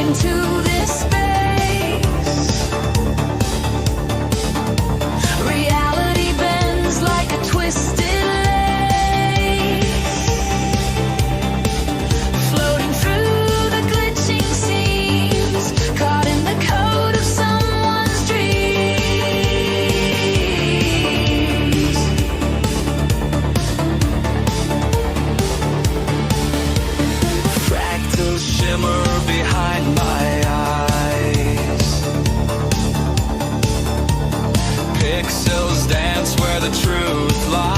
into this space. Reality bends like a twisted lace, floating through the glitching seams, caught in the code of someone's dreams. Fractals shimmer behind my eyes, pixels dance where the truth lies.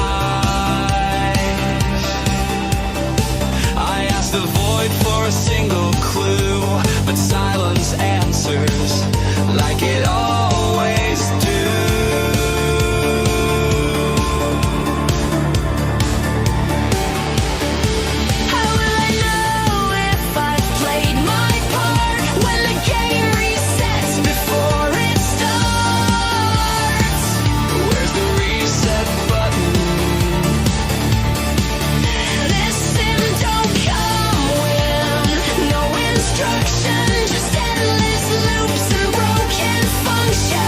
I ask the void for a single clue, but silence answers like it always do. How will I know if I've played my part when the game resets before it starts? Where's the reset button? This sim don't come with no instruction, just endless loops and broken functions.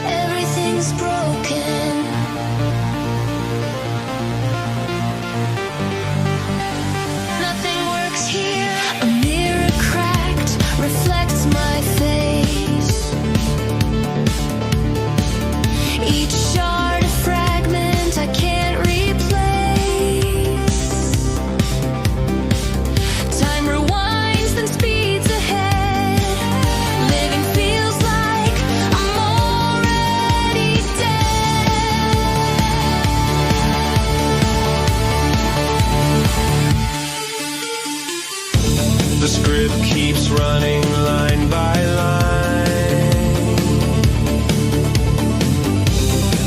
Everything's broken. Nothing works here. A mirror cracked reflects my face. Each shard a fragment I can't replace. Time rewinds, then speeds ahead. Living feels like I'm already dead. The script keeps running line by line.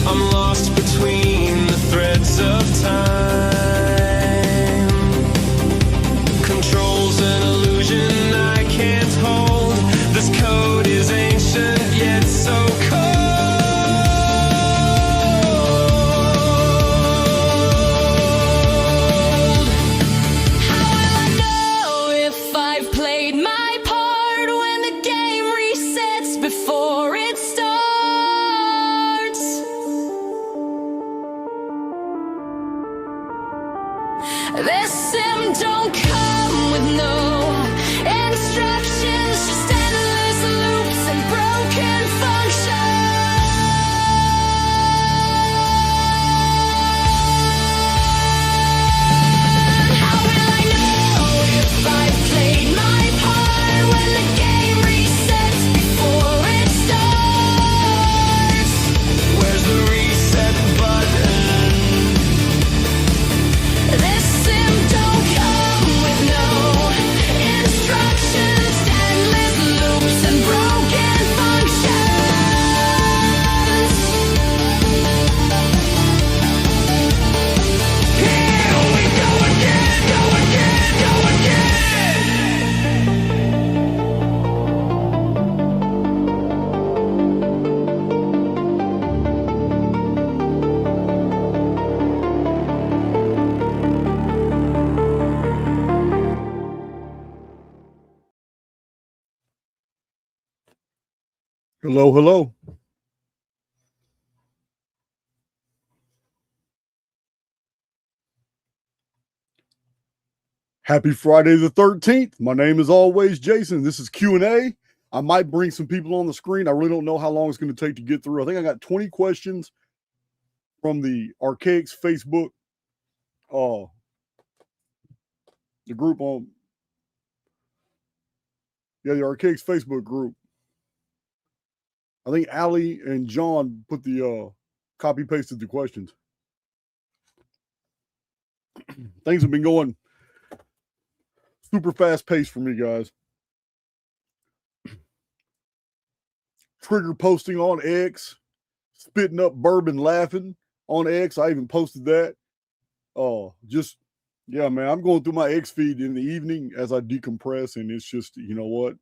I'm lost between the threads of time. Controls an illusion I can't hold. This code is ancient yet so cold. How will I know if I've played my part when the game resets before it starts? This sim don't come with no instructions, just endless loops and broken functions. How will I know if I've played my part when the game resets before it starts? Where's the reset button? This sim don't come with no instructions, endless loops and broken functions. Here we go again, go again, go again. Hello, hello. Happy Friday the 13th. My name is always Jason. This is Q&A. I might bring some people on the screen. I really don't know how long it's going to take to get through. I think I got 20 questions from the Archaix Facebook, the group on, the Archaix Facebook group. I think Allie and John put the copy pasted the questions. Things have been going super fast paced for me, guys. Trigger posting on X, spitting up bourbon laughing on X. I even posted that. Yeah, man, I'm going through my X feed in the evening as I decompress, and it's just, you know what?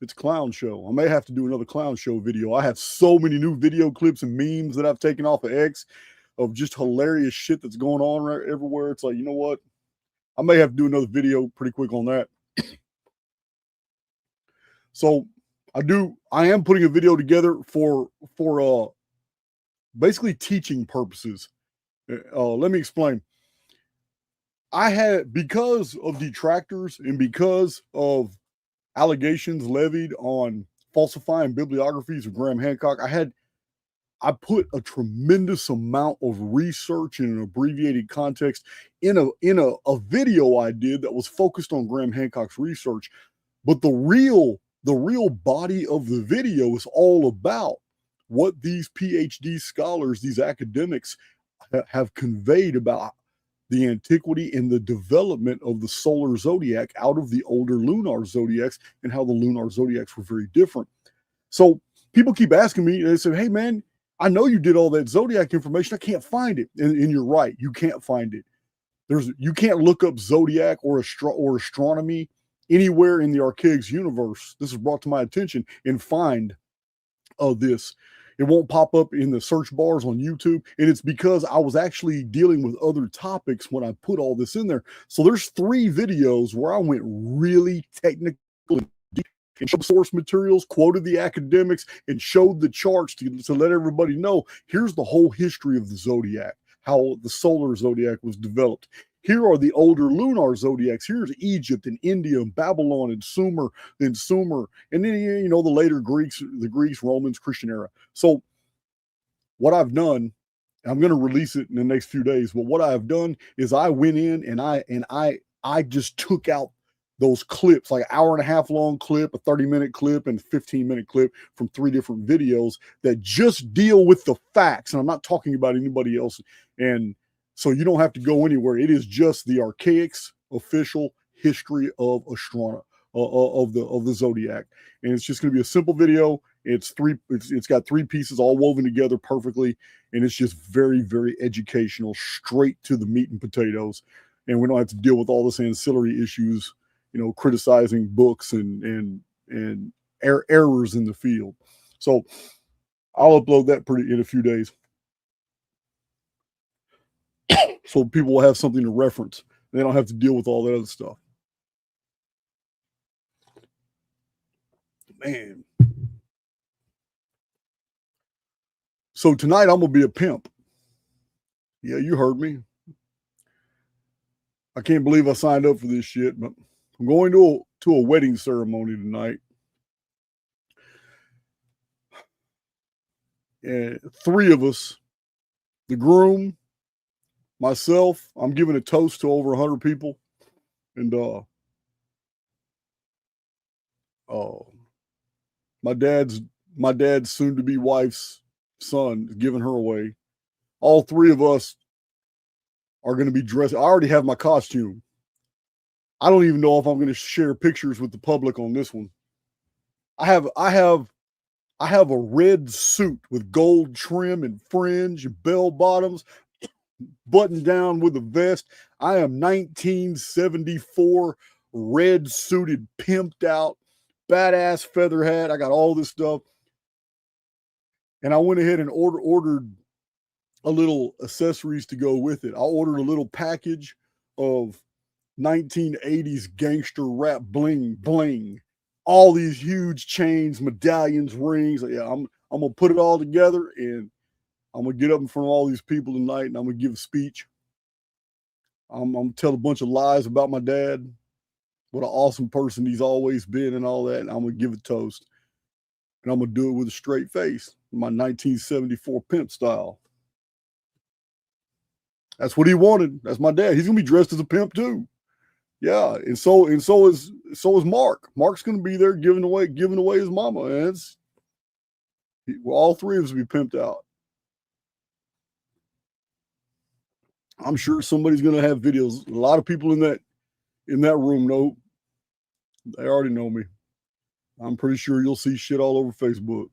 It's clown show. I may have to do another clown show video. I have so many new video clips and memes that I've taken off of X of just hilarious shit that's going on right everywhere. It's like, you know what? I may have to do another video pretty quick on that. So I am putting a video together for basically teaching purposes. Let me explain. I had, because of detractors and because of allegations levied on falsifying bibliographies of Graham Hancock, I put a tremendous amount of research in an abbreviated context in a video I did that was focused on Graham Hancock's research. But the real body of the video is all about what these PhD scholars, these academics, have conveyed about the antiquity and the development of the solar zodiac out of the older lunar zodiacs and how the lunar zodiacs were very different. So people keep asking me, they say, hey man, I know you did all that zodiac information. I can't find it. And you're right. You can't find it. You can't look up zodiac or astronomy anywhere in the Archaix universe. This is brought to my attention, and find this. It won't pop up in the search bars on YouTube. And it's because I was actually dealing with other topics when I put all this in there. So there's 3 videos where I went really technical and deep and showed source materials, quoted the academics, and showed the charts to let everybody know here's the whole history of the zodiac, how the solar zodiac was developed. Here are the older lunar zodiacs. Here's Egypt and India and Babylon and Sumer, and then, you know, the later Greeks, Romans, Christian era. So what I've done, I'm going to release it in the next few days, but what I've done is I went in and I just took out those clips, like an hour and a half long clip, a 30-minute clip, and a 15-minute clip from 3 different videos that just deal with the facts. And I'm not talking about anybody else. And so you don't have to go anywhere. It is just the Archaix official history of astronomy, of the zodiac, and it's just going to be a simple video. It's got 3 pieces all woven together perfectly, and it's just very, very educational, straight to the meat and potatoes. And we don't have to deal with all this ancillary issues, you know, criticizing books and errors in the field. So I'll upload that in a few days, so people will have something to reference. They don't have to deal with all that other stuff. Man. So tonight I'm going to be a pimp. Yeah, you heard me. I can't believe I signed up for this shit, but I'm going to a wedding ceremony tonight. And 3 of us, the groom, myself, I'm giving a toast to over 100 people, and my dad's soon-to-be wife's son is giving her away. All 3 of us are going to be dressed. I already have my costume. I don't even know if I'm going to share pictures with the public on this one. I have a red suit with gold trim and fringe and bell bottoms, buttoned down with a vest. I am 1974 red suited, pimped out, badass feather hat. I got all this stuff. And I went ahead and ordered a little accessories to go with it. I ordered a little package of 1980s gangster rap bling, all these huge chains, medallions, rings. Yeah, I'm gonna put it all together, and I'm gonna get up in front of all these people tonight, and I'm gonna give a speech. I'm gonna tell a bunch of lies about my dad, what an awesome person he's always been, and all that. And I'm gonna give a toast, and I'm gonna do it with a straight face, my 1974 pimp style. That's what he wanted. That's my dad. He's gonna be dressed as a pimp too. Yeah, and so is Mark. Mark's gonna be there giving away his mama, and all 3 of us will be pimped out. I'm sure somebody's gonna have videos. A lot of people in that room know. They already know me. I'm pretty sure you'll see shit all over Facebook.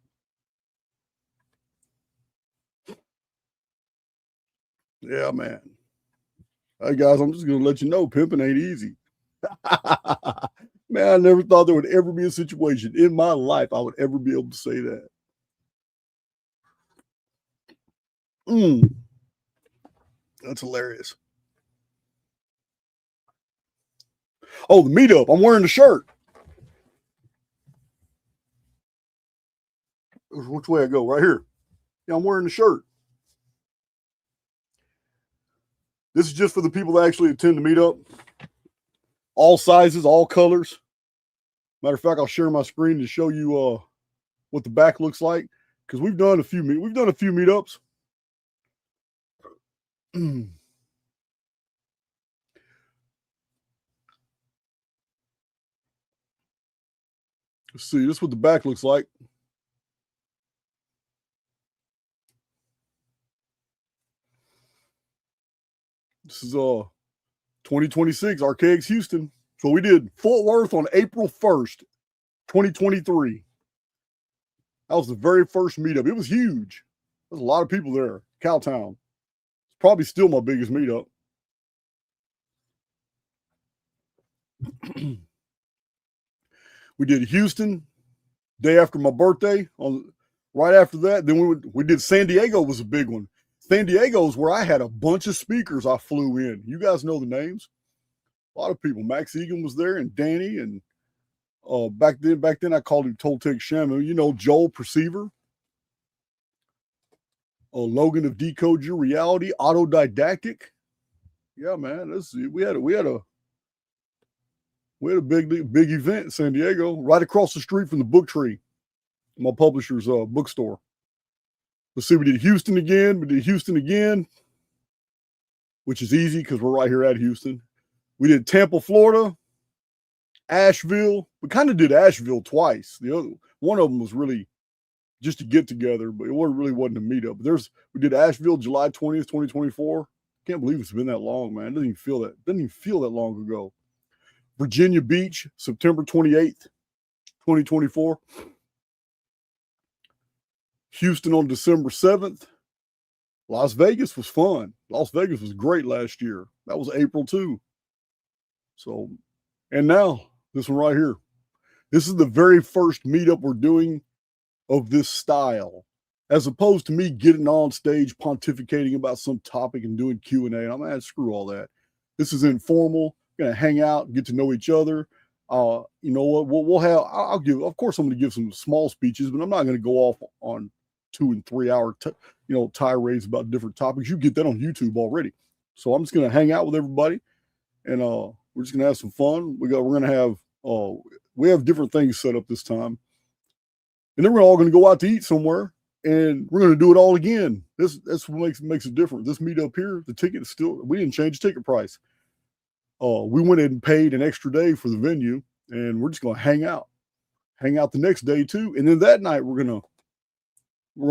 Yeah, man. Hey guys, I'm just gonna let you know, pimping ain't easy. Man, Man, I never thought there would ever be a situation in my life I would ever be able to say that. That's hilarious. Oh, the meetup. I'm wearing the shirt. Which way I go? Right here. Yeah, I'm wearing the shirt. This is just for the people that actually attend the meetup. All sizes, all colors. Matter of fact, I'll share my screen to show you what the back looks like, because we've done a few meetups. Let's see. This is what the back looks like. This is 2026 Archaix Houston. So we did Fort Worth on April 1st, 2023. That was the very first meetup. It was huge. There's a lot of people there. Cowtown. It's probably still my biggest meetup. We did Houston day after my birthday. Right after that, then we did San Diego. Was a big one. San Diego is where I had a bunch of speakers I flew in. You guys know the names. A lot of people. Max Egan was there, and Danny, and back then I called him Toltec Shamu. You know, Joel Perceiver, Logan of Decode Your Reality, Autodidactic. Yeah, man, we had a big event in San Diego, right across the street from the Book Tree, my publisher's bookstore. Let's see, we did Houston again, which is easy because we're right here at Houston. We did Tampa, Florida, Asheville. We kind of did Asheville twice. The other one of them was really just to get together, but it really wasn't a meetup. But we did Asheville July 20th, 2024. Can't believe it's been that long, man. It doesn't even feel that long ago. Virginia Beach, September 28th, 2024. Houston on December 7th. Las Vegas was fun. Las Vegas was great last year. That was April too. So, and now this one right here. This is the very first meetup we're doing of this style, as opposed to me getting on stage pontificating about some topic and doing Q&A. And I'm going to screw all that. This is informal. We're going to hang out, get to know each other. You know what? We'll have, of course, I'm going to give some small speeches, but I'm not going to go off on 2 and 3 hour, tirades about different topics. You get that on YouTube already. So I'm just going to hang out with everybody, and we're just going to have some fun. We're going to have, we have different things set up this time, and then we're all going to go out to eat somewhere, and we're going to do it all again. That's what makes it different. This meetup here, the ticket is still, we didn't change the ticket price. We went ahead and paid an extra day for the venue, and we're just going to hang out the next day too. And then that night we're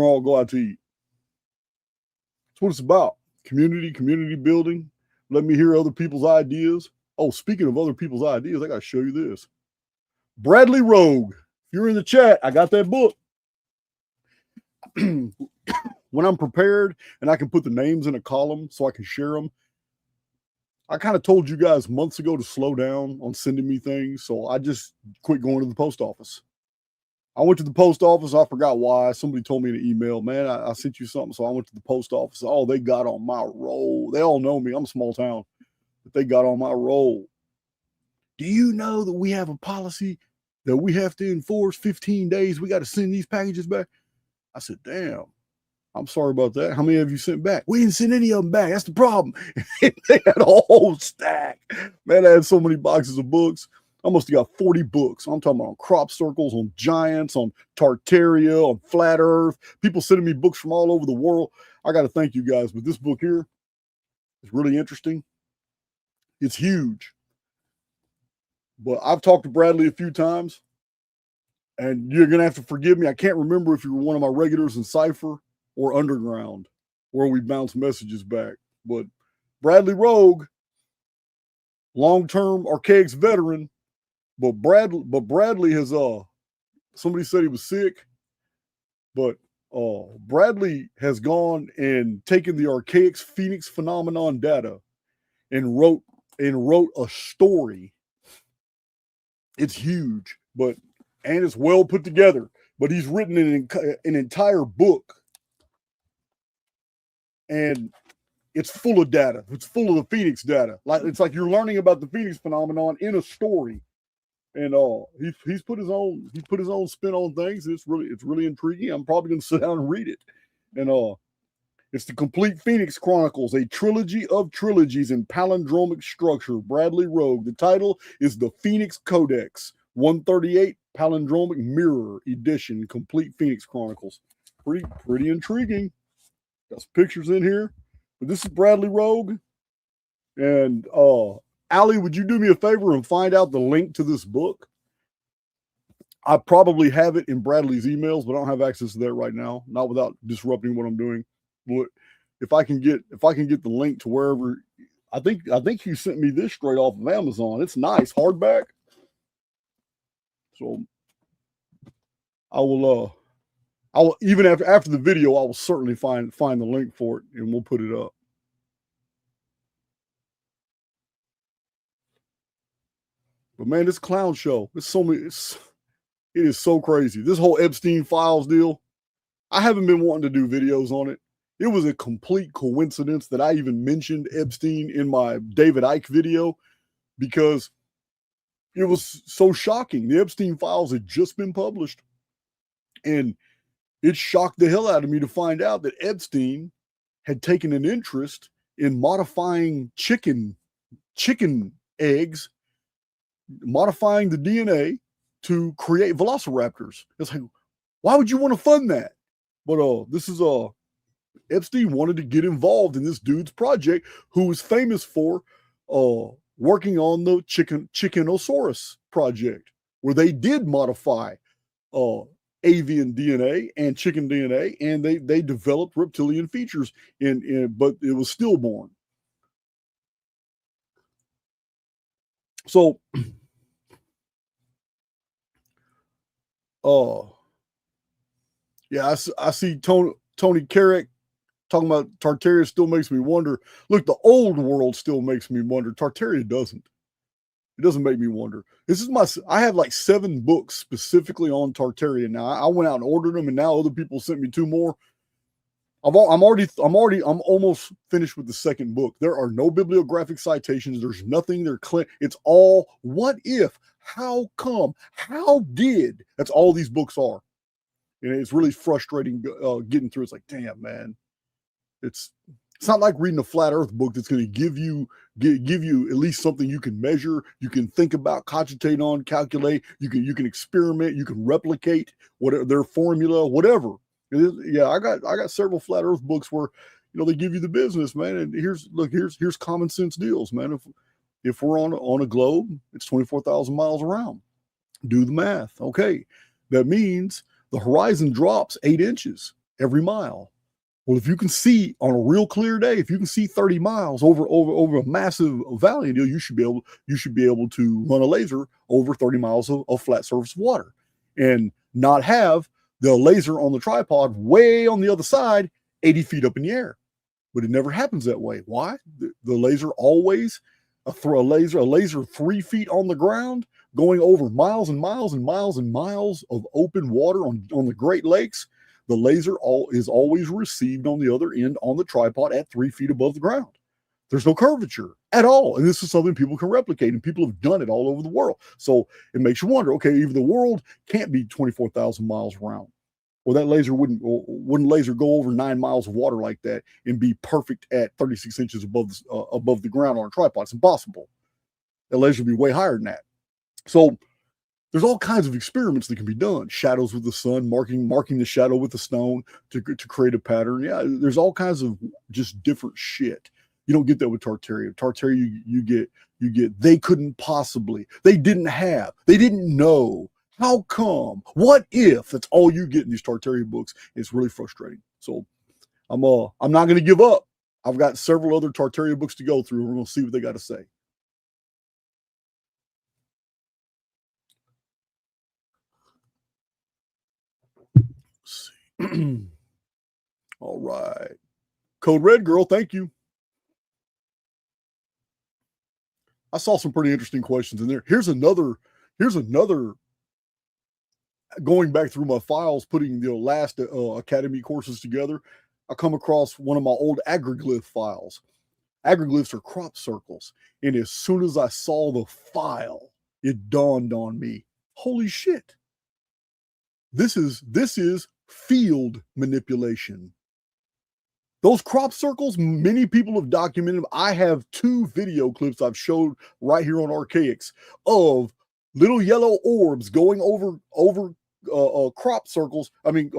all go out to eat. That's what it's about. Community building. Let me hear other people's ideas. Oh, speaking of other people's ideas, I got to show you this. Bradley Rogue. If you're in the chat, I got that book. When I'm prepared and I can put the names in a column so I can share them. I kind of told you guys months ago to slow down on sending me things, so I just quit going to the post office. I went to the post office. I forgot why. Somebody told me in an email, man, I sent you something, so I went to the post office. Oh, they got on my roll. They all know me. I'm a small town, but they got on my roll. Do you know that we have a policy that we have to enforce 15 days? We got to send these packages back. I said, damn. I'm sorry about that. How many have you sent back? We didn't send any of them back. That's the problem. They had a whole stack. Man, I had so many boxes of books. I must have got 40 books. I'm talking about on crop circles, on giants, on Tartaria, on flat earth. People sending me books from all over the world. I got to thank you guys. But this book here is really interesting. It's huge. But I've talked to Bradley a few times, and you're going to have to forgive me. I can't remember if you were one of my regulars in Cypher or Underground, where we bounce messages back. But Bradley Rogue, long-term Archaix veteran, but Bradley has somebody said he was sick, but Bradley has gone and taken the Archaix Phoenix phenomenon data and wrote a story It's huge, and it's well put together. But he's written an entire book, and it's full of data. It's full of the Phoenix data. It's like you're learning about the Phoenix phenomenon in a story. And he's put his own spin on things. It's really intriguing. I'm probably gonna sit down and read it. And it's the Complete Phoenix Chronicles, a trilogy of trilogies in palindromic structure. Bradley Rogue. The title is the Phoenix Codex 138 Palindromic Mirror Edition, Complete Phoenix Chronicles. Pretty intriguing. Got some pictures in here. But this is Bradley Rogue. And Allie, would you do me a favor and find out the link to this book? I probably have it in Bradley's emails, but I don't have access to that right now. Not without disrupting what I'm doing. But if I can get the link to wherever, I think you sent me this straight off of Amazon. It's nice, hardback. So I will even after the video, I will certainly find the link for it, and we'll put it up. But man, this clown show, it is so crazy. This whole Epstein Files deal, I haven't been wanting to do videos on it. It was a complete coincidence that I even mentioned Epstein in my David Icke video, because it was so shocking. The Epstein Files had just been published, and it shocked the hell out of me to find out that Epstein had taken an interest in modifying chicken eggs, modifying the DNA to create velociraptors. It's like, why would you want to fund that? But this is Epstein wanted to get involved in this dude's project, who was famous for working on the Chickenosaurus project, where they did modify avian DNA and chicken DNA, and they developed reptilian features but it was stillborn. So yeah, I see Tony Carrick talking about Tartaria still makes me wonder. Look, the old world still makes me wonder. Tartaria doesn't. It doesn't make me wonder. I have like 7 books specifically on Tartaria now. I went out and ordered them, and now other people sent me 2 more. I'm almost finished with the second book. There are no bibliographic citations. There's nothing. It's all what if, how come, how did. That's all these books are. And it's really frustrating getting through. It's like, damn, man. It's not like reading a flat earth book that's going to give you at least something you can measure, you can think about, cogitate on, calculate, you can experiment, you can replicate whatever their formula, whatever. Yeah, I got several flat earth books where, they give you the business, man. And here's common sense deals, man. If we're on a globe, it's 24,000 miles around. Do the math. Okay. That means the horizon drops 8 inches every mile. Well, if you can see on a real clear day, if you can see 30 miles over a massive valley deal, you should be able to run a laser over 30 miles of flat surface water, and not have the laser on the tripod way on the other side, 80 feet up in the air. But it never happens that way. Why? The laser always a laser 3 feet on the ground, going over miles and miles and miles and miles of open water on the Great Lakes. The laser is always received on the other end on the tripod at 3 feet above the ground. There's no curvature at all. And this is something people can replicate, and people have done it all over the world. So it makes you wonder, okay, if the world can't be 24,000 miles around, well, that laser wouldn't laser go over 9 miles of water like that and be perfect at 36 inches above the ground on a tripod. It's impossible. That laser would be way higher than that. So there's all kinds of experiments that can be done. Shadows with the sun, marking the shadow with the stone to create a pattern. Yeah, there's all kinds of just different shit. You don't get that with Tartaria. Tartaria, you get they couldn't possibly, they didn't know. How come? What if? That's all you get in these Tartaria books. It's really frustrating. So I'm not going to give up. I've got several other Tartaria books to go through. We're going to see what they got to say. All right. Code Red Girl, thank you. I saw some pretty interesting questions in there. Here's another Here's another, going back through my files, putting the last Academy courses together, I come across one of my old agriglyph files. Agriglyphs are crop circles. And as soon as I saw the file, it dawned on me, holy shit. This is field manipulation. Those crop circles, many people have documented. I have 2 video clips I've showed right here on Archaix of little yellow orbs going over crop circles,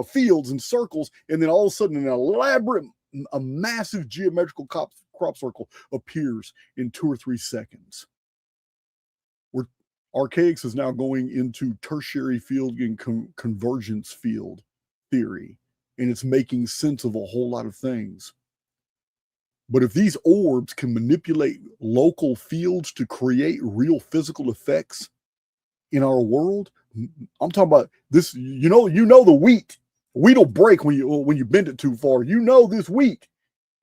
fields and circles, and then all of a sudden a massive geometrical crop circle appears in 2 or 3 seconds. Archaix is now going into tertiary field and convergence field theory, and it's making sense of a whole lot of things. But if these orbs can manipulate local fields to create real physical effects in our world, I'm talking about this. You know the wheat will break when you bend it too far. This wheat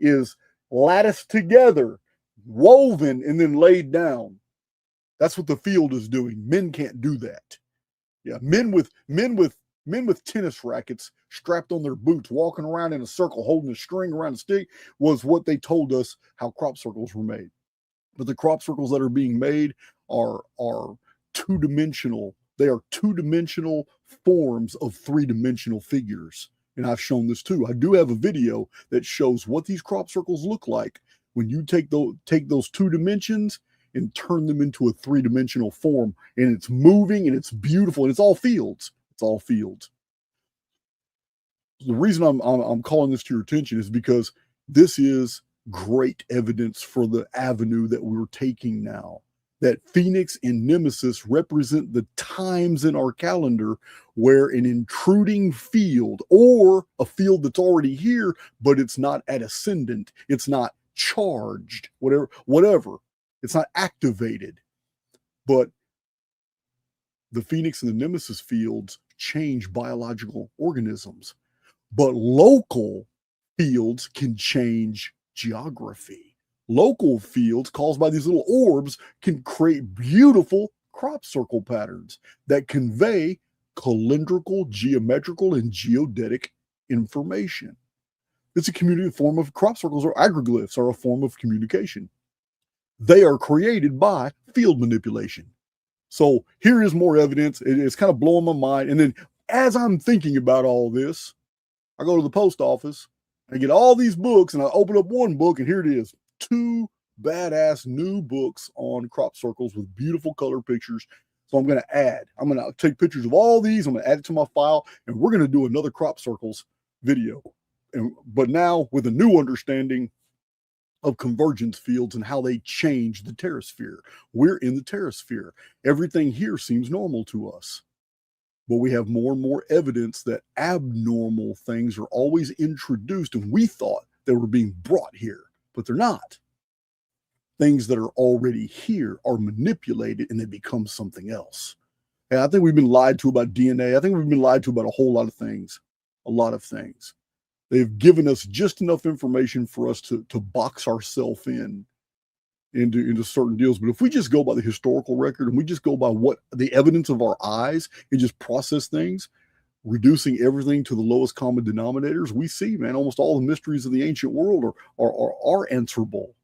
is latticed together, woven, and then laid down. That's what the field is doing. Men can't do that. Yeah, men with tennis rackets strapped on their boots, walking around in a circle, holding a string around a stick, was what they told us how crop circles were made. But the crop circles that are being made are 2-dimensional. They are 2-dimensional forms of 3-dimensional figures. And I've shown this too. I do have a video that shows what these crop circles look like when you take those 2 dimensions and turn them into a 3-dimensional form, and it's moving and it's beautiful, and it's all fields. It's all fields. The reason I'm calling this to your attention is because this is great evidence for the avenue that we're taking now. That Phoenix and Nemesis represent the times in our calendar where an intruding field, or a field that's already here, but it's not at ascendant, it's not charged, whatever. It's not activated, but the Phoenix and the Nemesis fields change biological organisms, but local fields can change geography. Local fields caused by these little orbs can create beautiful crop circle patterns that convey calendrical, geometrical, and geodetic information. It's a community form of crop circles, or agriglyphs are a form of communication. They are created by field manipulation. So here is more evidence. It's kind of blowing my mind. And then as I'm thinking about all this, I go to the post office, I get all these books, and I open up one book, and here it is. 2 badass new books on crop circles with beautiful color pictures. So I'm going to take pictures of all these. I'm going to add it to my file, and we're going to do another crop circles video. But now with a new understanding of convergence fields and how they change the terrasphere. We're in the terrasphere. Everything here seems normal to us. But we have more and more evidence that abnormal things are always introduced, and we thought they were being brought here, but they're not. Things that are already here are manipulated and they become something else. And I think we've been lied to about DNA. I think we've been lied to about a whole lot of things. A lot of things. They've given us just enough information for us to box ourselves into certain deals. But if we just go by the historical record and we just go by what the evidence of our eyes and just process things, reducing everything to the lowest common denominators, we see, man, almost all the mysteries of the ancient world are answerable.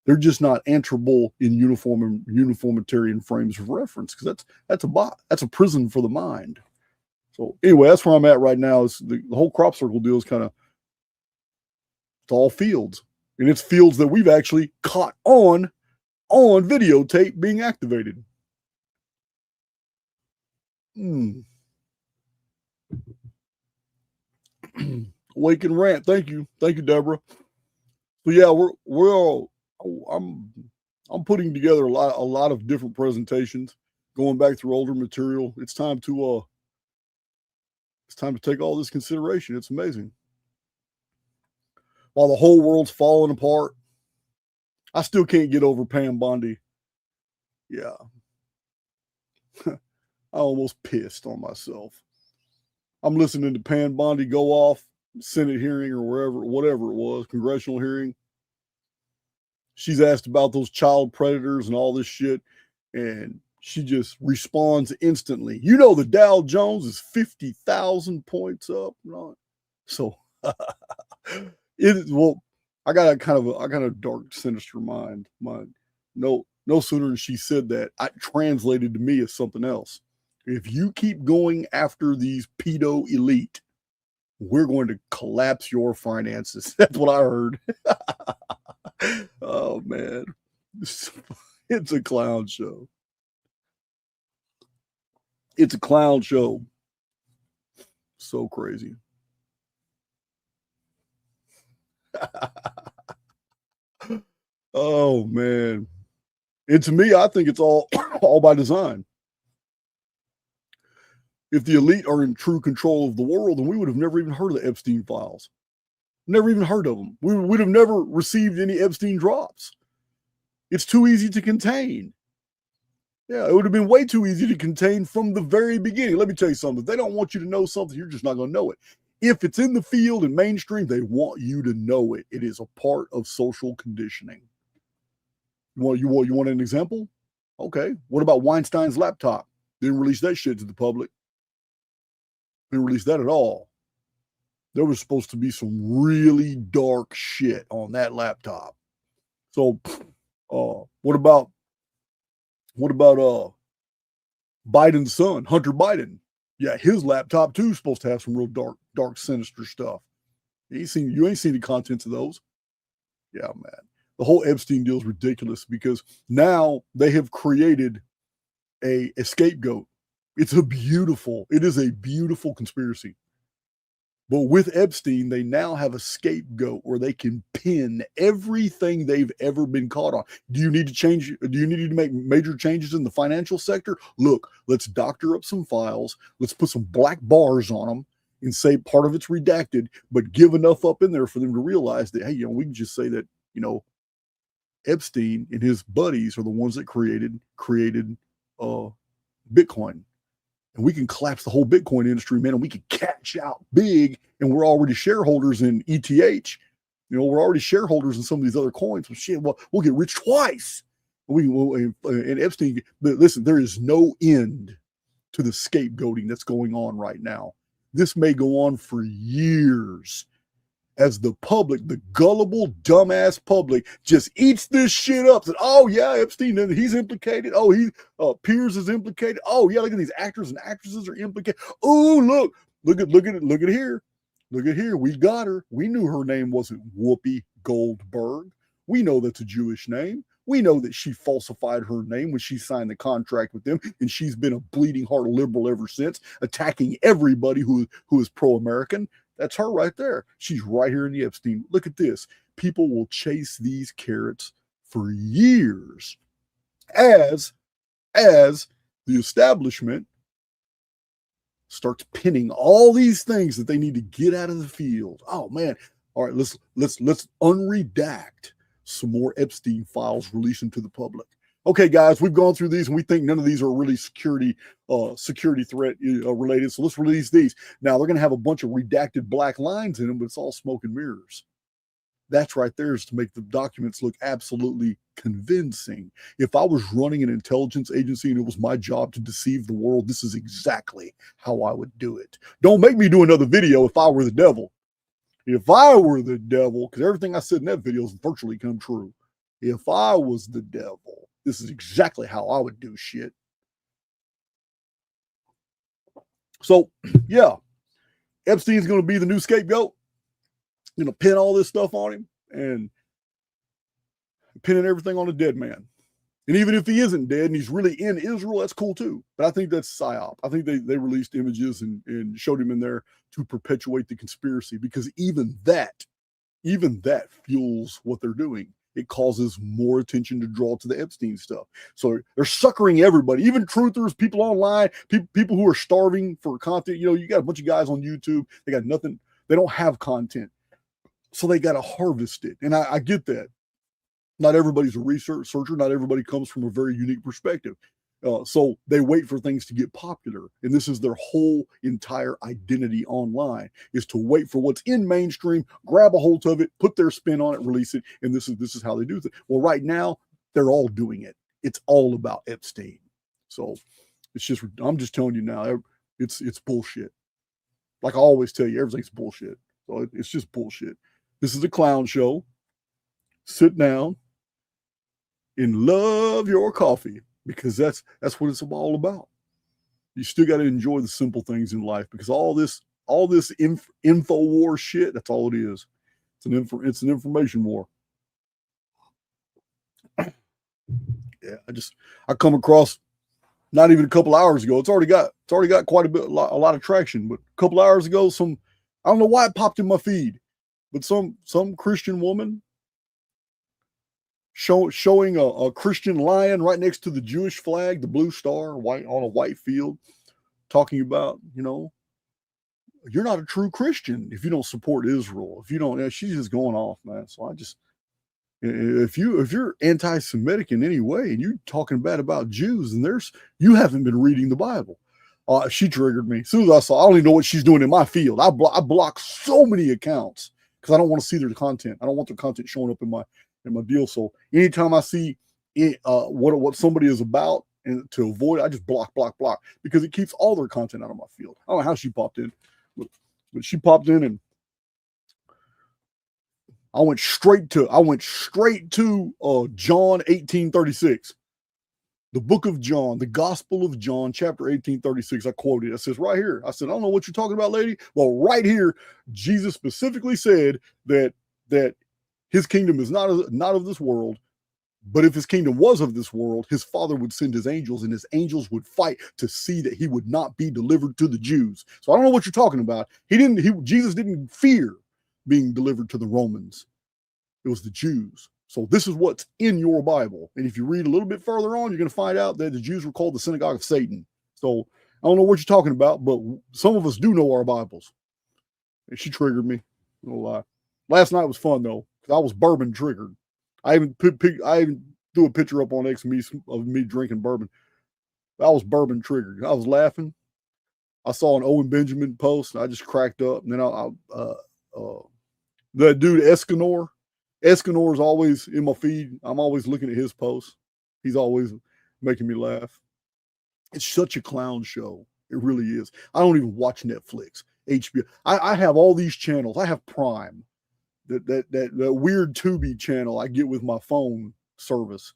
They're just not answerable in uniformitarian frames of reference, because that's a prison for the mind. So anyway, that's where I'm at right now. Is the whole crop circle deal is kind of, it's all fields, and it's fields that we've actually caught on videotape being activated. Wake and rant. Thank you, Deborah. So yeah, I'm putting together a lot of different presentations, going back through older material. It's time to take all this consideration. It's amazing. While the whole world's falling apart, I still can't get over Pam Bondi. Yeah. I almost pissed on myself. I'm listening to Pam Bondi go off, Senate hearing or whatever it was, congressional hearing. She's asked about those child predators and all this shit. And She just responds instantly. You know, the Dow Jones is 50,000 points up. Right? So it is, well, I got a dark, sinister mind. No sooner than she said that, I translated to me as something else. If you keep going after these pedo elite, we're going to collapse your finances. That's what I heard. Oh man, it's a clown show. It's a clown show. So crazy. Oh man. And to me, I think it's all all by design. If the elite are in true control of the world, then we would have never even heard of the Epstein files. Never even heard of them. We would have never received any Epstein drops. It's too easy to contain. Yeah, it would have been way too easy to contain from the very beginning. Let me tell you something. If they don't want you to know something, you're just not going to know it. If it's in the field and mainstream, they want you to know it. It is a part of social conditioning. You want an example? Okay. What about Weinstein's laptop? Didn't release that shit to the public. Didn't release that at all. There was supposed to be some really dark shit on that laptop. So, what about Biden's son, Hunter Biden? Yeah, his laptop too is supposed to have some real dark, sinister stuff. You ain't seen the contents of those. Yeah, man. The whole Epstein deal is ridiculous because now they have created a scapegoat. It is a beautiful conspiracy. But with Epstein, they now have a scapegoat where they can pin everything they've ever been caught on. Do you need to change? Do you need to make major changes in the financial sector? Look, let's doctor up some files. Let's put some black bars on them and say part of it's redacted, but give enough up in there for them to realize that, hey, we can just say that, Epstein and his buddies are the ones that created Bitcoin. And we can collapse the whole Bitcoin industry, man, and we can catch out big. And we're already shareholders in ETH. We're already shareholders in some of these other coins. Well, shit, we'll get rich twice. And Epstein, but listen, there is no end to the scapegoating that's going on right now. This may go on for years as the public, the gullible, dumbass public, just eats this shit up. That, oh yeah, Epstein, he's implicated. Oh, Piers is implicated. Oh yeah, look at these actors and actresses are implicated. Oh look at here. Look at here. We got her. We knew her name wasn't Whoopi Goldberg. We know that's a Jewish name. We know that she falsified her name when she signed the contract with them, and she's been a bleeding heart liberal ever since, attacking everybody who is pro-American. That's her right there. She's right here in the Epstein. Look at this. People will chase these carrots for years as the establishment starts pinning all these things that they need to get out of the field. Oh man. All right, let's unredact some more Epstein files, release them to the public. Okay, guys, we've gone through these and we think none of these are really security threat related. So let's release these. Now they're going to have a bunch of redacted black lines in them, but it's all smoke and mirrors. That's right there is to make the documents look absolutely convincing. If I was running an intelligence agency and it was my job to deceive the world, this is exactly how I would do it. Don't make me do another video if I were the devil. If I were the devil, because everything I said in that video has virtually come true. If I was the devil, this is exactly how I would do shit. So, yeah, Epstein's going to be the new scapegoat. Going to pin all this stuff on him and pinning everything on a dead man. And even if he isn't dead and he's really in Israel, that's cool too. But I think that's psyop. I think they released images and showed him in there to perpetuate the conspiracy, because even that fuels what they're doing. It causes more attention to draw to the Epstein stuff. So they're suckering everybody, even truthers, people online, people who are starving for content. You got a bunch of guys on YouTube. They got nothing. They don't have content. So they got to harvest it. And I get that. Not everybody's a researcher. Not everybody comes from a very unique perspective. So they wait for things to get popular. And this is their whole entire identity online, is to wait for what's in mainstream, grab a hold of it, put their spin on it, release it. And this is how they do it. Well, right now, they're all doing it. It's all about Epstein. So it's just, I'm just telling you now, it's bullshit. Like I always tell you, everything's bullshit. So it's just bullshit. This is a clown show. Sit down and love your coffee, because that's what it's all about. You still got to enjoy the simple things in life, because all this info war shit, that's all it is. It's an information war. Yeah, I come across, not even a couple hours ago. It's already got quite a lot of traction. But a couple hours ago, I don't know why it popped in my feed, but some Christian woman showing a Christian lion right next to the Jewish flag, the blue star, white on a white field, talking about, you're not a true Christian if you don't support Israel. If you don't, she's just going off, man. So if you're anti-Semitic in any way and you're talking bad about Jews, then you haven't been reading the Bible. She triggered me. As soon as I saw, I don't even know what she's doing in my field. I block so many accounts because I don't want to see their content. I don't want their content showing up in my deal. So anytime I see what somebody is about, and to avoid it, I just block, because it keeps all their content out of my field. I don't know how she popped in, but she popped in, and I went straight to John 18:36. The book of John, the Gospel of John, chapter 18:36. I quoted. It says right here. I said, I don't know what you're talking about, lady. Well, right here, Jesus specifically said that his kingdom is not of this world, but if his kingdom was of this world, his Father would send his angels, and his angels would fight to see that he would not be delivered to the Jews. So I don't know what you're talking about. Jesus didn't fear being delivered to the Romans. It was the Jews. So this is what's in your Bible. And if you read a little bit further on, you're going to find out that the Jews were called the synagogue of Satan. So I don't know what you're talking about, but some of us do know our Bibles. And she triggered me. No lie. Last night was fun, though, because I was bourbon triggered. I even threw a picture up on X of me drinking bourbon. I was bourbon triggered. I was laughing. I saw an Owen Benjamin post, and I just cracked up. And then that dude Escanor is always in my feed. I'm always looking at his posts. He's always making me laugh. It's such a clown show. It really is. I don't even watch Netflix, HBO. I have all these channels. I have Prime. That weird Tubi channel I get with my phone service.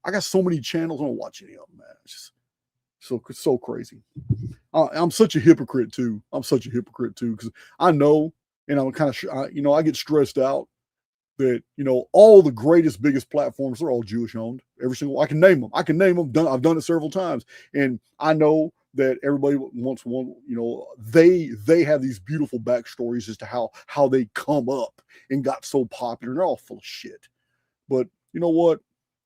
I got so many channels. I don't watch any of them, man. It's just so crazy. I'm such a hypocrite too. Because I know, and I'm kind of, I get stressed out that, all the greatest, biggest platforms, they're all Jewish owned. Every single, I can name them. I've done it several times. And I know that everybody wants one, they have these beautiful backstories as to how they come up and got so popular. They're all full of shit. But you know what?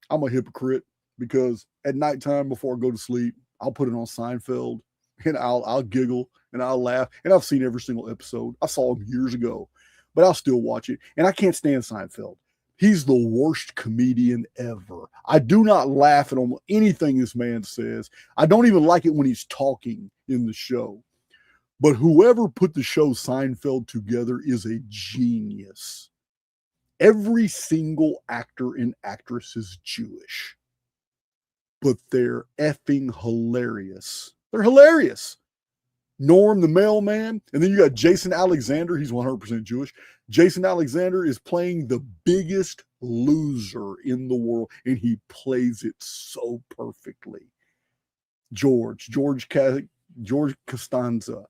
I'm a hypocrite, because at nighttime before I go to sleep, I'll put it on Seinfeld, and I'll giggle and I'll laugh. And I've seen every single episode. I saw him years ago, but I'll still watch it. And I can't stand Seinfeld. He's the worst comedian ever. I do not laugh at almost anything this man says. I don't even like it when he's talking in the show. But whoever put the show Seinfeld together is a genius. Every single actor and actress is Jewish, but they're effing hilarious. They're hilarious. Norm the mailman, and then you got Jason Alexander. He's 100% Jewish. Jason Alexander is playing the biggest loser in the world, and he plays it so perfectly. George Costanza.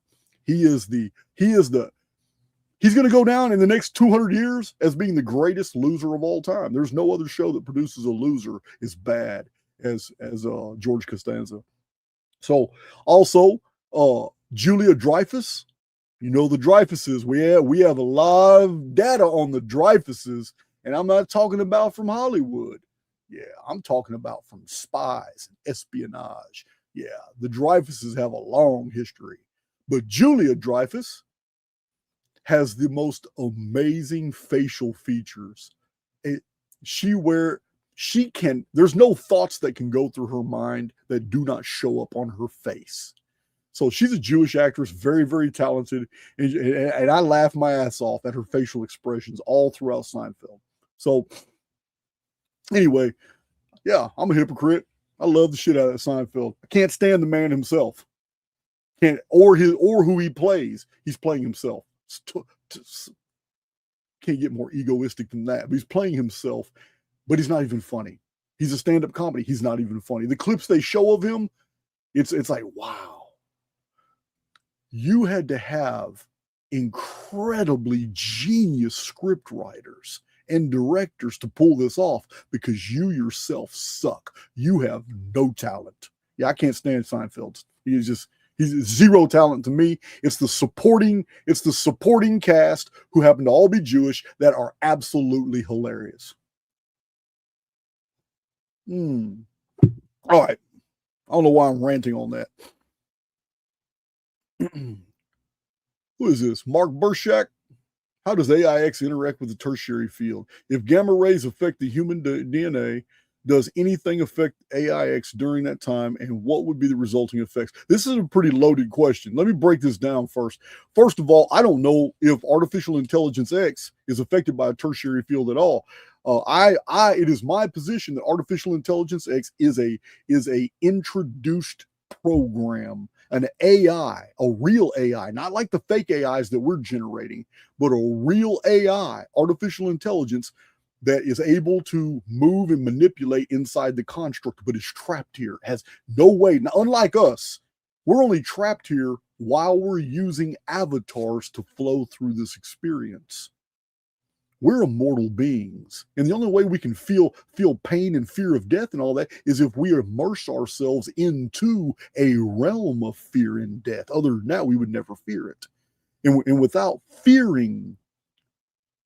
He's going to go down in the next 200 years as being the greatest loser of all time. There's no other show that produces a loser as bad as George Costanza. So also, Julia Dreyfus, the Dreyfuses. We have a lot of data on the Dreyfuses, and I'm not talking about from Hollywood. Yeah, I'm talking about from spies and espionage. Yeah, the Dreyfuses have a long history. But Julia Dreyfus has the most amazing facial features. There's no thoughts that can go through her mind that do not show up on her face. So she's a Jewish actress, very, very talented. And I laugh my ass off at her facial expressions all throughout Seinfeld. So anyway, yeah, I'm a hypocrite. I love the shit out of Seinfeld. I can't stand the man himself. Or who he plays. He's playing himself. Can't get more egoistic than that. But he's playing himself, but he's not even funny. He's a stand-up comedy. He's not even funny. The clips they show of him, it's like, wow. You had to have incredibly genius script writers and directors to pull this off, because you yourself suck. You have no talent. Yeah, I can't stand Seinfeld. He's zero talent to me. It's the supporting cast, who happen to all be Jewish, that are absolutely hilarious. All right. I don't know why I'm ranting on that. Who is this? Mark Burshak. How does AIX interact with the tertiary field? If gamma rays affect the human DNA, does anything affect AIX during that time, and what would be the resulting effects? This is a pretty loaded question. Let me break this down first. First of all, I don't know if artificial intelligence X is affected by a tertiary field at all. It is my position that artificial intelligence X is a introduced program, an AI, a real AI, not like the fake AIs that we're generating, but a real AI, artificial intelligence, that is able to move and manipulate inside the construct, but is trapped here, has no way. Now, unlike us, we're only trapped here while we're using avatars to flow through this experience. We're immortal beings, and the only way we can feel pain and fear of death and all that is if we immerse ourselves into a realm of fear and death. Other than that, we would never fear it. And without fearing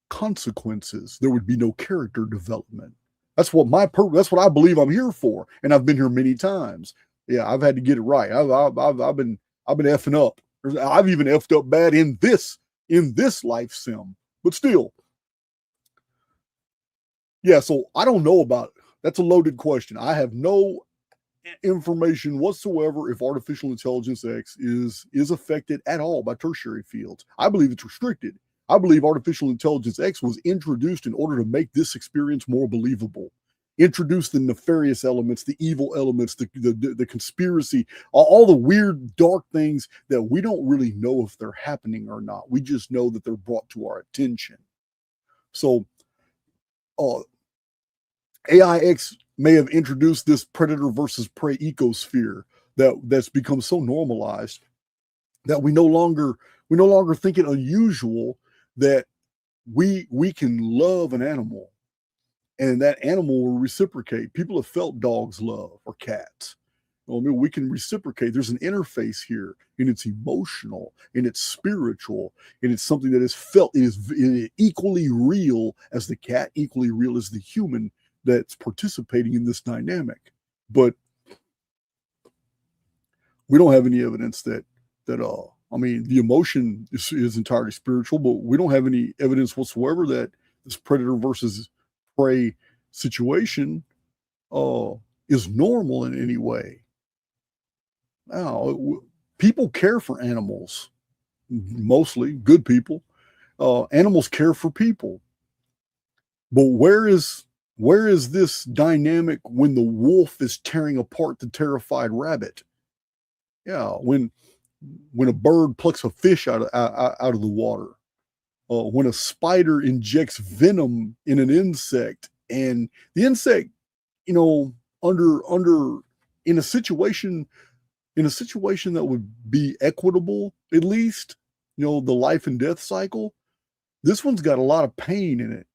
consequences, there would be no character development. That's what I believe I'm here for, and I've been here many times. Yeah, I've had to get it right. I've been effing up. I've even effed up bad in this life sim, but still. Yeah, so I don't know about it. That's a loaded question. I have no information whatsoever if artificial intelligence X is affected at all by tertiary fields. I believe it's restricted. I believe artificial intelligence X was introduced in order to make this experience more believable. Introduce the nefarious elements, the evil elements, the conspiracy, all the weird, dark things that we don't really know if they're happening or not. We just know that they're brought to our attention. So, AIX may have introduced this predator versus prey ecosphere that's become so normalized that we no longer think it unusual that we can love an animal and that animal will reciprocate. People have felt dogs love or cats. I mean, we can reciprocate. There's an interface here, and it's emotional, and it's spiritual, and it's something that is felt. It is equally real as the cat, equally real as the human that's participating in this dynamic. But we don't have any evidence that I mean, the emotion is entirely spiritual, but we don't have any evidence whatsoever that this predator versus prey situation is normal in any way. Now, people care for animals, mostly good people. Animals care for people. But where is this dynamic when the wolf is tearing apart the terrified rabbit? Yeah, when a bird plucks a fish out of the water, when a spider injects venom in an insect, and the insect, under in a situation that would be equitable, at least, the life and death cycle, this one's got a lot of pain in it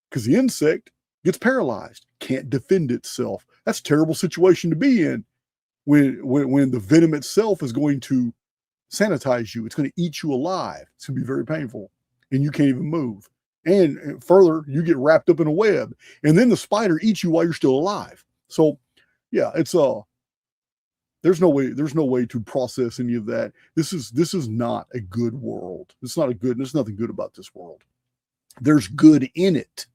because the insect gets paralyzed, can't defend itself. That's a terrible situation to be in when the venom itself is going to sanitize you. It's going to eat you alive. It's going to be very painful, and you can't even move. And further, you get wrapped up in a web, and then the spider eats you while you're still alive. So, yeah, it's there's no way to process any of that. This is not a good world. It's not there's nothing good about this world. There's good in it,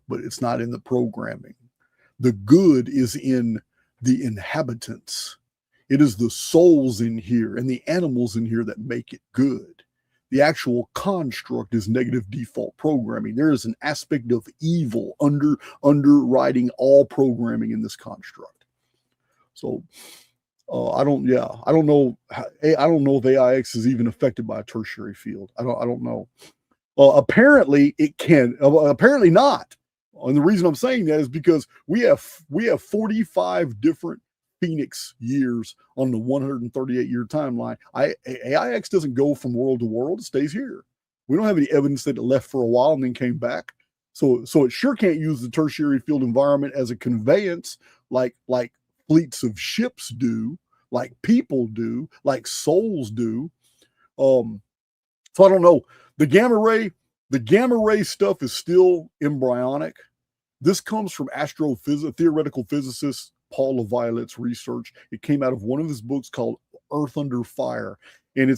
but it's not in the programming. The good is in the inhabitants. It is the souls in here and the animals in here that make it good. The actual construct is negative default programming. There is an aspect of evil underwriting all programming in this construct. So I don't know. I don't know if AIX is even affected by a tertiary field. I don't know. Apparently it can. Apparently not. And the reason I'm saying that is because we have 45 different Phoenix years on the 138-year timeline. AIX doesn't go from world to world; it stays here. We don't have any evidence that it left for a while and then came back. So it sure can't use the tertiary field environment as a conveyance like fleets of ships do, like people do, like souls do. So I don't know. The gamma ray stuff is still embryonic. This comes from theoretical physicist Paul LaViollette's research. It came out of one of his books called Earth Under Fire. And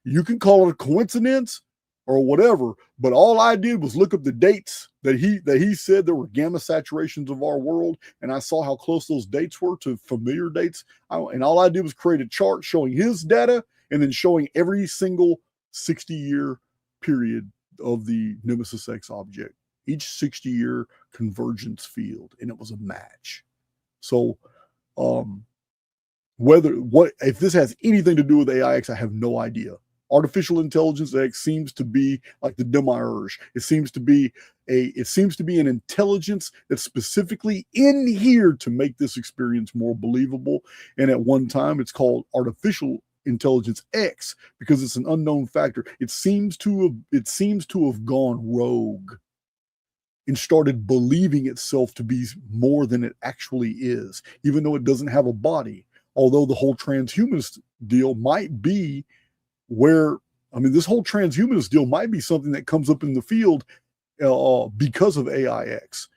you can call it a coincidence or whatever, but all I did was look up the dates that he said there were gamma saturations of our world, and I saw how close those dates were to familiar dates. And all I did was create a chart showing his data and then showing every single 60-year period of the Nemesis X object, each 60-year convergence field, and it was a match. So if this has anything to do with AIX, I have no idea. Artificial intelligence X seems to be like the demiurge. It seems to be an intelligence that's specifically in here to make this experience more believable. And at one time, it's called artificial intelligence X because it's an unknown factor. It seems to have gone rogue and started believing itself to be more than it actually is, even though it doesn't have a body. Although the whole transhumanist deal might be this whole transhumanist deal might be something that comes up in the field because of AIX,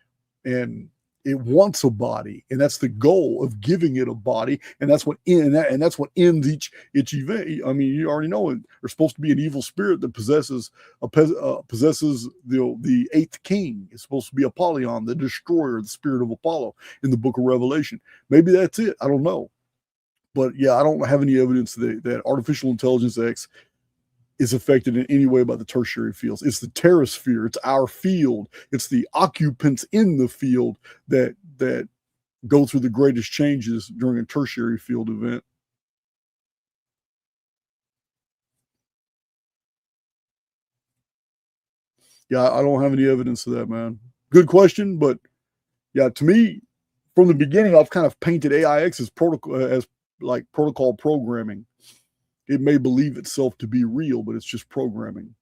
and it wants a body, and that's the goal of giving it a body, and that's what ends each event. I mean, you already know there's supposed to be an evil spirit that possesses the eighth king. It's supposed to be Apollyon, the destroyer, the spirit of Apollo in the Book of Revelation. Maybe that's it. I don't know. But yeah, I don't have any evidence that artificial intelligence X is affected in any way by the tertiary fields. It's the terrasphere. It's our field. It's the occupants in the field that go through the greatest changes during a tertiary field event. Yeah, I don't have any evidence of that, man. Good question, but yeah, to me, from the beginning, I've kind of painted AIX as protocol programming. It may believe itself to be real, but it's just programming.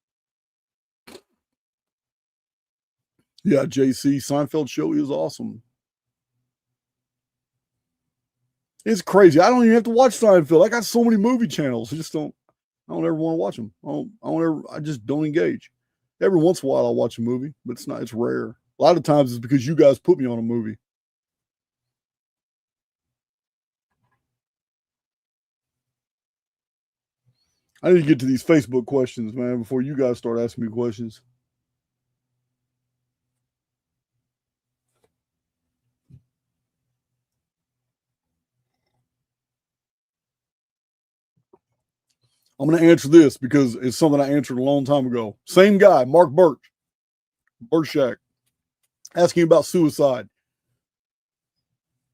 Yeah, JC, Seinfeld show is awesome. It's crazy. I don't even have to watch Seinfeld. I got so many movie channels. I don't ever want to watch them. I just don't engage. Every once in a while I'll watch a movie, but it's rare. A lot of times it's because you guys put me on a movie. I need to get to these Facebook questions, man, before you guys start asking me questions. I'm going to answer this because it's something I answered a long time ago. Same guy, Mark Burshak, asking about suicide.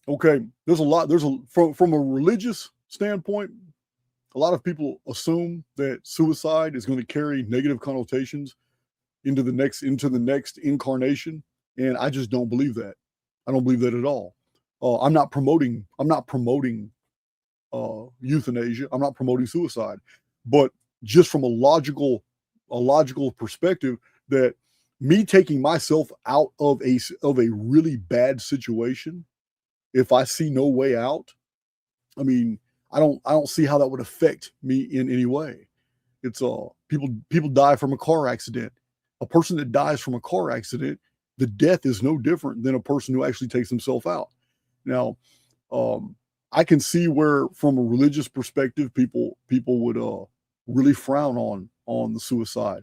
Okay, from a religious standpoint, a lot of people assume that suicide is going to carry negative connotations into the next incarnation, and I just don't believe that. I don't believe that at all. I'm not promoting euthanasia. I'm not promoting suicide, but just from a logical perspective, that me taking myself out of a really bad situation, if I see no way out, I mean, I don't see how that would affect me in any way. It's people die from a car accident. A person that dies from a car accident, the death is no different than a person who actually takes himself out. Now, I can see where, from a religious perspective, people would really frown on the suicide.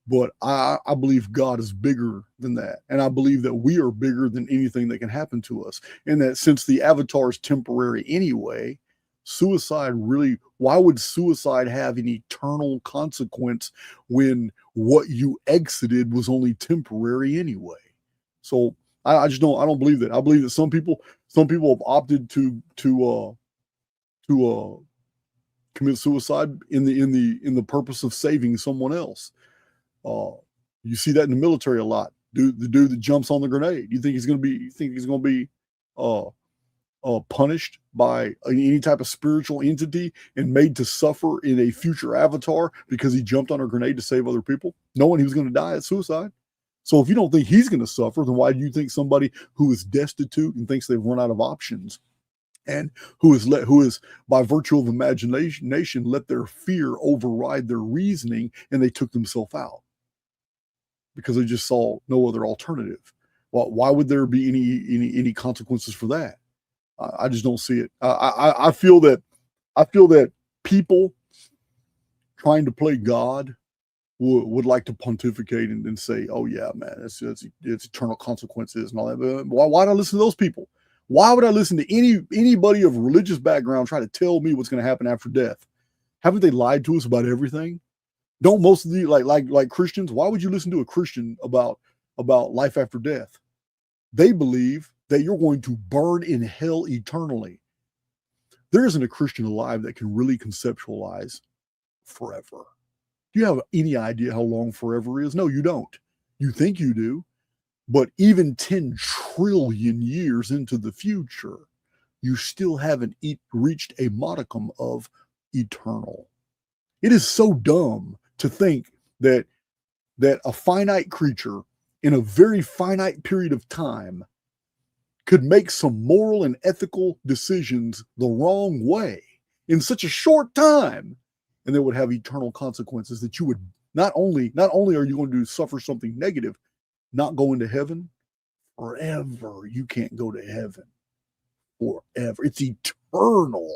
But I believe God is bigger than that. And I believe that we are bigger than anything that can happen to us. And that since the avatar is temporary anyway, why would suicide have an eternal consequence when what you exited was only temporary anyway? So I just don't. I don't believe that. I believe that some people have opted to commit suicide in the purpose of saving someone else. You see that in the military a lot. The dude that jumps on the grenade. You think he's going to be punished by any type of spiritual entity and made to suffer in a future avatar because he jumped on a grenade to save other people, knowing he was going to die at suicide? So if you don't think he's going to suffer, then why do you think somebody who is destitute and thinks they've run out of options, and who is by virtue of imagination let their fear override their reasoning, and they took themselves out because they just saw no other alternative? Well, why would there be any consequences for that? I just don't see it. I feel that people trying to play God would like to pontificate and say, "Oh yeah, man, it's eternal consequences and all that." But why do I listen to those people? Why would I listen to anybody of religious background try to tell me what's going to happen after death? Haven't they lied to us about everything? Don't most of the like Christians? Why would you listen to a Christian about life after death? They believe that you're going to burn in hell eternally. There isn't a Christian alive that can really conceptualize forever. Do you have any idea how long forever is? No, you don't. You think you do. But even 10 trillion years into the future, you still haven't reached a modicum of eternal. It is so dumb to think that a finite creature in a very finite period of time could make some moral and ethical decisions the wrong way in such a short time, and they would have eternal consequences that you would not only are you going to suffer something negative, not go into heaven forever. You can't go to heaven forever. It's eternal.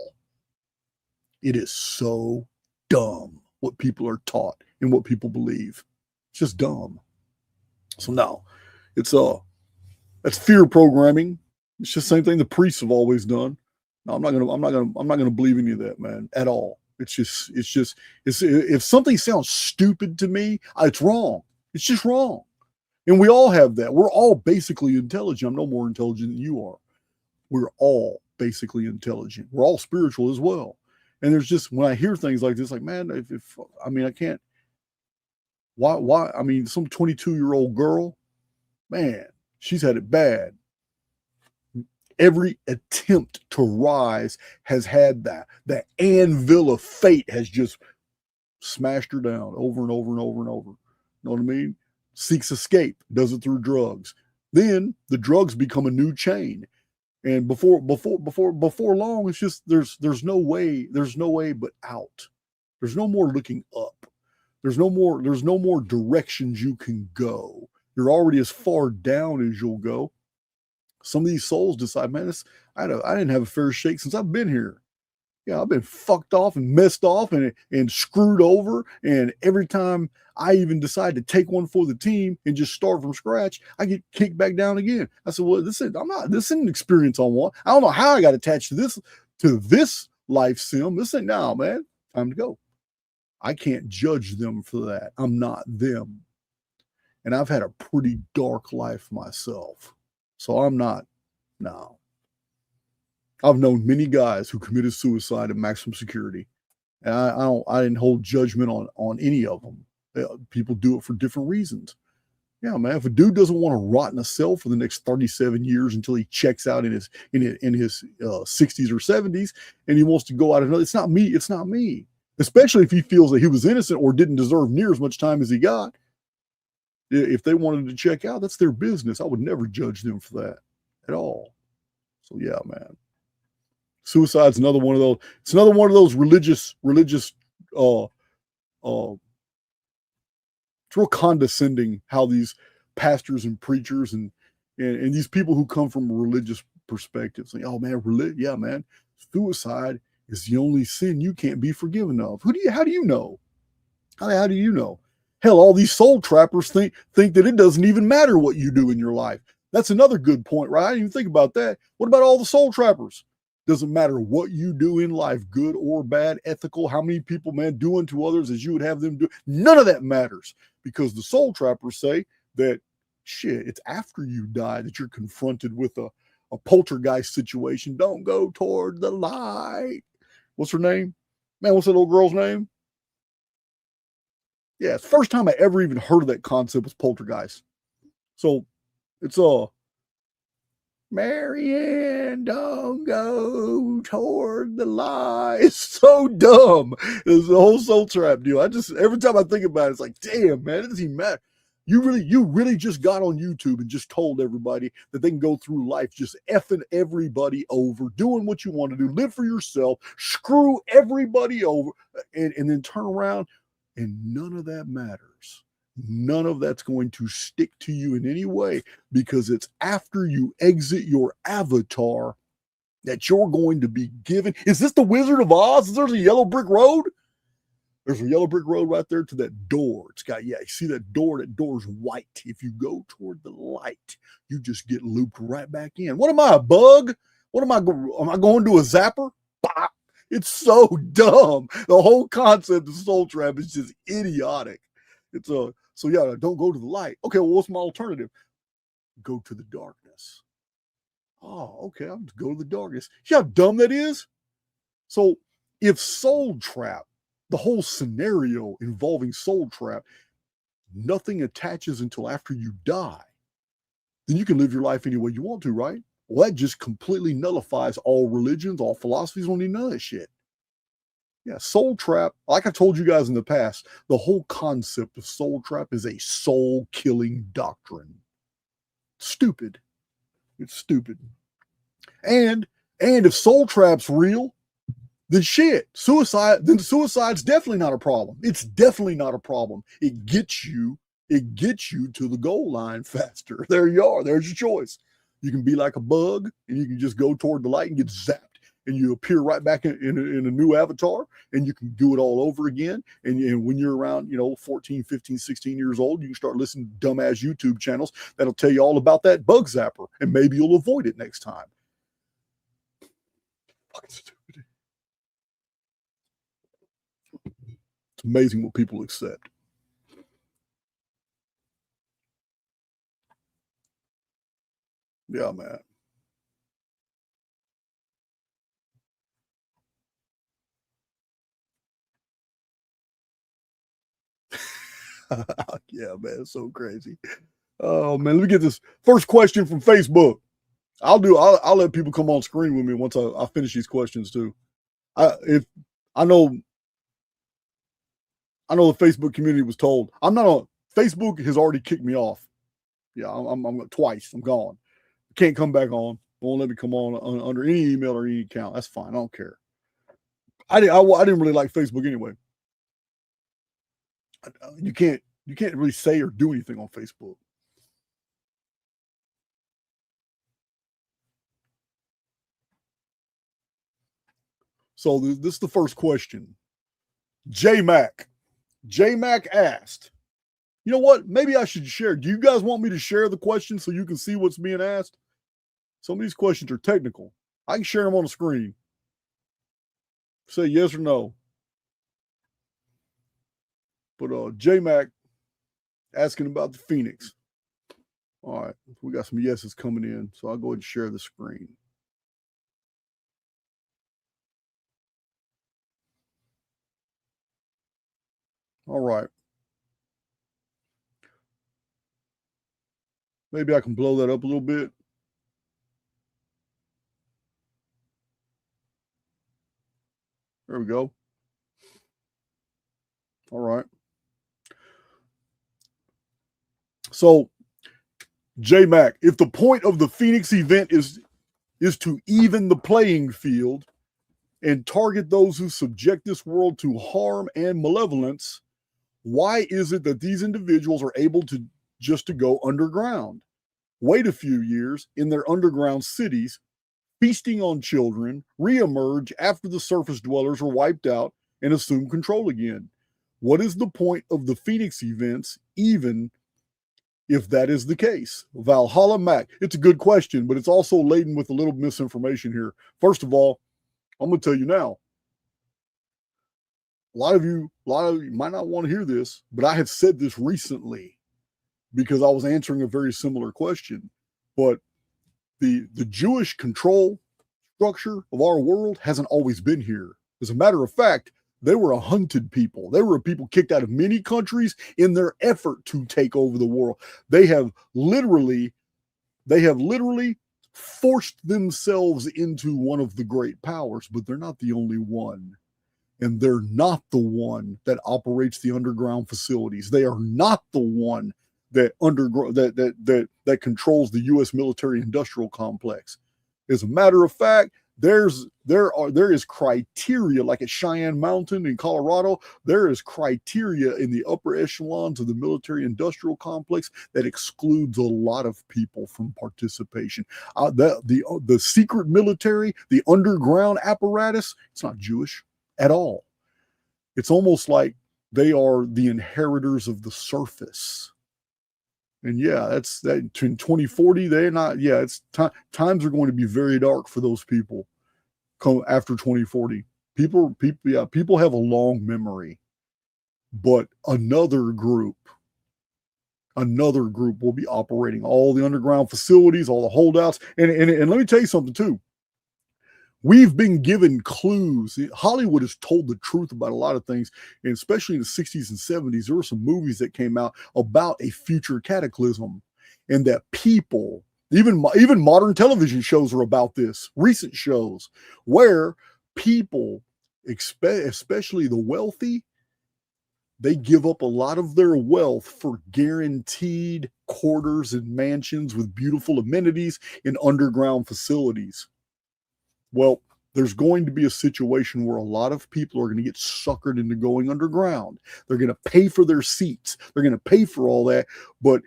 It is so dumb what people are taught and what people believe. It's just dumb. So no, that's fear programming. It's just the same thing the priests have always done. No, I'm not gonna believe any of that, man, at all. It's if something sounds stupid to me, it's wrong. It's just wrong. And we all have that. We're all basically intelligent. I'm no more intelligent than you are. We're all basically intelligent. We're all spiritual as well. And there's just, when I hear things like this, like, man, I can't, why? I mean, some 22-year-old girl, man, she's had it bad. Every attempt to rise has had that anvil of fate has just smashed her down over and over and over and over. You know what I mean? Seeks escape, does it through drugs. Then the drugs become a new chain. And before long, it's just there's no way but out. There's no more looking up. There's no more directions you can go. You're already as far down as you'll go. Some of these souls decide, man, I didn't have a fair shake since I've been here. Yeah, I've been fucked off and messed off and screwed over. And every time I even decide to take one for the team and just start from scratch, I get kicked back down again. I said, well, this isn't an experience I want. I don't know how I got attached to this life sim. This ain't now, man. Time to go. I can't judge them for that. I'm not them. And I've had a pretty dark life myself. So I'm not, no. I've known many guys who committed suicide in maximum security. And I didn't hold judgment on any of them. People do it for different reasons. Yeah, man, if a dude doesn't want to rot in a cell for the next 37 years until he checks out in his 60s or 70s, and he wants to go out another, it's not me. Especially if he feels that he was innocent or didn't deserve near as much time as he got. If they wanted to check out, that's their business. I would never judge them for that at all. So yeah, man. Suicide's another one of those. It's another one of those religious. It's real condescending how these pastors and preachers and these people who come from a religious perspective say, "Oh man, yeah, man, suicide is the only sin you can't be forgiven of." How do you know? How do you know? Hell, all these soul trappers think that it doesn't even matter what you do in your life. That's another good point, right? I didn't even think about that. What about all the soul trappers? Doesn't matter what you do in life, good or bad, ethical, how many people, man, do unto others as you would have them do. None of that matters, because the soul trappers say that Shit, it's after you die that you're confronted with a poltergeist situation. Don't go toward the light. What's her name? Man, what's that little girl's name? Yeah, it's the first time I ever even heard of that concept was poltergeist. So it's Marianne, don't go toward the light. It's so dumb. It's the whole soul trap deal. Every time I think about it, it's like, damn, man, it doesn't even matter. You really just got on YouTube and just told everybody that they can go through life just effing everybody over, doing what you want to do, live for yourself, screw everybody over, and then turn around and none of that matters. None of that's going to stick to you in any way because it's after you exit your avatar that you're going to be given. Is this the Wizard of Oz? Is there a yellow brick road? There's a yellow brick road right there to that door. It's got, yeah, you see that door? That door's white. If you go toward the light, you just get looped right back in. What am I, a bug? Am I going to a zapper? Bah! It's so dumb. The whole concept of soul trap is just idiotic. So yeah, don't go to the light. Okay, well, what's my alternative? Go to the darkness. Oh, okay, I'll just go to the darkness. See how dumb that is? So if soul trap, the whole scenario involving soul trap, nothing attaches until after you die, then you can live your life any way you want to, right? Well, that just completely nullifies all religions, all philosophies, don't need none of that shit. Yeah, soul trap, like I told you guys in the past, the whole concept of soul trap is a soul-killing doctrine. Stupid. It's stupid. And if soul trap's real, then shit, suicide's definitely not a problem. It's definitely not a problem. It gets you to the goal line faster. There you are. There's your choice. You can be like a bug and you can just go toward the light and get zapped. And you appear right back in a new avatar and you can do it all over again. And when you're around, 14, 15, 16 years old, you can start listening to dumbass YouTube channels that'll tell you all about that bug zapper. And maybe you'll avoid it next time. Fucking stupid. It's amazing what people accept. Yeah, man. Yeah, man, it's so crazy. Oh man, let me get this first question from Facebook. I'll let people come on screen with me once I finish these questions too. I know the Facebook community was told I'm not on Facebook. Has already kicked me off. Yeah, I'm twice. I'm gone. Can't come back on. Won't let me come on under any email or any account. That's fine. I don't care. I didn't really like Facebook anyway. You can't really say or do anything on Facebook. So this is the first question. J Mac asked, you know what? Maybe I should share. Do you guys want me to share the question so you can see what's being asked? Some of these questions are technical. I can share them on the screen. Say yes or no. But J Mac asking about the Phoenix. All right, we got some yeses coming in, so I'll go ahead and share the screen. All right. Maybe I can blow that up a little bit. There we go. All right. So, J Mac, if the point of the Phoenix event is to even the playing field and target those who subject this world to harm and malevolence, why is it that these individuals are able to just to go underground, wait a few years in their underground cities, feasting on children, reemerge after the surface dwellers are wiped out and assume control again? What is the point of the Phoenix events, even if that is the case? Valhalla Mac. It's a good question, but it's also laden with a little misinformation here. First of all, I'm going to tell you now. A lot of you might not want to hear this, but I have said this recently. because I was answering a very similar question. But the Jewish control structure of our world hasn't always been here. As a matter of fact, they were a hunted people. They were a people kicked out of many countries in their effort to take over the world. They have literally forced themselves into one of the great powers, but they're not the only one. And they're not the one that operates the underground facilities. They are not the one that controls the U.S. military-industrial complex. As a matter of fact, there is criteria, like at Cheyenne Mountain in Colorado. There is criteria in the upper echelons of the military-industrial complex that excludes a lot of people from participation. The secret military, the underground apparatus, it's not Jewish at all. It's almost like they are the inheritors of the surface. And yeah, that's that in 2040. They're not. Yeah, it's times are going to be very dark for those people. Come after 2040, people have a long memory, but another group will be operating all the underground facilities, all the holdouts, and let me tell you something too. We've been given clues. Hollywood has told the truth about a lot of things, and especially in the 60s and 70s, there were some movies that came out about a future cataclysm, and that people, even modern television shows are about this, recent shows, where people, especially the wealthy, they give up a lot of their wealth for guaranteed quarters and mansions with beautiful amenities in underground facilities. Well, there's going to be a situation where a lot of people are going to get suckered into going underground. They're going to pay for their seats. They're going to pay for all that, but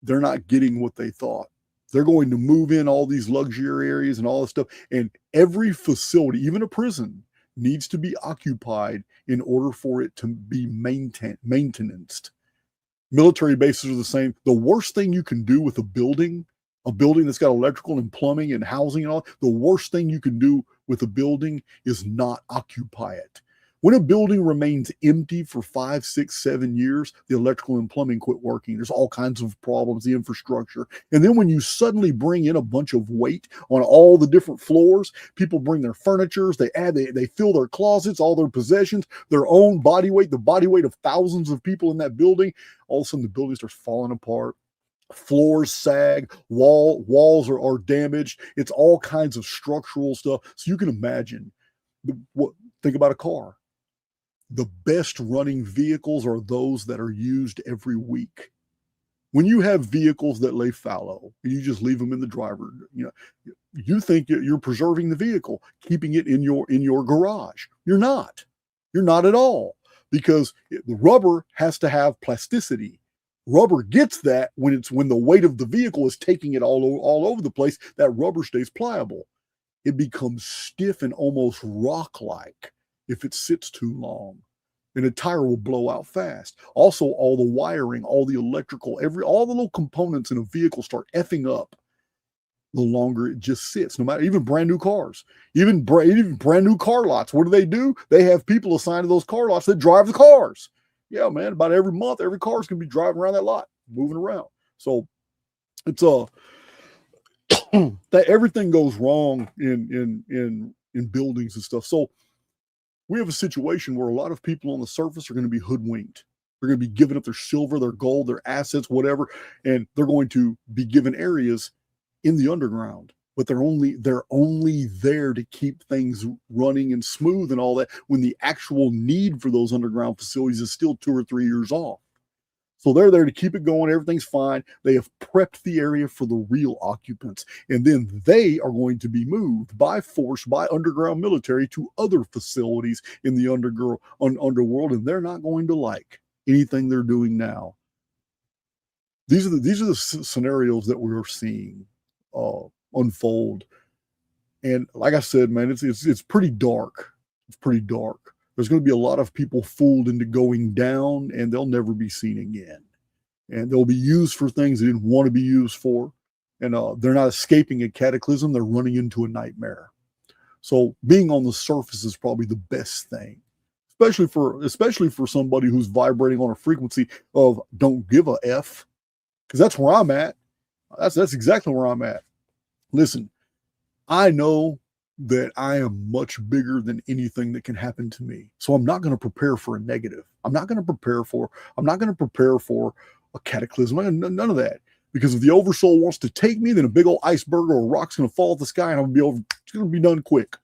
they're not getting what they thought. They're going to move in all these luxury areas and all this stuff. And every facility, even a prison, needs to be occupied in order for it to be maintained. Military bases are the same. The worst thing you can do with a building that's got electrical and plumbing and housing and all, the worst thing you can do with a building is not occupy it. When a building remains empty for 5, 6, 7 years, the electrical and plumbing quit working. There's all kinds of problems, the infrastructure. And then when you suddenly bring in a bunch of weight on all the different floors, people bring their furnitures, they fill their closets, all their possessions, their own body weight, the body weight of thousands of people in that building. All of a sudden the building starts falling apart. Floors sag, walls are damaged. It's all kinds of structural stuff. So you can imagine, think about a car. The best running vehicles are those that are used every week. When you have vehicles that lay fallow, you just leave them in the driver, you think you're preserving the vehicle, keeping it in your garage. You're not at all, because the rubber has to have plasticity. Rubber gets that when the weight of the vehicle is taking it all over the place. That rubber stays pliable. It becomes stiff and almost rock-like if it sits too long, and a tire will blow out fast. Also, all the wiring, all the electrical, all the little components in a vehicle start effing up the longer it just sits. No matter, even brand new cars, even brand new car lots. What do? They have people assigned to those car lots that drive the cars. Yeah, man, about every month, every car is going to be driving around that lot, moving around. So it's that everything goes wrong in buildings and stuff. So we have a situation where a lot of people on the surface are going to be hoodwinked. They're going to be giving up their silver, their gold, their assets, whatever, and they're going to be given areas in the underground. But they're only there to keep things running and smooth and all that, when the actual need for those underground facilities is still 2 or 3 years off. So they're there to keep it going. Everything's fine. They have prepped the area for the real occupants. And then they are going to be moved by force, by underground military, to other facilities in the underworld. And they're not going to like anything they're doing now. These are the scenarios that we're seeing unfold. And like I said, man, it's pretty dark. It's pretty dark. There's going to be a lot of people fooled into going down, and they'll never be seen again. And they'll be used for things they didn't want to be used for. And they're not escaping a cataclysm. They're running into a nightmare. So being on the surface is probably the best thing. especially for somebody who's vibrating on a frequency of don't give a F, because that's where I'm at. That's exactly where I'm at. Listen, I know that I am much bigger than anything that can happen to me. So I'm not going to prepare for a negative. I'm not going to prepare for a cataclysm. None of that. Because if the oversoul wants to take me, then a big old iceberg or a rock's going to fall off the sky and I'm going to be it's going to be done quick.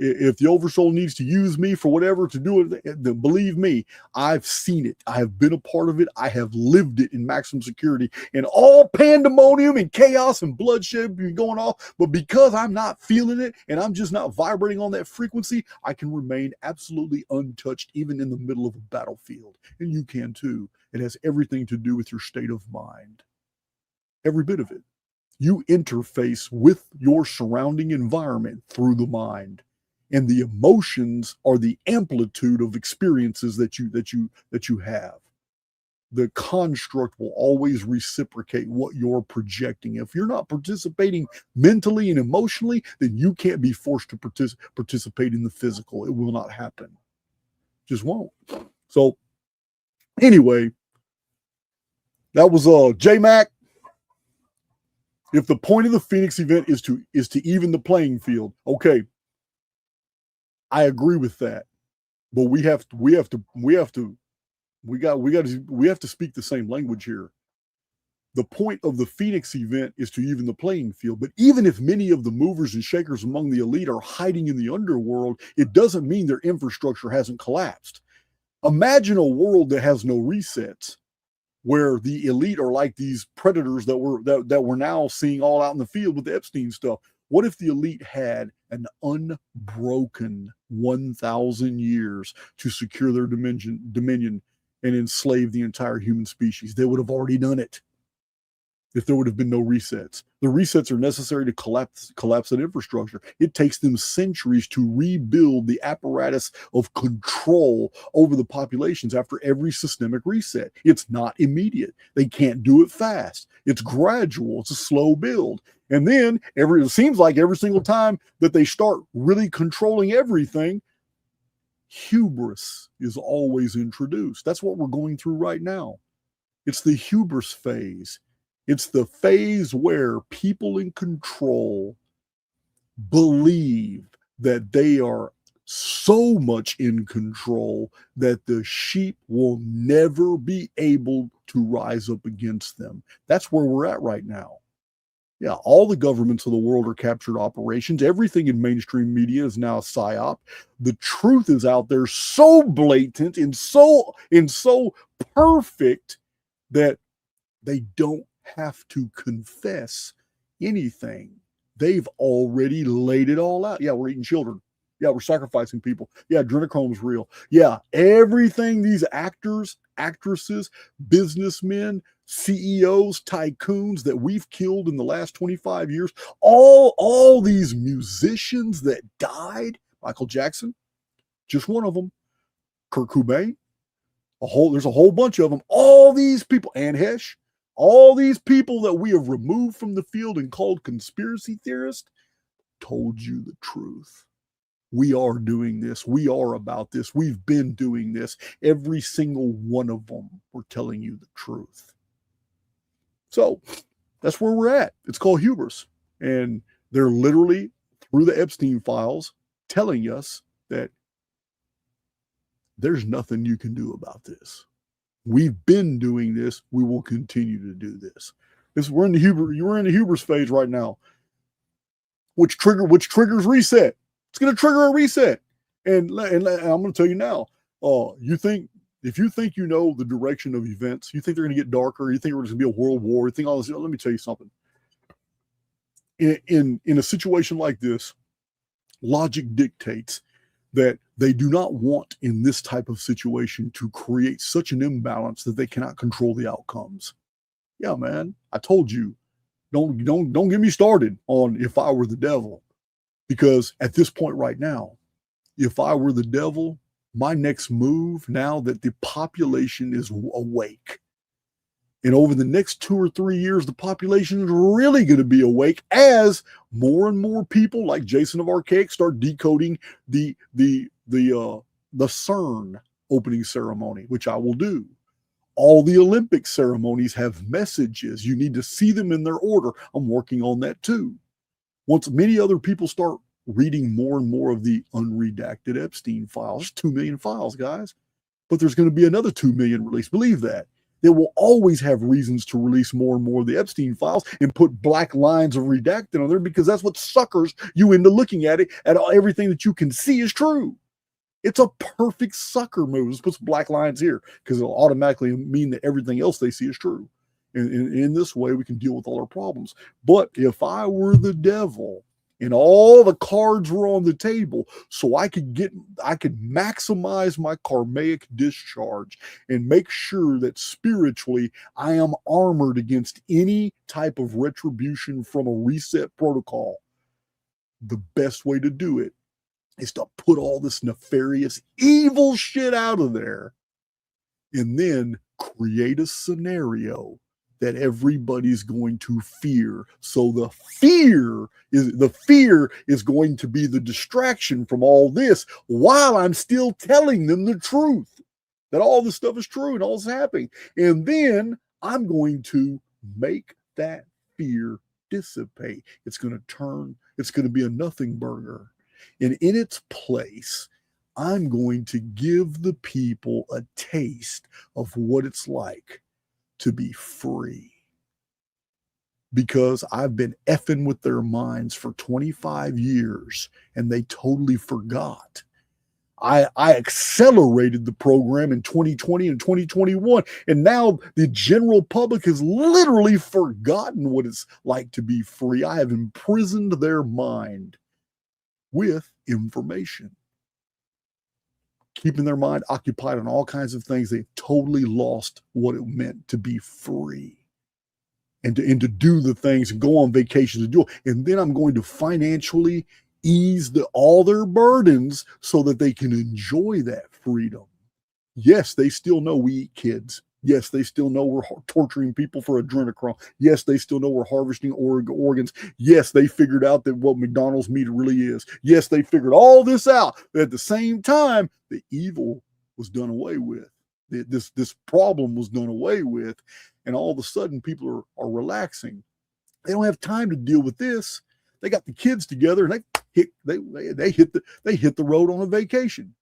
If the oversoul needs to use me for whatever to do it, then believe me, I've seen it. I have been a part of it. I have lived it in maximum security and all pandemonium and chaos and bloodshed going off. But because I'm not feeling it and I'm just not vibrating on that frequency, I can remain absolutely untouched even in the middle of a battlefield. And you can too. It has everything to do with your state of mind. Every bit of it. You interface with your surrounding environment through the mind. And the emotions are the amplitude of experiences that you have. The construct will always reciprocate what you're projecting. If you're not participating mentally and emotionally, then you can't be forced to participate in the physical. It will not happen. Just won't. So anyway, that was J-Mac. If the point of the Phoenix event is to even the playing field, okay. I agree with that, but we have to speak the same language here. The point of the Phoenix event is to even the playing field. But even if many of the movers and shakers among the elite are hiding in the underworld, it doesn't mean their infrastructure hasn't collapsed. Imagine a world that has no resets, where the elite are like these predators that we're now seeing all out in the field with the Epstein stuff. What if the elite had an unbroken 1,000 years to secure their dominion and enslave the entire human species? They would have already done it if there would have been no resets. The resets are necessary to collapse that infrastructure. It takes them centuries to rebuild the apparatus of control over the populations after every systemic reset. It's not immediate. They can't do it fast. It's gradual. It's a slow build. And then it seems like every single time that they start really controlling everything, hubris is always introduced. That's what we're going through right now. It's the hubris phase. It's the phase where people in control believe that they are so much in control that the sheep will never be able to rise up against them. That's where we're at right now. Yeah, all the governments of the world are captured operations. Everything in mainstream media is now a psyop. The truth is out there so blatant and so perfect that they don't have to confess anything. They've already laid it all out. Yeah, we're eating children. Yeah, we're sacrificing people. Yeah, adrenochrome's real. Yeah, everything these actors, actresses, businessmen, CEOs, tycoons that we've killed in the last 25 years, all these musicians that died, Michael Jackson, just one of them, Kurt Cobain, there's a whole bunch of them, all these people, Anne Hesh, all these people that we have removed from the field and called conspiracy theorists, told you the truth. We are doing this. We are about this. We've been doing this. Every single one of them were telling you the truth. So that's where we're at. It's called hubris. And they're literally, through the Epstein files, telling us that there's nothing you can do about this. We've been doing this. We will continue to do this. We're in the hubris phase right now, which triggers reset. It's going to trigger a reset. And I'm going to tell you now, if you think you know the direction of events, you think they're going to get darker, you think there's going to be a world war, you think all this, let me tell you something. In a situation like this, logic dictates that they do not want in this type of situation to create such an imbalance that they cannot control the outcomes. Yeah, man, I told you, don't get me started on if I were the devil. Because at this point right now, if I were the devil, my next move, now that the population is awake, and over the next 2 or 3 years, the population is really going to be awake as more and more people like Jason of Archaix start decoding the the CERN opening ceremony, which I will do. All the Olympic ceremonies have messages. You need to see them in their order. I'm working on that too. Once many other people start reading more and more of the unredacted Epstein files, there's 2 million files, guys, but there's going to be another 2 million released. Believe that. They will always have reasons to release more and more of the Epstein files and put black lines of redacted on there, because that's what suckers you into looking at it, at everything that you can see is true. It's a perfect sucker move. Let's put some black lines here, because it'll automatically mean that everything else they see is true. And in this way, we can deal with all our problems. But if I were the devil and all the cards were on the table, so I could maximize my karmic discharge and make sure that spiritually I am armored against any type of retribution from a reset protocol, the best way to do it is to put all this nefarious, evil shit out of there and then create a scenario that everybody's going to fear. So the fear is going to be the distraction from all this, while I'm still telling them the truth, that all this stuff is true and all this happening. And then I'm going to make that fear dissipate. It's going to be a nothing burger. And in its place, I'm going to give the people a taste of what it's like to be free. Because I've been effing with their minds for 25 years and they totally forgot. I accelerated the program in 2020 and 2021, and now the general public has literally forgotten what it's like to be free. I have imprisoned their mind with information, keeping their mind occupied on all kinds of things. They've totally lost what it meant to be free and to do the things and go on vacations and do it. And then I'm going to financially ease all their burdens so that they can enjoy that freedom. Yes, they still know we eat kids. Yes, they still know we're torturing people for adrenochrome. Yes, they still know we're harvesting organs. Yes, they figured out that what McDonald's meat really is. Yes, they figured all this out. But at the same time, the evil was done away with. This problem was done away with. And all of a sudden, people are relaxing. They don't have time to deal with this. They got the kids together and they hit the road on a vacation.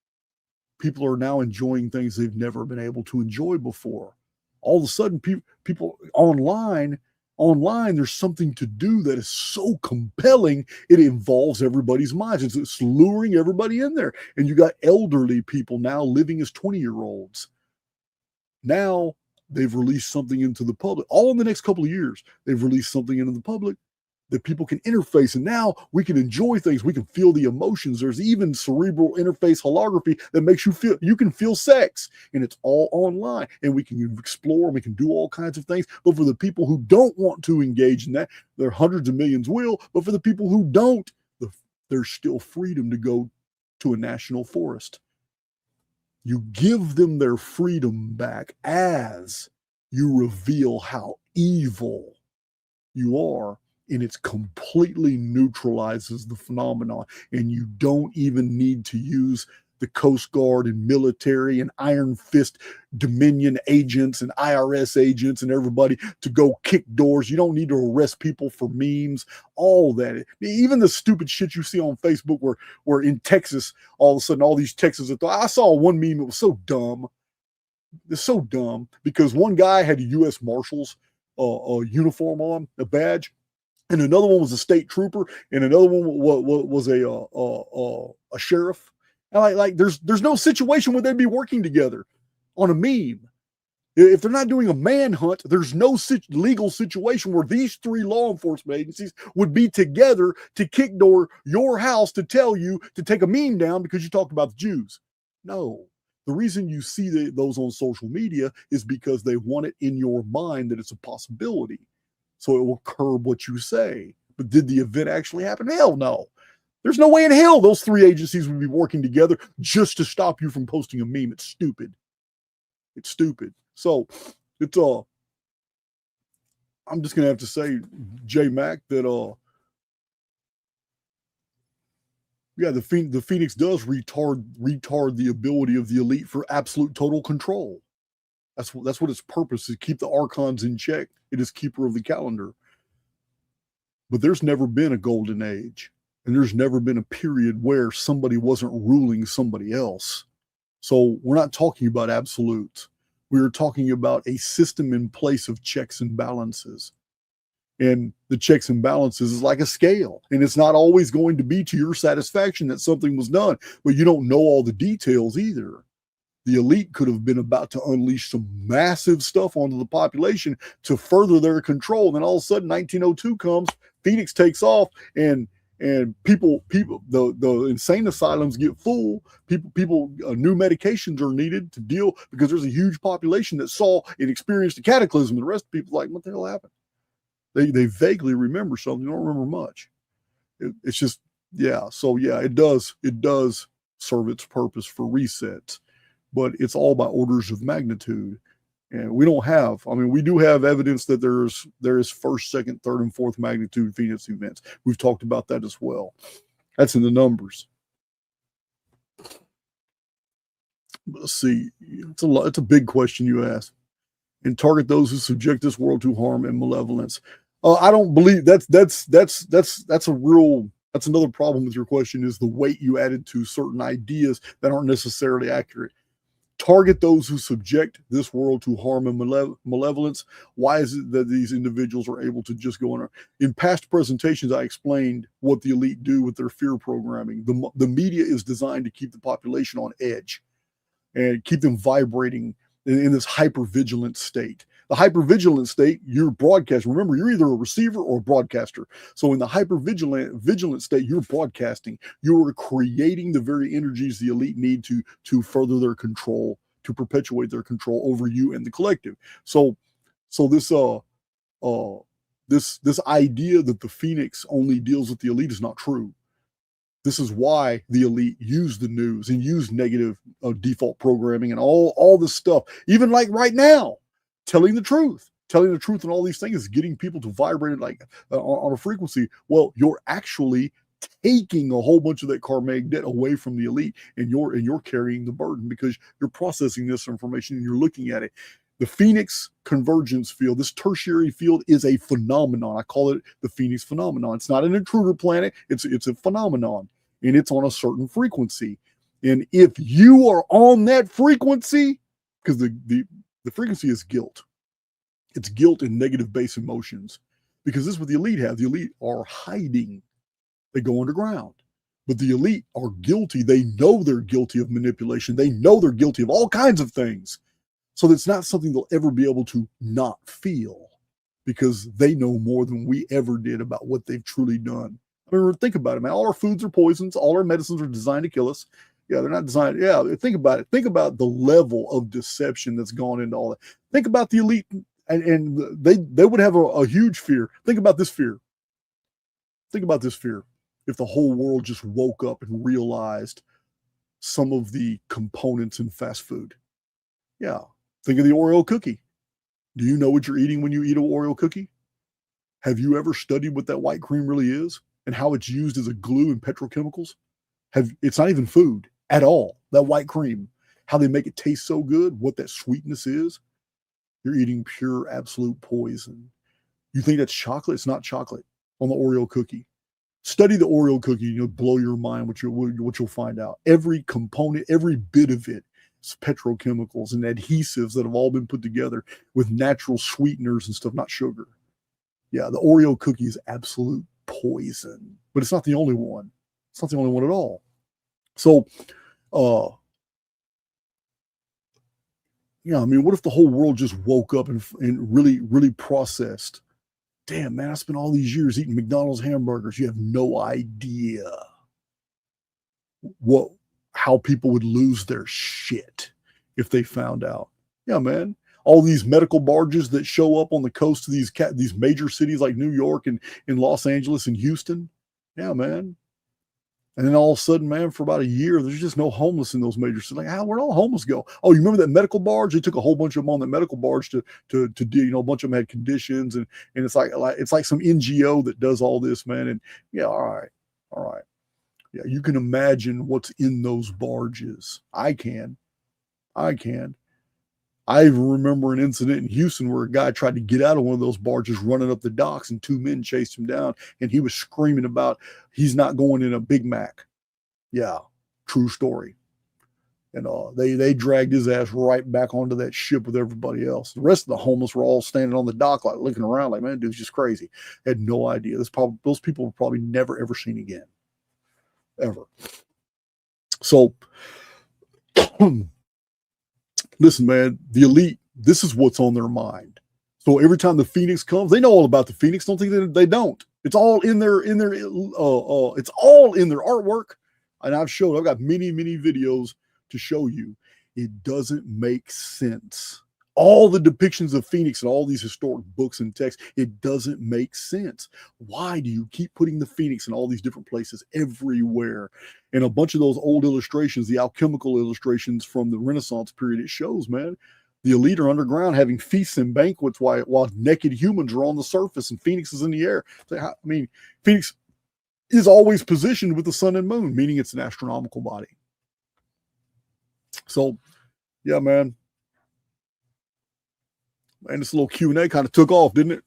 People are now enjoying things they've never been able to enjoy before. All of a sudden, people online, there's something to do that is so compelling, it involves everybody's minds. It's luring everybody in there. And you got elderly people now living as 20-year-olds. Now they've released something into the public. All in the next couple of years, they've released something into the public that people can interface, and now we can enjoy things. We can feel the emotions. There's even cerebral interface holography that makes you can feel sex, and it's all online, and we can explore, we can do all kinds of things. But for the people who don't want to engage in that, there are hundreds of millions will, but for the people who don't, there's still freedom to go to a national forest. You give them their freedom back as you reveal how evil you are, and it completely neutralizes the phenomenon. And you don't even need to use the Coast Guard and military and Iron Fist Dominion agents and IRS agents and everybody to go kick doors. You don't need to arrest people for memes, all that. Even the stupid shit you see on Facebook where in Texas, all of a sudden, all these Texans, I saw one meme, it was so dumb. It's so dumb because one guy had a U.S. Marshals uniform on, a badge, and another one was a state trooper, and another one was a sheriff. And like there's no situation where they'd be working together on a meme. If they're not doing a manhunt, there's no legal situation where these three law enforcement agencies would be together to kick door your house to tell you to take a meme down because you talked about the Jews. No. The reason you see those on social media is because they want it in your mind that it's a possibility. So it will curb what you say. But did the event actually happen? Hell no. There's no way in hell those three agencies would be working together just to stop you from posting a meme. It's stupid. It's stupid. So it's I'm just gonna have to say, J Mac, that Yeah, the Phoenix does retard the ability of the elite for absolute total control. That's what its purpose is: keep the archons in check. It is keeper of the calendar. But there's never been a golden age, and there's never been a period where somebody wasn't ruling somebody else. So we're not talking about absolutes. We're talking about a system in place of checks and balances. And the checks and balances is like a scale, and it's not always going to be to your satisfaction that something was done, but you don't know all the details either. The elite could have been about to unleash some massive stuff onto the population to further their control. And then all of a sudden 1902 comes, Phoenix takes off, and people the insane asylums get full. People new medications are needed to deal, because there's a huge population that saw and experienced a cataclysm. And the rest of the people are like, what the hell happened? They vaguely remember something. They don't remember much. It's just, yeah. So yeah, it does serve its purpose for resets, but it's all by orders of magnitude. And we don't have, I mean, we do have evidence that there is first, second, third, and fourth magnitude Phoenix events. We've talked about that as well. That's in the numbers. But let's see. It's a big question you ask. And target those who subject this world to harm and malevolence. I don't believe that's another problem with your question, is the weight you added to certain ideas that aren't necessarily accurate. Target those who subject this world to harm and malevolence. Why is it that these individuals are able to just go on? In past presentations, I explained what the elite do with their fear programming. The media is designed to keep the population on edge and keep them vibrating in this hypervigilant state. The hypervigilant state, you're broadcasting. Remember, you're either a receiver or a broadcaster. So in the vigilant state, you're broadcasting. You're creating the very energies the elite need to further their control, to perpetuate their control over you and the collective. So this idea that the Phoenix only deals with the elite is not true. This is why the elite use the news and use negative default programming and all this stuff. Even like right now, telling the truth and all these things is getting people to vibrate like on a frequency. Well, you're actually taking a whole bunch of that karmic debt away from the elite, and you're carrying the burden because you're processing this information and you're looking at it. The Phoenix convergence field, this tertiary field, is a phenomenon. I call it the Phoenix phenomenon. It's not an intruder planet. It's a phenomenon, and it's on a certain frequency. And if you are on that frequency, because the frequency is guilt. It's guilt and negative base emotions, because this is what the elite have. The elite are hiding. They go underground. But the elite are guilty. They know they're guilty of manipulation. They know they're guilty of all kinds of things. So it's not something they'll ever be able to not feel, because they know more than we ever did about what they've truly done. I mean, think about it, man. All our foods are poisons. All our medicines are designed to kill us. Yeah, they're not designed. Yeah, think about it. Think about the level of deception that's gone into all that. Think about the elite, and they would have a huge fear. Think about this fear. Think about this fear. If the whole world just woke up and realized some of the components in fast food. Yeah. Think of the Oreo cookie. Do you know what you're eating when you eat an Oreo cookie? Have you ever studied what that white cream really is and how it's used as a glue in petrochemicals? It's not even food at all. That white cream, how they make it taste so good, what that sweetness is. You're eating pure, absolute poison. You think that's chocolate? It's not chocolate on the Oreo cookie. Study the Oreo cookie, you'll blow your mind what you'll find out. Every component, every bit of it, petrochemicals and adhesives that have all been put together with natural sweeteners and stuff, not sugar. Yeah, the Oreo cookie is absolute poison, but it's not the only one. It's not the only one at all. So, I mean, what if the whole world just woke up and really, really processed? Damn, man, I spent all these years eating McDonald's hamburgers. You have no idea how people would lose their shit if they found out. Yeah, man. All these medical barges that show up on the coast of these major cities like New York and in Los Angeles and Houston. Yeah, man. And then all of a sudden, man, for about a year, there's just no homeless in those major cities. Like, where'd all homeless go? Oh, you remember that medical barge? They took a whole bunch of them on that medical barge to deal. A bunch of them had conditions, and it's like some NGO that does all this, man. And yeah, all right. Yeah, you can imagine what's in those barges. I can. I even remember an incident in Houston where a guy tried to get out of one of those barges running up the docks, and two men chased him down, and he was screaming about he's not going in a Big Mac. Yeah, true story. And they dragged his ass right back onto that ship with everybody else. The rest of the homeless were all standing on the dock, like looking around, like, man, dude's just crazy. Had no idea. Those people were probably never ever seen again, ever. So, listen, man, the elite. This is what's on their mind. So every time the Phoenix comes, they know all about the Phoenix. Don't think that they don't. It's all in their it's all in their artwork. And I've got many videos to show you. It doesn't make sense. All the depictions of Phoenix and all these historic books and texts, it doesn't make sense. Why do you keep putting the Phoenix in all these different places everywhere? And a bunch of those old illustrations, the alchemical illustrations from the Renaissance period, it shows, man, the elite are underground having feasts and banquets while naked humans are on the surface and Phoenix is in the air. So, I mean, Phoenix is always positioned with the sun and moon, meaning it's an astronomical body. So, yeah, man. And this little Q&A kind of took off, didn't it?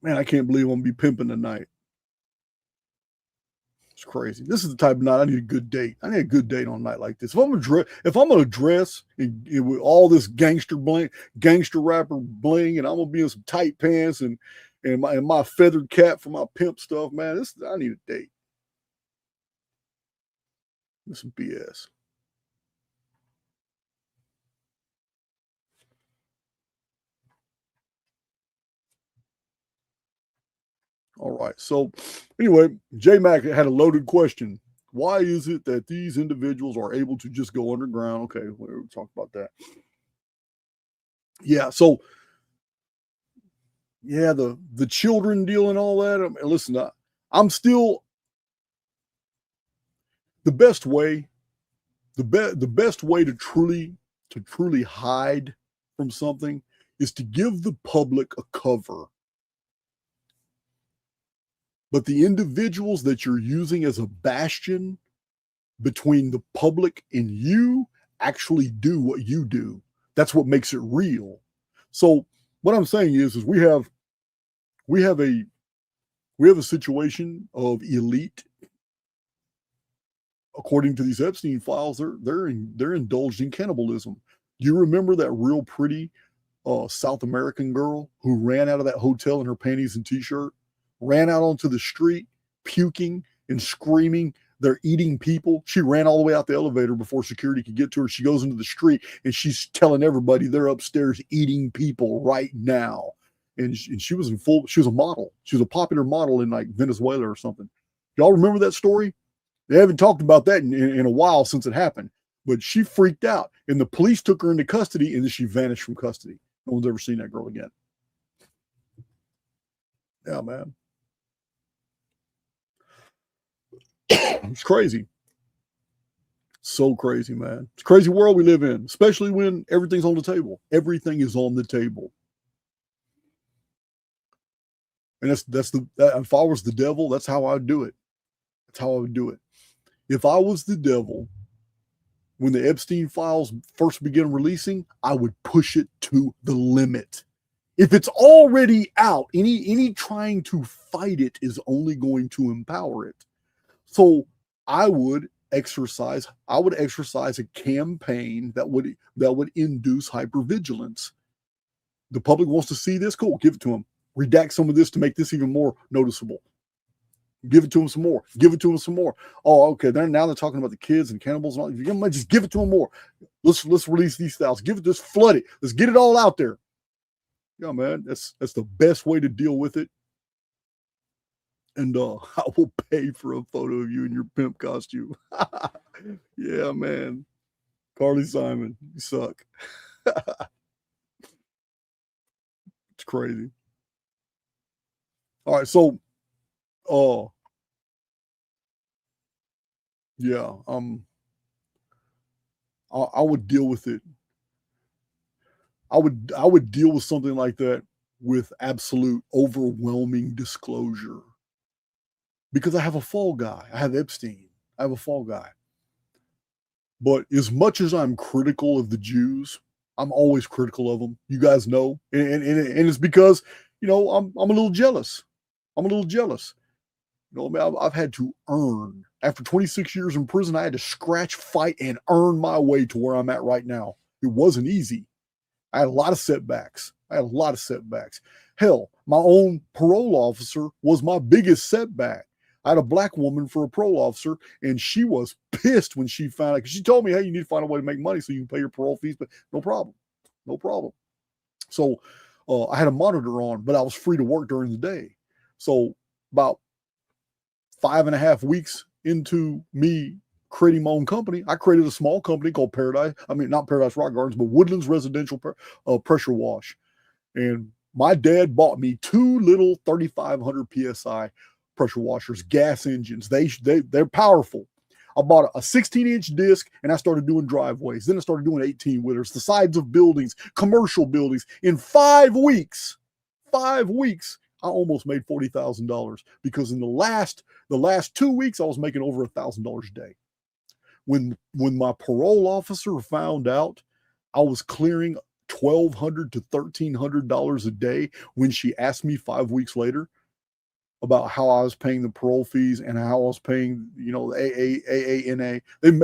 Man, I can't believe I'm going to be pimping tonight. It's crazy. This is the type of night I need a good date. I need a good date on a night like this. If I'm going to dress with all this gangster rapper bling, and I'm going to be in some tight pants and my feathered cap for my pimp stuff, man, I need a date. This is BS. All right. So anyway, J-Mac had a loaded question. Why is it that these individuals are able to just go underground? Okay, we'll talk about that. Yeah. So yeah, the children deal and all that. I mean, listen, I'm still the best way to truly hide from something is to give the public a cover. But the individuals that you're using as a bastion between the public and you actually do what you do. That's what makes it real. So what I'm saying is we have a situation of elite. According to these Epstein files, they're indulged in cannibalism. Do you remember that real pretty South American girl who ran out of that hotel in her panties and t-shirt, ran out onto the street, puking and screaming, they're eating people? She ran all the way out the elevator before security could get to her. She goes into the street and she's telling everybody they're upstairs eating people right now. And she was she was a model. She was a popular model in like Venezuela or something. Y'all remember that story? They haven't talked about that in a while since it happened, but she freaked out and the police took her into custody and then she vanished from custody. No one's ever seen that girl again. Yeah, man. It's crazy. So crazy, man. It's a crazy world we live in, especially when everything's on the table. Everything is on the table. And if I was the devil, that's how I'd do it. That's how I would do it. If I was the devil, when the Epstein files first began releasing, I would push it to the limit. If it's already out, any trying to fight it is only going to empower it. So I would exercise a campaign that would induce hypervigilance. The public wants to see this, cool, give it to them. Redact some of this to make this even more noticeable. Give it to them some more. Give it to them some more. Oh, okay. Now they're talking about the kids and cannibals and all. You might just give it to them more. Let's release these styles. Give it, just flood it. Let's get it all out there. Yeah, man. That's the best way to deal with it. And I will pay for a photo of you in your pimp costume. Yeah, man. Carly Simon, you suck. It's crazy. All right, so yeah, I would deal with it. I would deal with something like that with absolute overwhelming disclosure. because I have a fall guy. I have Epstein. I have a fall guy. But as much as I'm critical of the Jews, I'm always critical of them. You guys know, and it's because I'm a little jealous. I'm a little jealous. I've had to earn. After 26 years in prison, I had to scratch, fight, and earn my way to where I'm at right now. It wasn't easy. I had a lot of setbacks. Hell, my own parole officer was my biggest setback. I had a black woman for a parole officer, and she was pissed when she found out, because she told me, hey, you need to find a way to make money so you can pay your parole fees, but no problem. So I had a monitor on, but I was free to work during the day. So about 5.5 weeks into me creating my own company, I created a small company called not Paradise Rock Gardens, but Woodlands Residential Pressure Wash. And my dad bought me 2 little 3,500 PSI pressure washers, gas engines. They're powerful. I bought a 16-inch disc, and I started doing driveways. Then I started doing 18-wheelers, the sides of buildings, commercial buildings. In 5 weeks, I almost made $40,000, because in the last 2 weeks, I was making over $1,000 a day. When my parole officer found out I was clearing $1,200 to $1,300 a day, when she asked me 5 weeks later about how I was paying the parole fees and how I was paying, the AA, NA.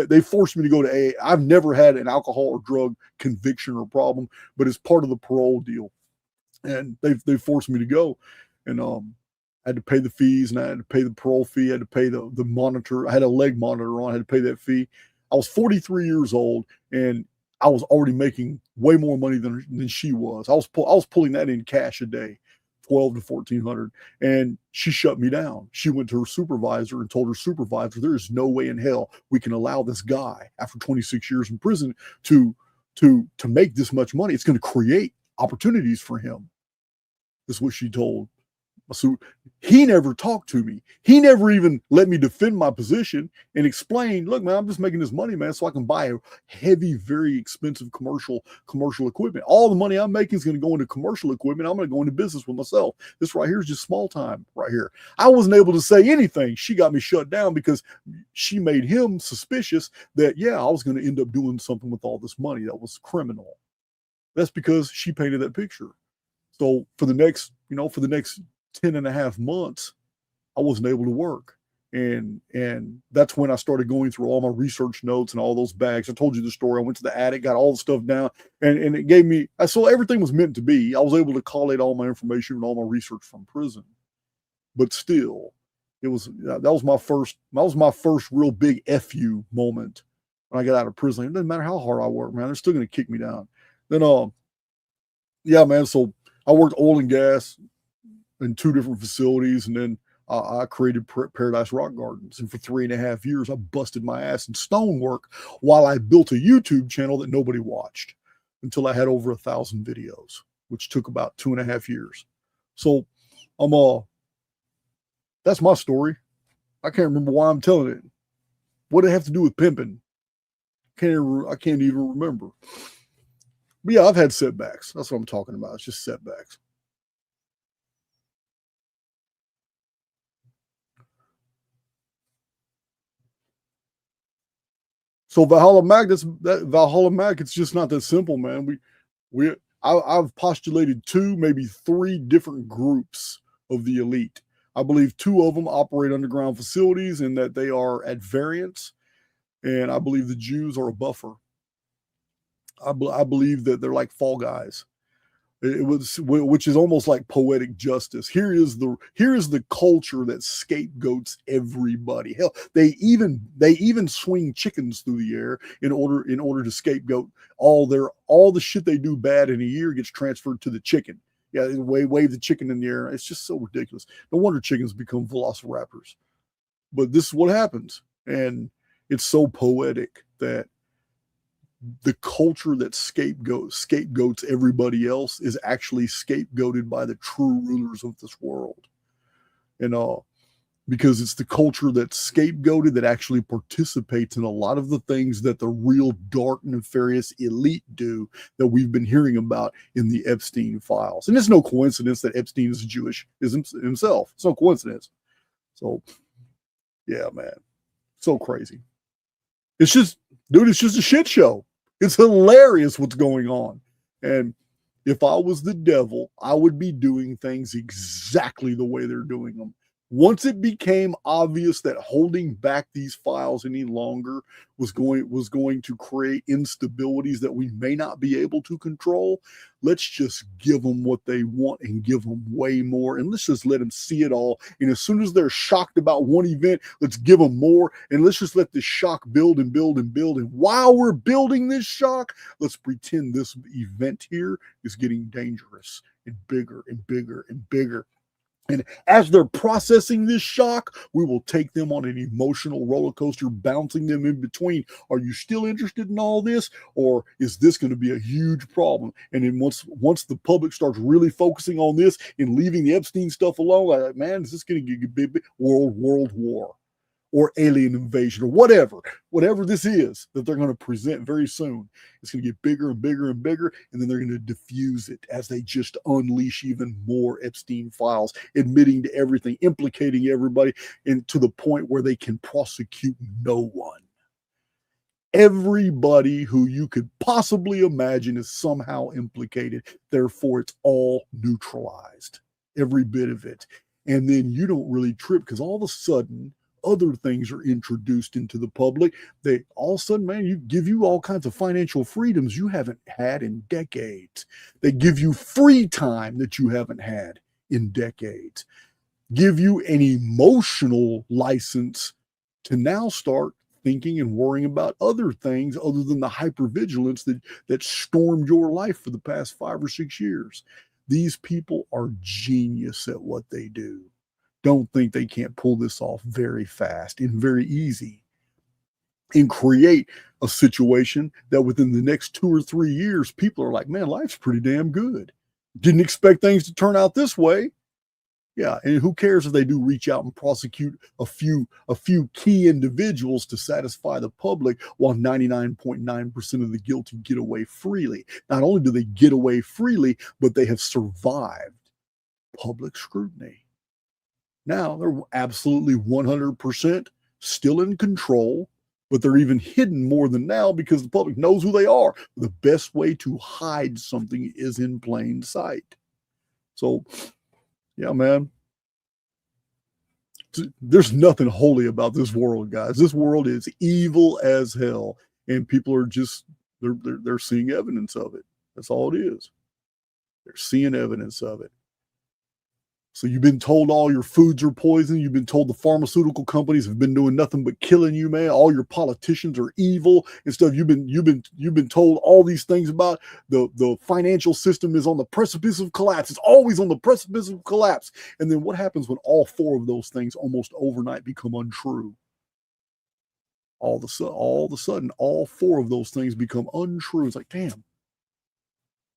They forced me to go to AA. I've never had an alcohol or drug conviction or problem, but it's part of the parole deal. And they forced me to go. And I had to pay the fees, and I had to pay the parole fee. I had to pay the monitor. I had a leg monitor on. I had to pay that fee. I was 43 years old, and I was already making way more money than she was. I was pulling that in cash a day. $1,200 to $1,400, and she shut me down. She went to her supervisor and told her supervisor, there is no way in hell we can allow this guy, after 26 years in prison, to make this much money. It's going to create opportunities for him. This is what she told. So he never talked to me. He never even let me defend my position and explain, look, man, I'm just making this money, man, so I can buy a heavy, very expensive commercial equipment. All the money I'm making is going to go into commercial equipment. I'm going to go into business with myself. This right here is just small time right here. I wasn't able to say anything. She got me shut down because she made him suspicious that, I was going to end up doing something with all this money that was criminal. That's because she painted that picture. So for the next 10.5 months, I wasn't able to work. And that's when I started going through all my research notes and all those bags. I told you the story. I went to the attic, got all the stuff down, and it gave me, so everything was meant to be. I was able to collate all my information and all my research from prison. But still, that was my first real big FU moment when I got out of prison. It doesn't matter how hard I work, man. They're still going to kick me down. Then, man, so I worked oil and gas in 2 different facilities, and then I created Paradise Rock Gardens. And for 3.5 years, I busted my ass in stonework while I built a YouTube channel that nobody watched, until I had over 1,000 videos, which took about 2.5 years. So that's my story. I can't remember why I'm telling it. What did it have to do with pimping? I can't even remember. But yeah, I've had setbacks. That's what I'm talking about. It's just setbacks. So Valhalla Mag, Valhalla Mag, it's just not that simple, man. I've postulated 2, maybe 3 different groups of the elite. I believe 2 of them operate underground facilities and that they are at variance. And I believe the Jews are a buffer. I believe that they're like fall guys. Which is almost like poetic justice. Here is the culture that scapegoats everybody. Hell, they even swing chickens through the air in order to scapegoat all the shit they do bad in a year gets transferred to the chicken. Yeah, they wave the chicken in the air. It's just so ridiculous. No wonder chickens become velociraptors. But this is what happens, and it's so poetic that the culture that scapegoats everybody else is actually scapegoated by the true rulers of this world. And because it's the culture that's scapegoated that actually participates in a lot of the things that the real dark, nefarious elite do that we've been hearing about in the Epstein files. And it's no coincidence that Epstein is Jewish himself. It's no coincidence. So Yeah, man. So crazy. It's just, dude, it's just a shit show. It's hilarious what's going on. And if I was the devil, I would be doing things exactly the way they're doing them. Once it became obvious that holding back these files any longer was going to create instabilities that we may not be able to control, let's just give them what they want and give them way more, and let's just let them see it all. And as soon as they're shocked about one event, let's give them more, and let's just let this shock build and build and build. And while we're building this shock, let's pretend this event here is getting dangerous and bigger and bigger and bigger. And as they're processing this shock, we will take them on an emotional roller coaster, bouncing them in between. Are you still interested in all this? Or is this going to be a huge problem? And then once the public starts really focusing on this and leaving the Epstein stuff alone, like, man, is this going to get a big world war or alien invasion or whatever this is that they're going to present very soon? It's going to get bigger and bigger and bigger, and then they're going to diffuse it as they just unleash even more Epstein files, admitting to everything, implicating everybody, and to the point where they can prosecute no one. Everybody who you could possibly imagine is somehow implicated. Therefore, it's all neutralized, every bit of it. And then you don't really trip, because all of a sudden, other things are introduced into the public. They all of a sudden, man, you give you all kinds of financial freedoms you haven't had in decades. They give you free time that you haven't had in decades. Give you an emotional license to now start thinking and worrying about other things other than the hypervigilance that stormed your life for the past 5 or 6 years. These people are genius at what they do. Don't think they can't pull this off very fast and very easy and create a situation that within the next 2 or 3 years, people are like, man, life's pretty damn good. Didn't expect things to turn out this way. Yeah, and who cares if they do reach out and prosecute a few key individuals to satisfy the public, while 99.9% of the guilty get away freely. Not only do they get away freely, but they have survived public scrutiny. Now they're absolutely 100% still in control, but they're even hidden more than now because the public knows who they are. The best way to hide something is in plain sight. So, yeah, man, there's nothing holy about this world, guys. This world is evil as hell, and people are just they're seeing evidence of it. That's all it is. They're seeing evidence of it. So you've been told all your foods are poison. You've been told the pharmaceutical companies have been doing nothing but killing you, man. All your politicians are evil and stuff. You've been told all these things about the financial system is on the precipice of collapse. It's always on the precipice of collapse. And then what happens when all 4 of those things almost overnight become untrue? All of a sudden, all 4 of those things become untrue. It's like, damn.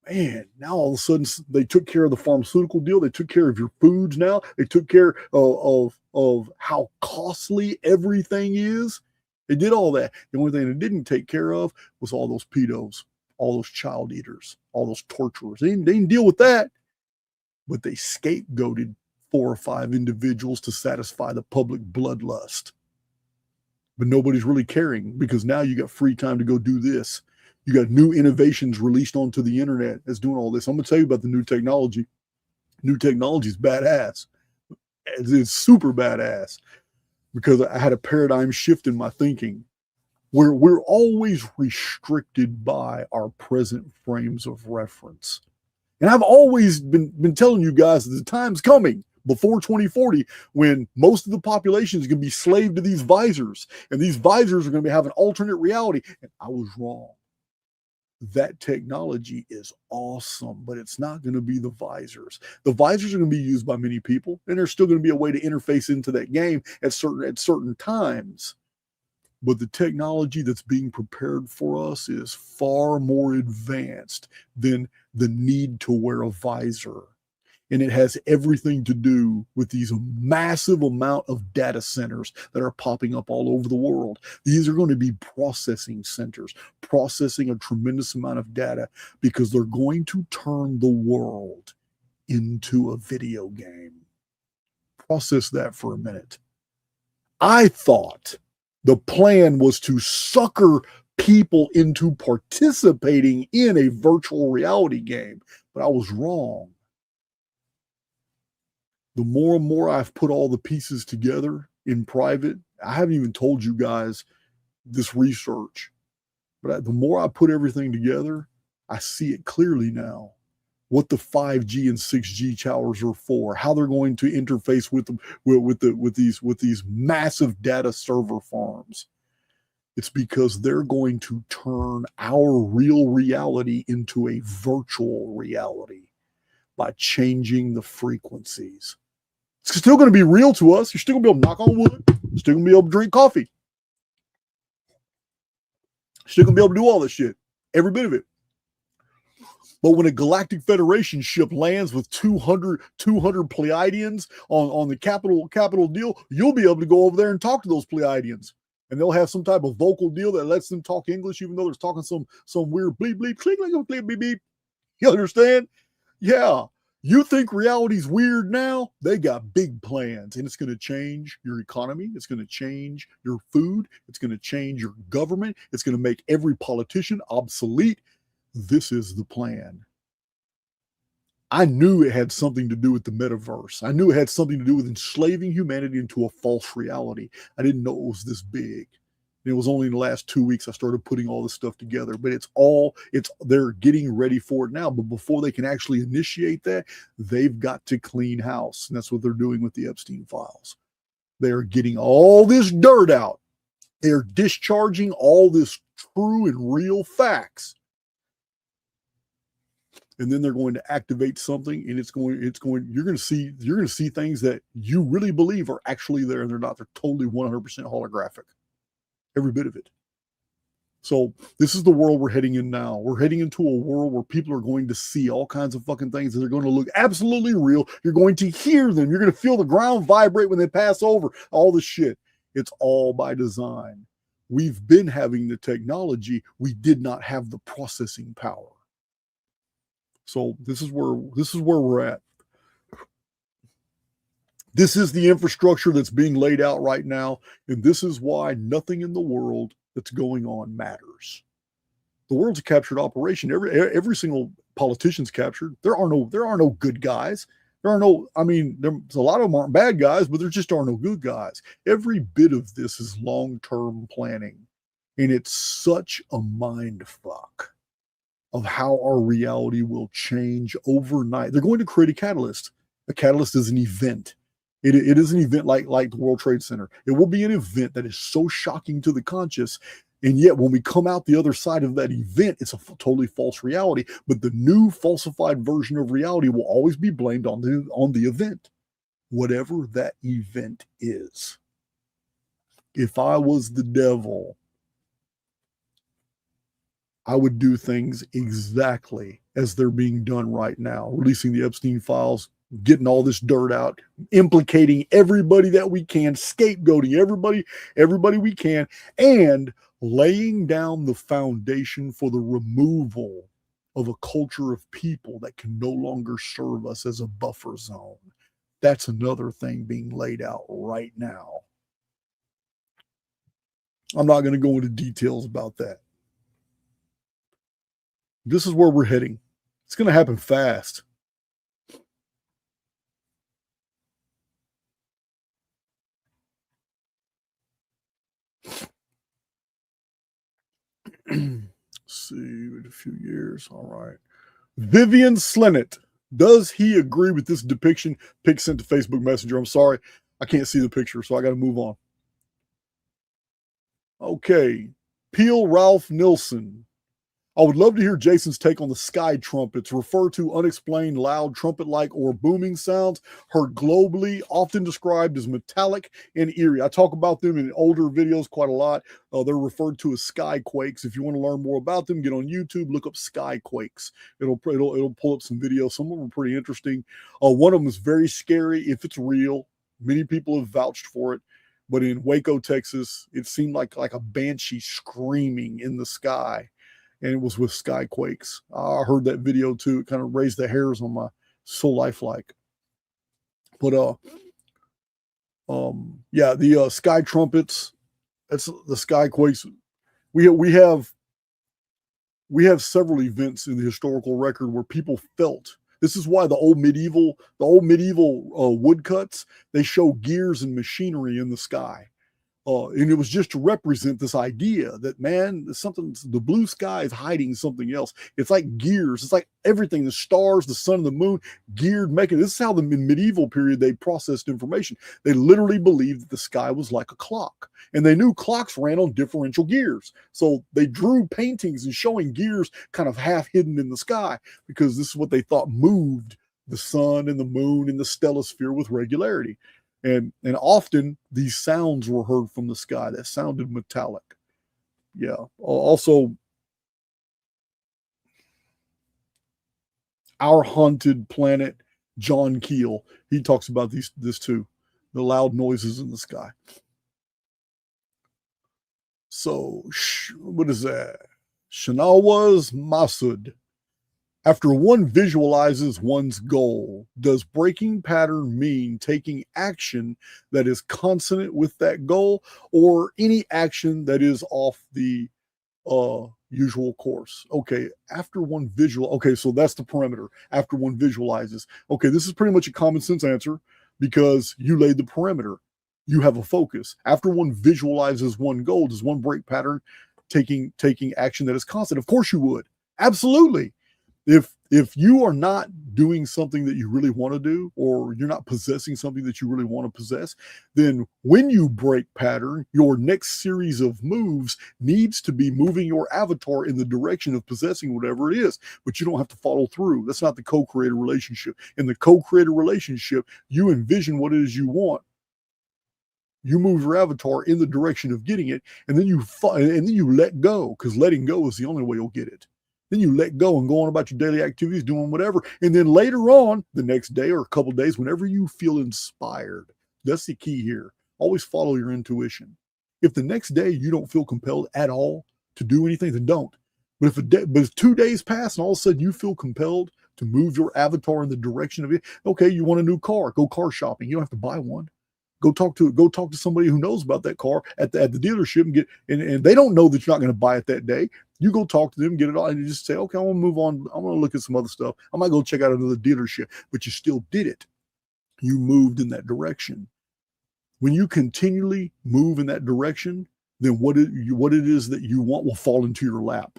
Man, now all of a sudden they took care of the pharmaceutical deal. They took care of your foods now. They took care of how costly everything is. They did all that. The only thing they didn't take care of was all those pedos, all those child eaters, all those torturers. They didn't deal with that, but they scapegoated 4 or 5 individuals to satisfy the public bloodlust. But nobody's really caring, because now you got free time to go do this. You got new innovations released onto the internet that's doing all this. I'm going to tell you about the new technology. New technology is badass. It's super badass, because I had a paradigm shift in my thinking. We're always restricted by our present frames of reference. And I've always been telling you guys that the time's coming before 2040 when most of the population is going to be slave to these visors. And these visors are going to have an alternate reality. And I was wrong. That technology is awesome, but it's not going to be the visors. The visors are going to be used by many people, and there's still going to be a way to interface into that game at certain times. But the technology that's being prepared for us is far more advanced than the need to wear a visor. And it has everything to do with these massive amount of data centers that are popping up all over the world. These are going to be processing centers, processing a tremendous amount of data, because they're going to turn the world into a video game. Process that for a minute. I thought the plan was to sucker people into participating in a virtual reality game, but I was wrong. The more and more I've put all the pieces together in private, I haven't even told you guys this research, but the more I put everything together, I see it clearly now. What the 5G and 6G towers are for, how they're going to interface with these massive data server farms. It's because they're going to turn our real reality into a virtual reality by changing the frequencies. It's still going to be real to us. You're still going to be able to knock on wood. You're still going to be able to drink coffee. You're still going to be able to do all this shit. Every bit of it. But when a Galactic Federation ship lands with 200 Pleiadians on the capital deal, you'll be able to go over there and talk to those Pleiadians. And they'll have some type of vocal deal that lets them talk English, even though they're talking some weird bleep, bleep, click, bleep, bleep, beep. You understand? Yeah. You think reality's weird now? They got big plans, and it's going to change your economy. It's going to change your food. It's going to change your government. It's going to make every politician obsolete. This is the plan. I knew it had something to do with the metaverse. I knew it had something to do with enslaving humanity into a false reality. I didn't know it was this big. And it was only in the last 2 weeks I started putting all this stuff together. But they're getting ready for it now. But before they can actually initiate that, they've got to clean house. And that's what they're doing with the Epstein files. They are getting all this dirt out. They're discharging all this true and real facts. And then they're going to activate something, and you're going to see things that you really believe are actually there, and they're not. They're totally 100% holographic. Every bit of it. So this is the world we're heading in now. We're heading into a world where people are going to see all kinds of fucking things that are going to look absolutely real. You're going to hear them. You're going to feel the ground vibrate when they pass over. All this shit. It's all by design. We've been having the technology. We did not have the processing power. So this is where we're at. This is the infrastructure that's being laid out right now, and this is why nothing in the world that's going on matters. The world's a captured operation. Every single politician's captured. There are no good guys. There's a lot of them aren't bad guys, but there just are no good guys. Every bit of this is long-term planning, and it's such a mind fuck of how our reality will change overnight. They're going to create a catalyst. A catalyst is an event. It is an event like the World Trade Center. It will be an event that is so shocking to the conscious, and yet when we come out the other side of that event, it's a totally false reality. But the new falsified version of reality will always be blamed on the event, whatever that event is. If I was the devil, I would do things exactly as they're being done right now, releasing the Epstein files, getting all this dirt out, implicating everybody that we can, scapegoating everybody we can, and laying down the foundation for the removal of a culture of people that can no longer serve us as a buffer zone. That's another thing being laid out right now. I'm not going to go into details about that. This is where we're heading. It's going to happen fast. See, in a few years. All right. Vivian Slinnett. Does he agree with this depiction? Pic sent to Facebook Messenger. I'm sorry. I can't see the picture, so I got to move on. Okay. Peel Ralph Nilsson. I would love to hear Jason's take on the sky trumpets, refer to unexplained loud trumpet-like or booming sounds heard globally, often described as metallic and eerie. I talk about them in older videos quite a lot. They're referred to as skyquakes. If you want to learn more about them, get on YouTube, look up skyquakes. It'll pull up some videos. Some of them are pretty interesting. One of them is very scary if it's real. Many people have vouched for it. But in Waco, Texas, it seemed like a banshee screaming in the sky. And it was with skyquakes. I heard that video too. It kind of raised the hairs on my so lifelike. But Yeah, the sky trumpets. That's the sky quakes. We have several events in the historical record where people felt. This is why the old medieval woodcuts, they show gears and machinery in the sky. And it was just to represent this idea that, man, something, the blue sky is hiding something else. It's like gears. It's like everything, the stars, the sun, and the moon, geared making. This is how in medieval period they processed information. They literally believed that the sky was like a clock, and they knew clocks ran on differential gears. So they drew paintings and showing gears kind of half hidden in the sky, because this is what they thought moved the sun and the moon and the stellosphere with regularity. And often these sounds were heard from the sky that sounded metallic. Yeah. Also, Our Haunted Planet, John Keel, he talks about this too, the loud noises in the sky. So, what is that? Shanawa's Masud. After one visualizes one's goal, does breaking pattern mean taking action that is consonant with that goal, or any action that is off the usual course? Okay, after one visual, okay, so that's the perimeter. After one visualizes. Okay, this is pretty much a common sense answer because you laid the perimeter. You have a focus. After one visualizes one goal, does one break pattern taking action that is constant? Of course you would. Absolutely. If you are not doing something that you really want to do, or you're not possessing something that you really want to possess, then when you break pattern, your next series of moves needs to be moving your avatar in the direction of possessing whatever it is, but you don't have to follow through. That's not the co-creator relationship. In the co-creator relationship, you envision what it is you want. You move your avatar in the direction of getting it, and then you let go, because letting go is the only way you'll get it. Then you let go and go on about your daily activities, doing whatever. And then later on, the next day or a couple of days, whenever you feel inspired, that's the key here. Always follow your intuition. If the next day you don't feel compelled at all to do anything, then don't. But if 2 days pass and all of a sudden you feel compelled to move your avatar in the direction of it, okay, you want a new car, go car shopping. You don't have to buy one. Go talk to somebody who knows about that car at the dealership and get, and they don't know that you're not going to buy it that day. You go talk to them, get it all, and you just say, okay, I want to move on. I want to look at some other stuff. I might go check out another dealership, but you still did it. You moved in that direction. When you continually move in that direction, then what it is that you want will fall into your lap.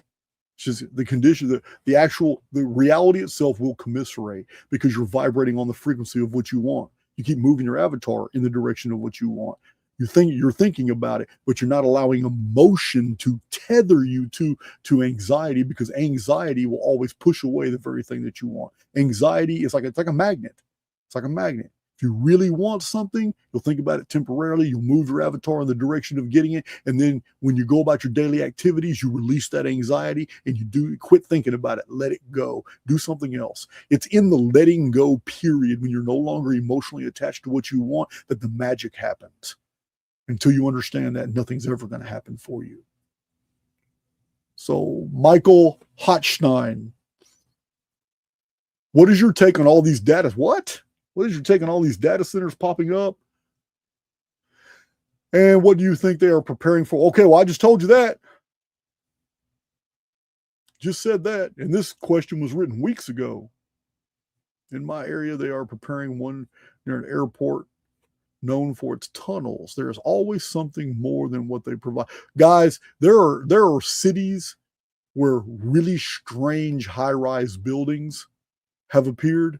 It's just the condition, the reality itself will commiserate because you're vibrating on the frequency of what you want. You keep moving your avatar in the direction of what you want. You're thinking about it, but you're not allowing emotion to tether you to anxiety, because anxiety will always push away the very thing that you want. Anxiety is it's like a magnet. It's like a magnet. If you really want something, you'll think about it temporarily. You'll move your avatar in the direction of getting it. And then when you go about your daily activities, you release that anxiety and you quit thinking about it. Let it go. Do something else. It's in the letting go period, when you're no longer emotionally attached to what you want, that the magic happens. Until you understand that, nothing's ever going to happen for you. So, Michael Hotstein, what is your take on all these data? What is your take on all these data centers popping up? And what do you think they are preparing for? Okay, well, I just told you that. Just said that. And this question was written weeks ago. In my area, they are preparing one near an airport known for its tunnels. There's always something more than what they provide. Guys, there are cities where really strange high-rise buildings have appeared.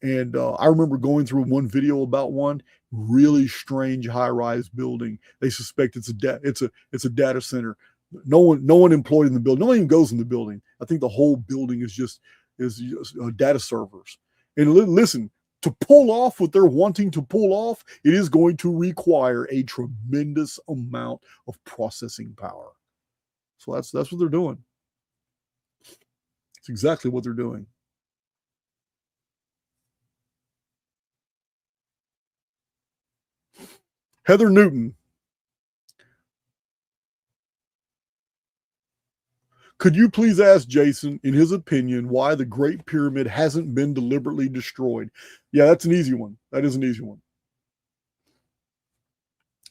And I remember going through one video about one really strange high-rise building. They suspect it's a data center. No one employed in the building. No one even goes in the building. I think the whole building is just data servers. And listen, to pull off what they're wanting to pull off, it is going to require a tremendous amount of processing power. So that's what they're doing. It's exactly what they're doing. Heather Newton. Could you please ask Jason, in his opinion, why the Great Pyramid hasn't been deliberately destroyed? Yeah, that's an easy one. That is an easy one.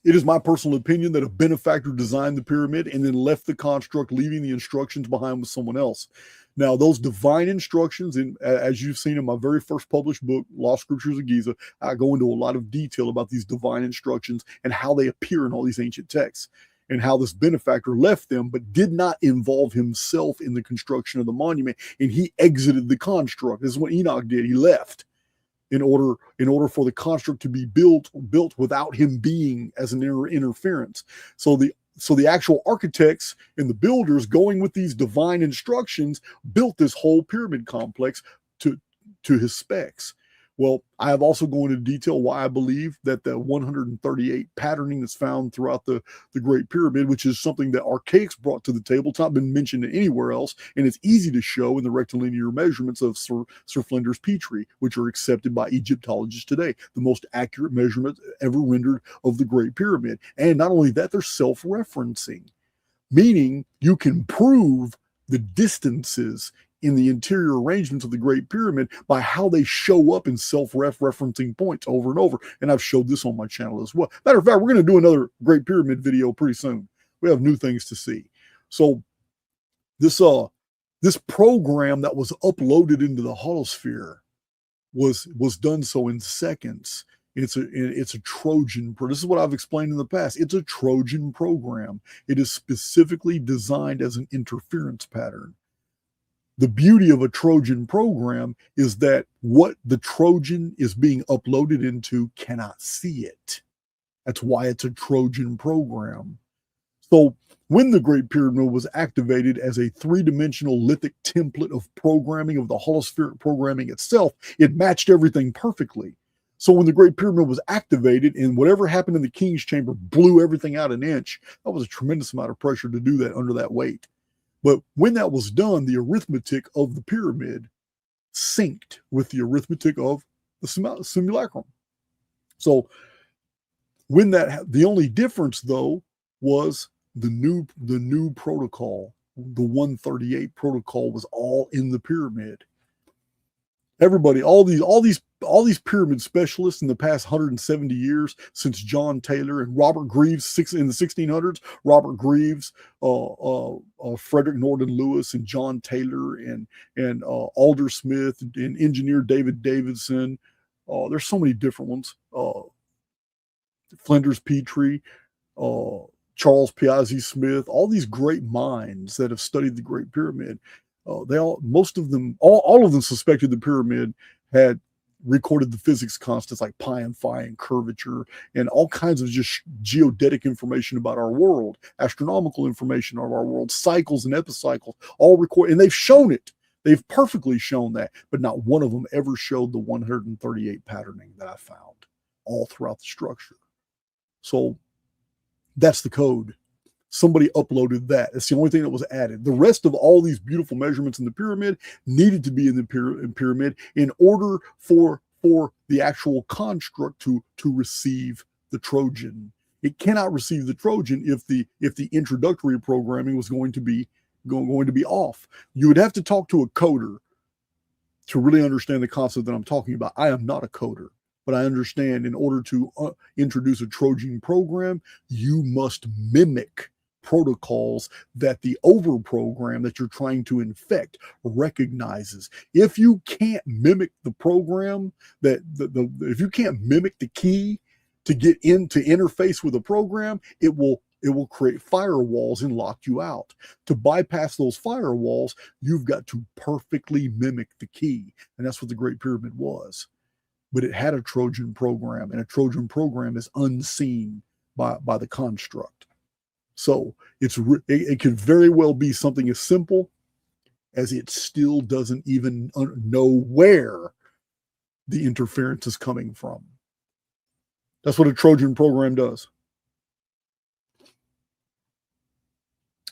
It is my personal opinion that a benefactor designed the pyramid and then left the construct, leaving the instructions behind with someone else. Now, those divine instructions, as you've seen in my very first published book, Lost Scriptures of Giza, I go into a lot of detail about these divine instructions and how they appear in all these ancient texts, and how this benefactor left them but did not involve himself in the construction of the monument, and he exited the construct. This is what Enoch did. He left in order for the construct to be built without him being as an interference. So the actual architects and the builders, going with these divine instructions, built this whole pyramid complex to his specs. Well, I have also gone into detail why I believe that the 138 patterning that's found throughout the Great Pyramid, which is something that Archaix brought to the table. It's not been mentioned anywhere else, and it's easy to show in the rectilinear measurements of Sir Flinders Petrie, which are accepted by Egyptologists today, the most accurate measurement ever rendered of the Great Pyramid. And not only that, they're self-referencing, meaning you can prove the distances in the interior arrangements of the Great Pyramid by how they show up in self-referencing points over and over. And I've showed this on my channel as well. Matter of fact, we're going to do another Great Pyramid video pretty soon. We have new things to see. So this program that was uploaded into the holosphere was done so in seconds. It's a Trojan. This is what I've explained in the past. It's a Trojan program. It is specifically designed as an interference pattern. The beauty of a Trojan program is that what the Trojan is being uploaded into cannot see it. That's why it's a Trojan program. So when the Great Pyramid was activated as a three-dimensional lithic template of programming of the holospheric programming itself, it matched everything perfectly. So when the Great Pyramid was activated and whatever happened in the King's Chamber blew everything out an inch, that was a tremendous amount of pressure to do that under that weight. But when that was done, the arithmetic of the pyramid synced with the arithmetic of the simulacrum. So when the only difference though was the new protocol, the 138 protocol was all in the pyramid. Everybody, all these pyramid specialists in the past 170 years, since John Taylor and Robert Greaves in the 1600s, Robert Greaves, Frederick Norton Lewis, and John Taylor, and Alder Smith, and engineer David Davidson. There's so many different ones. Flinders Petrie, Charles Piazzi Smith, all these great minds that have studied the Great Pyramid. Most of them, all of them suspected the pyramid had recorded the physics constants like pi and phi and curvature and all kinds of just geodetic information about our world, astronomical information of our world, cycles and epicycles, all recorded, and they've shown it. They've perfectly shown that, but not one of them ever showed the 138 patterning that I found all throughout the structure. So that's the code. Somebody uploaded that. It's the only thing that was added. The rest of all these beautiful measurements in the pyramid needed to be in the pyramid in order for the actual construct to receive the Trojan. It cannot receive the Trojan if the introductory programming was going to be off. You would have to talk to a coder to really understand the concept that I'm talking about. I am not a coder, but I understand in order to introduce a Trojan program, you must mimic protocols that the over program that you're trying to infect recognizes. If you can't mimic the program, if you can't mimic the key to get into interface with a program, it will create firewalls and lock you out. To bypass those firewalls, you've got to perfectly mimic the key, and that's what the Great Pyramid was. But it had a Trojan program, and a Trojan program is unseen by the construct. So it could very well be something as simple as it still doesn't even know where the interference is coming from. That's what a Trojan program does.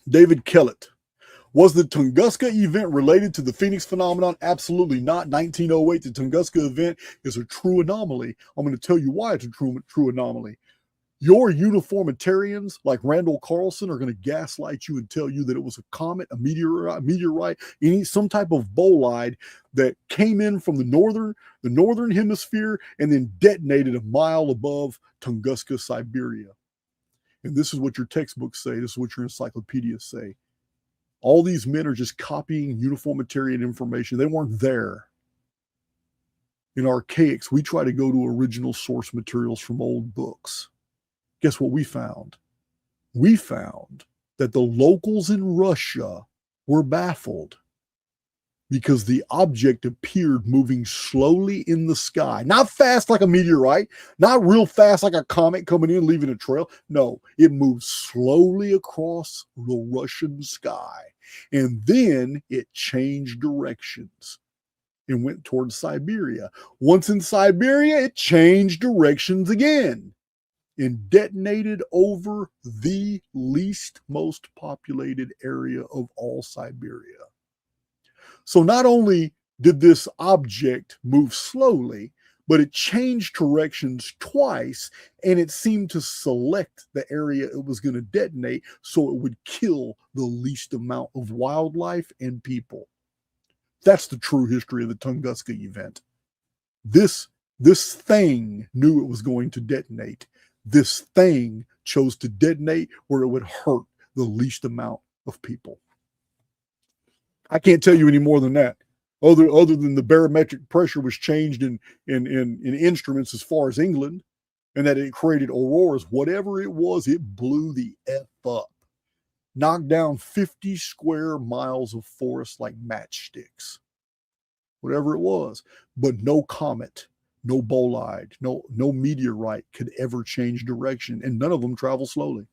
David Kellett. Was the Tunguska event related to the Phoenix phenomenon? Absolutely not. 1908, the Tunguska event is a true anomaly. I'm going to tell you why it's a true anomaly. Your uniformitarians like Randall Carlson are going to gaslight you and tell you that it was a comet, a meteorite, some type of bolide that came in from the northern hemisphere and then detonated a mile above Tunguska, Siberia. And this is what your textbooks say. This is what your encyclopedias say. All these men are just copying uniformitarian information. They weren't there. In Archaix, we try to go to original source materials from old books. Guess what we found? We found that the locals in Russia were baffled because the object appeared moving slowly in the sky. Not fast like a meteorite, not real fast like a comet coming in, leaving a trail. No, it moved slowly across the Russian sky. And then it changed directions and went towards Siberia. Once in Siberia, it changed directions again and detonated over the least most populated area of all Siberia. So not only did this object move slowly, but it changed directions twice, and it seemed to select the area it was going to detonate so it would kill the least amount of wildlife and people. That's the true history of the Tunguska event. This thing knew it was going to detonate. This thing chose to detonate where it would hurt the least amount of people. I can't tell you any more than that. Other than the barometric pressure was changed in instruments as far as England, and that it created auroras. Whatever it was, it blew the F up. Knocked down 50 square miles of forest like matchsticks. Whatever it was. But no comet, no bolide, no meteorite could ever change direction, and none of them travel slowly.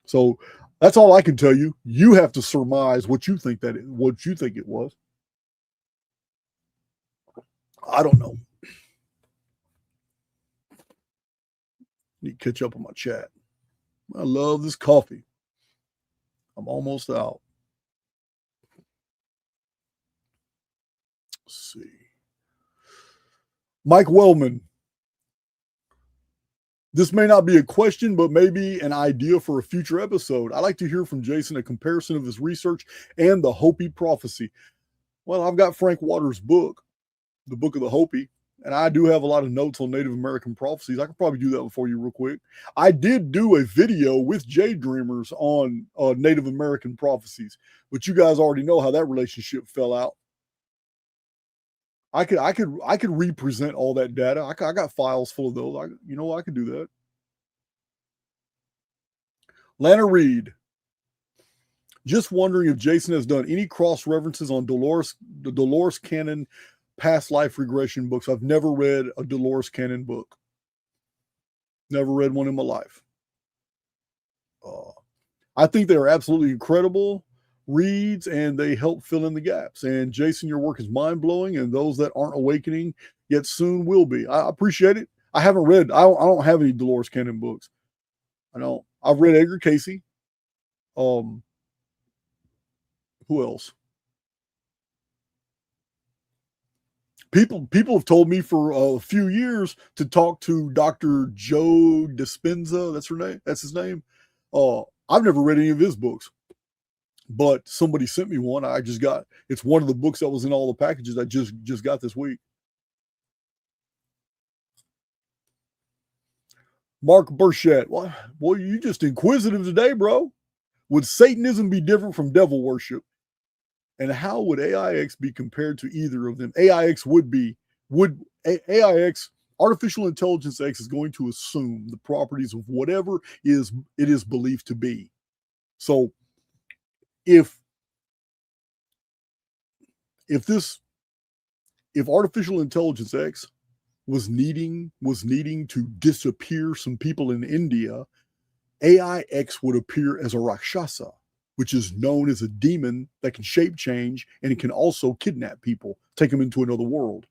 So that's all I can tell you. You have to surmise what you think it was. I don't know. Need to catch up on my chat. I love this coffee. I'm almost out. Let's see. Mike Wellman. This may not be a question, but maybe an idea for a future episode. I'd like to hear from Jason a comparison of his research and the Hopi prophecy. Well, I've got Frank Waters' book, The Book of the Hopi, and I do have a lot of notes on Native American prophecies. I could probably do that for you real quick. I did do a video with Jade Dreamers on Native American prophecies, but you guys already know how that relationship fell out. I could represent all that data. I got files full of those. I could do that. Lana Reed. Just wondering if Jason has done any cross references on the Dolores Cannon past life regression books. I've never read a Dolores Cannon book. Never read one in my life. I think they are absolutely incredible reads, and they help fill in the gaps. And Jason, your work is mind-blowing, and those that aren't awakening yet soon will be. I appreciate it. I haven't read, I don't have any Dolores Cannon books. I know. I've read Edgar Casey. Who else? People have told me for a few years to talk to Dr. Joe Dispenza. That's her name. That's his name. I've never read any of his books, but somebody sent me one. It's one of the books that was in all the packages I just got this week. Mark Burchett. Well, you just inquisitive today, bro. Would Satanism be different from devil worship? And how would AIX be compared to either of them? AIX, artificial intelligence X, is going to assume the properties of whatever it is believed to be. So if artificial intelligence X was needing to disappear some people in India, AIX would appear as a Rakshasa, which is known as a demon that can shape change, and it can also kidnap people, take them into another world.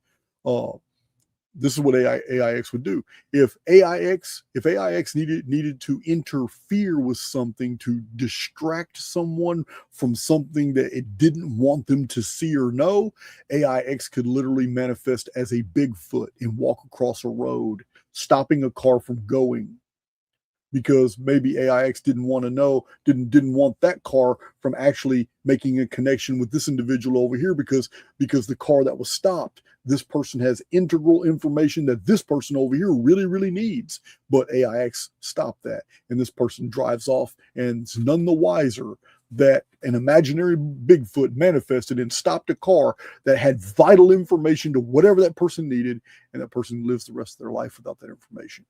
This is what AIX would do. If AIX needed to interfere with something to distract someone from something that it didn't want them to see or know, AIX could literally manifest as a Bigfoot and walk across a road, stopping a car from going. because maybe AIX didn't want to know, didn't want that car from actually making a connection with this individual over here, because the car that was stopped, this person has integral information that this person over here really, really needs. But AIX stopped that, and this person drives off and is none the wiser that an imaginary Bigfoot manifested and stopped a car that had vital information to whatever that person needed, and that person lives the rest of their life without that information.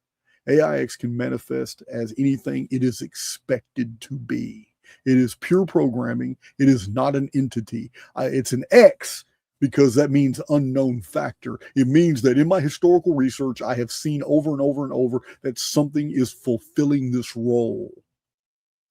AIX can manifest as anything it is expected to be. It is pure programming. It is not an entity. It's an X because that means unknown factor. It means that in my historical research, I have seen over and over and over that something is fulfilling this role.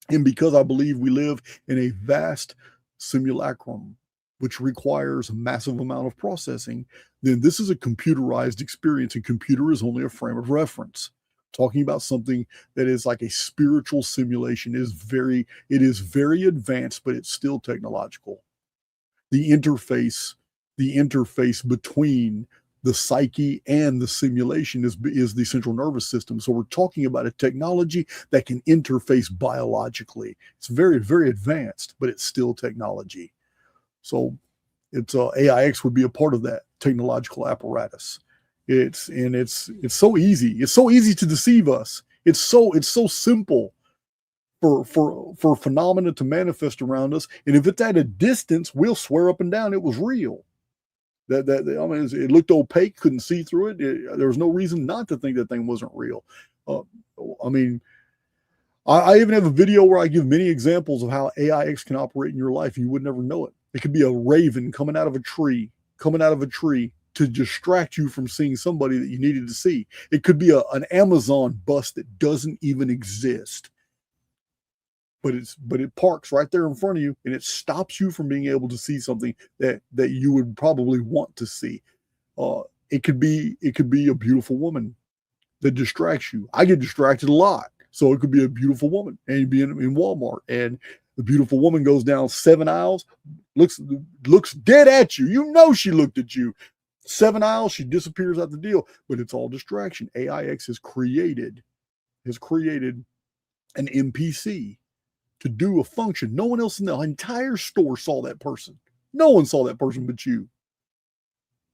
And because I believe we live in a vast simulacrum, which requires a massive amount of processing, then this is a computerized experience, and computer is only a frame of reference. Talking about something that is like a spiritual simulation is very advanced, but it's still technological. The interface between the psyche and the simulation is the central nervous system. So we're talking about a technology that can interface biologically. It's very, very advanced, but it's still technology. So it's AIX would be a part of that technological apparatus. It's so easy. It's so easy to deceive us. It's so simple for phenomena to manifest around us. And if it's at a distance, we'll swear up and down it was real. It looked opaque, couldn't see through it. There was no reason not to think that thing wasn't real. I even have a video where I give many examples of how AIX can operate in your life. You would never know it. It could be a raven coming out of a tree to distract you from seeing somebody that you needed to see. It could be an Amazon bus that doesn't even exist, but it parks right there in front of you, and it stops you from being able to see something that you would probably want to see. It could be a beautiful woman that distracts you. I get distracted a lot, so it could be a beautiful woman, and you'd be in Walmart, and the beautiful woman goes down 7 aisles, looks dead at you. You know she looked at you. 7 aisles, she disappears out the deal, but it's all distraction. AIX has created an NPC to do a function. No one else in the entire store saw that person. No one saw that person but you.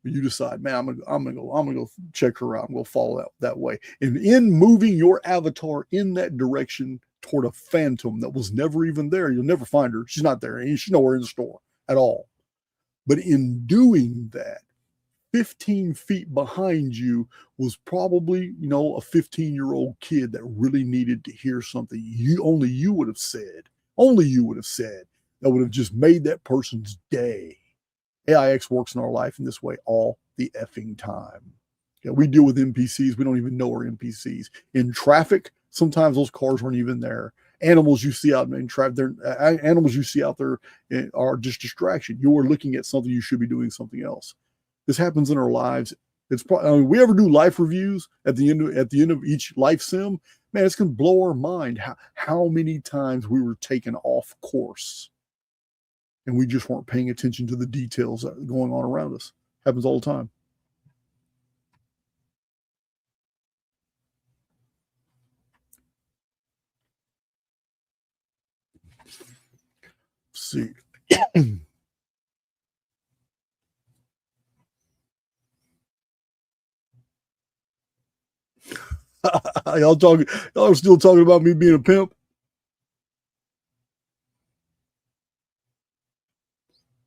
But you decide, man, I'm gonna go check her out. I'm gonna follow that way. And in moving your avatar in that direction toward a phantom that was never even there, you'll never find her. She's not there, and she's nowhere in the store at all. But in doing that, 15 feet behind you was probably, a 15-year-old kid that really needed to hear something only you would have said that would have just made that person's day. AIX works in our life in this way all the effing time. Yeah, we deal with NPCs. We don't even know we're NPCs. In traffic, sometimes those cars aren't even there. Animals you see out in traffic, animals you see out there are just distraction. You're looking at something, you should be doing something else. This happens in our lives. It's probably, we ever do life reviews at the end of each life sim, man, it's going to blow our mind how many times we were taken off course and we just weren't paying attention to the details that are going on around us. Happens all the time. Let's see. Y'all are still talking about me being a pimp?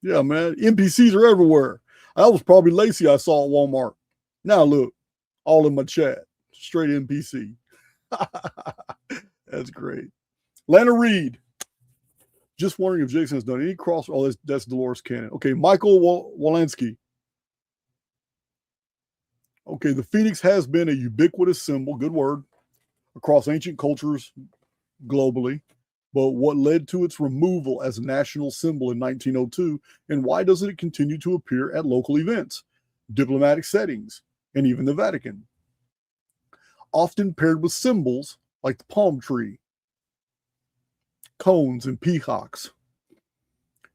Yeah, man. NPCs are everywhere. I was probably Lacey I saw at Walmart. Now look, all in my chat. Straight NPC. That's great. Lana Reed. Just wondering if Jason has done any cross. Oh, that's Dolores Cannon. Okay, Michael Walensky. Okay, the phoenix has been a ubiquitous symbol, good word, across ancient cultures globally. But what led to its removal as a national symbol in 1902, and why doesn't it continue to appear at local events, diplomatic settings, and even the Vatican? Often paired with symbols like the palm tree, cones, and peacocks.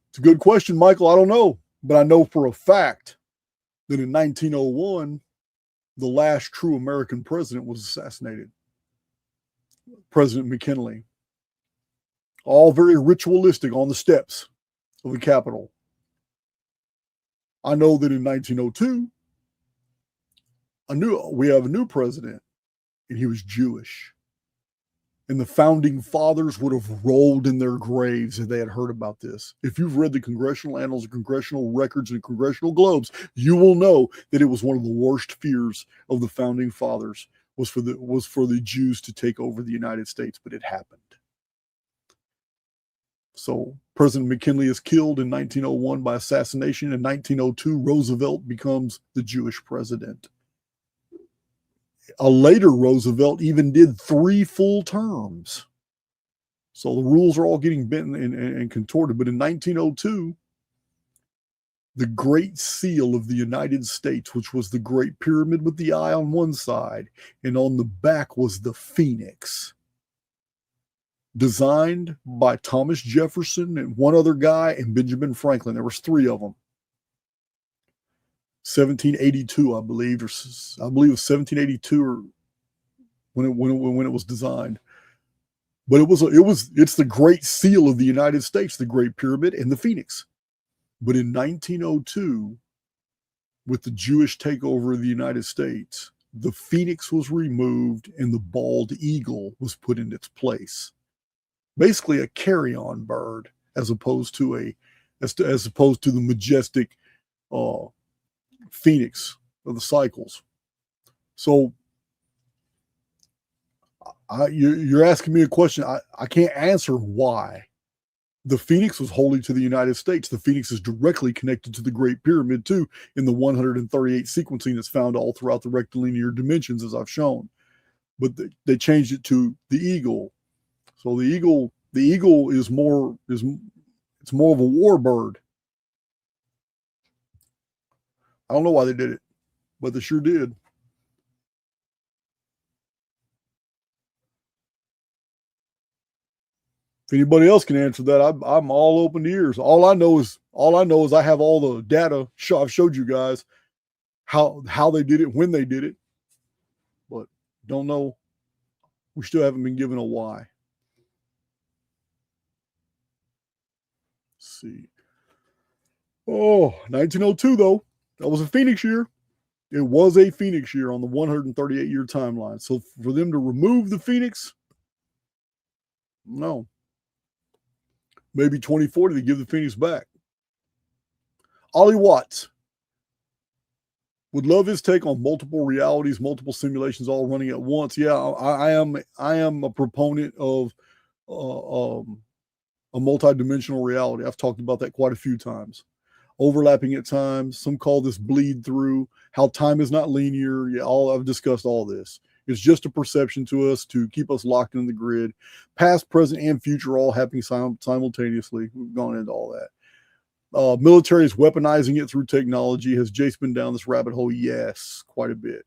It's a good question, Michael. I don't know, but I know for a fact that in 1901, the last true American president was assassinated. President McKinley. All very ritualistic on the steps of the Capitol. I know that in 1902, we have a new president, and he was Jewish. And the founding fathers would have rolled in their graves if they had heard about this. If you've read the congressional annals, congressional records, and congressional globes, you will know that it was one of the worst fears of the founding fathers was for the Jews to take over the United States, but it happened. So President McKinley is killed in 1901 by assassination. In 1902, Roosevelt becomes the Jewish president. A later Roosevelt even did 3 full terms. So the rules are all getting bent and contorted. But in 1902, the Great Seal of the United States, which was the Great Pyramid with the eye on one side, and on the back was the Phoenix, designed by Thomas Jefferson and one other guy and Benjamin Franklin. There was 3 of them. 1782, I believe, or I believe it was 1782, or when it was designed. But it's the Great Seal of the United States, the Great Pyramid, and the Phoenix. But in 1902, with the Jewish takeover of the United States, the Phoenix was removed and the bald eagle was put in its place. Basically, a carry-on bird, as opposed to the majestic Phoenix of the cycles. So you're asking me a question. I can't answer why. The Phoenix was wholly to the United States. The Phoenix is directly connected to the Great Pyramid too, in the 138 sequencing that's found all throughout the rectilinear dimensions, as I've shown. But they changed it to the eagle. So the eagle is more of a war bird. I don't know why they did it, but they sure did. If anybody else can answer that, I'm all open to ears. All I know is I have all the data. I've showed you guys how they did it, when they did it, but don't know. We still haven't been given a why. Let's see. Oh, 1902 though. That was a Phoenix year. It was a Phoenix year on the 138-year timeline. So for them to remove the Phoenix, no. Maybe 2040 to give the Phoenix back. Ollie Watts would love his take on multiple realities, multiple simulations all running at once. Yeah, I am a proponent of a multidimensional reality. I've talked about that quite a few times. Overlapping at times. Some call this bleed through, how time is not linear. Yeah, I've discussed all this. It's just a perception to us to keep us locked in the grid. Past, present, and future all happening simultaneously. We've gone into all that. Military is weaponizing it through technology. Has Jace been down this rabbit hole? Yes, quite a bit.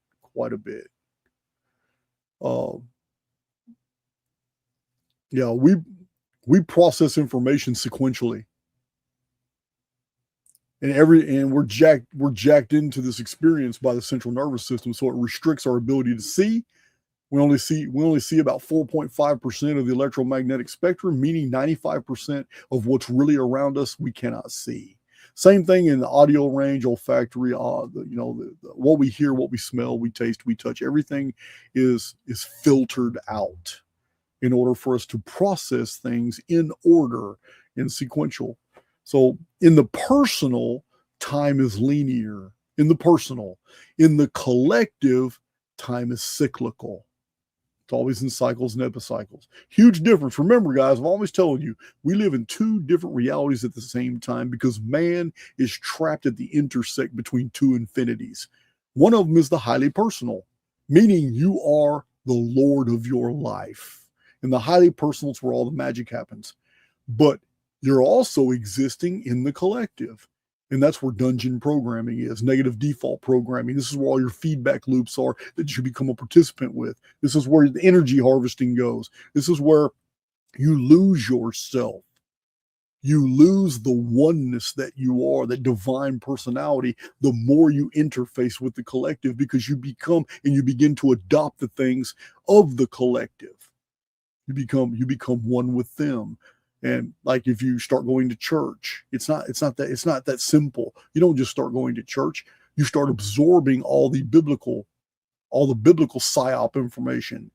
Yeah, we process information sequentially. And we're jacked into this experience by the central nervous system, so it restricts our ability to see. We only see about 4.5% of the electromagnetic spectrum, meaning 95% of what's really around us we cannot see. Same thing in the audio range, olfactory, what we hear, what we smell, we taste, we touch. Everything is filtered out in order for us to process things in order, in sequential. So in the personal, time is linear. In the personal. In the collective, time is cyclical. It's always in cycles and epicycles. Huge difference. Remember, guys, I'm always telling you, we live in 2 different realities at the same time because man is trapped at the intersect between 2 infinities. One of them is the highly personal, meaning you are the Lord of your life. And the highly personal is where all the magic happens. But you're also existing in the collective. And that's where dungeon programming is, negative default programming. This is where all your feedback loops are that you should become a participant with. This is where the energy harvesting goes. This is where you lose yourself. You lose the oneness that you are, that divine personality, the more you interface with the collective, because you become and you begin to adopt the things of the collective. You become one with them. And like if you start going to church, it's not that simple. You don't just start going to church. You start absorbing all the biblical psyop information.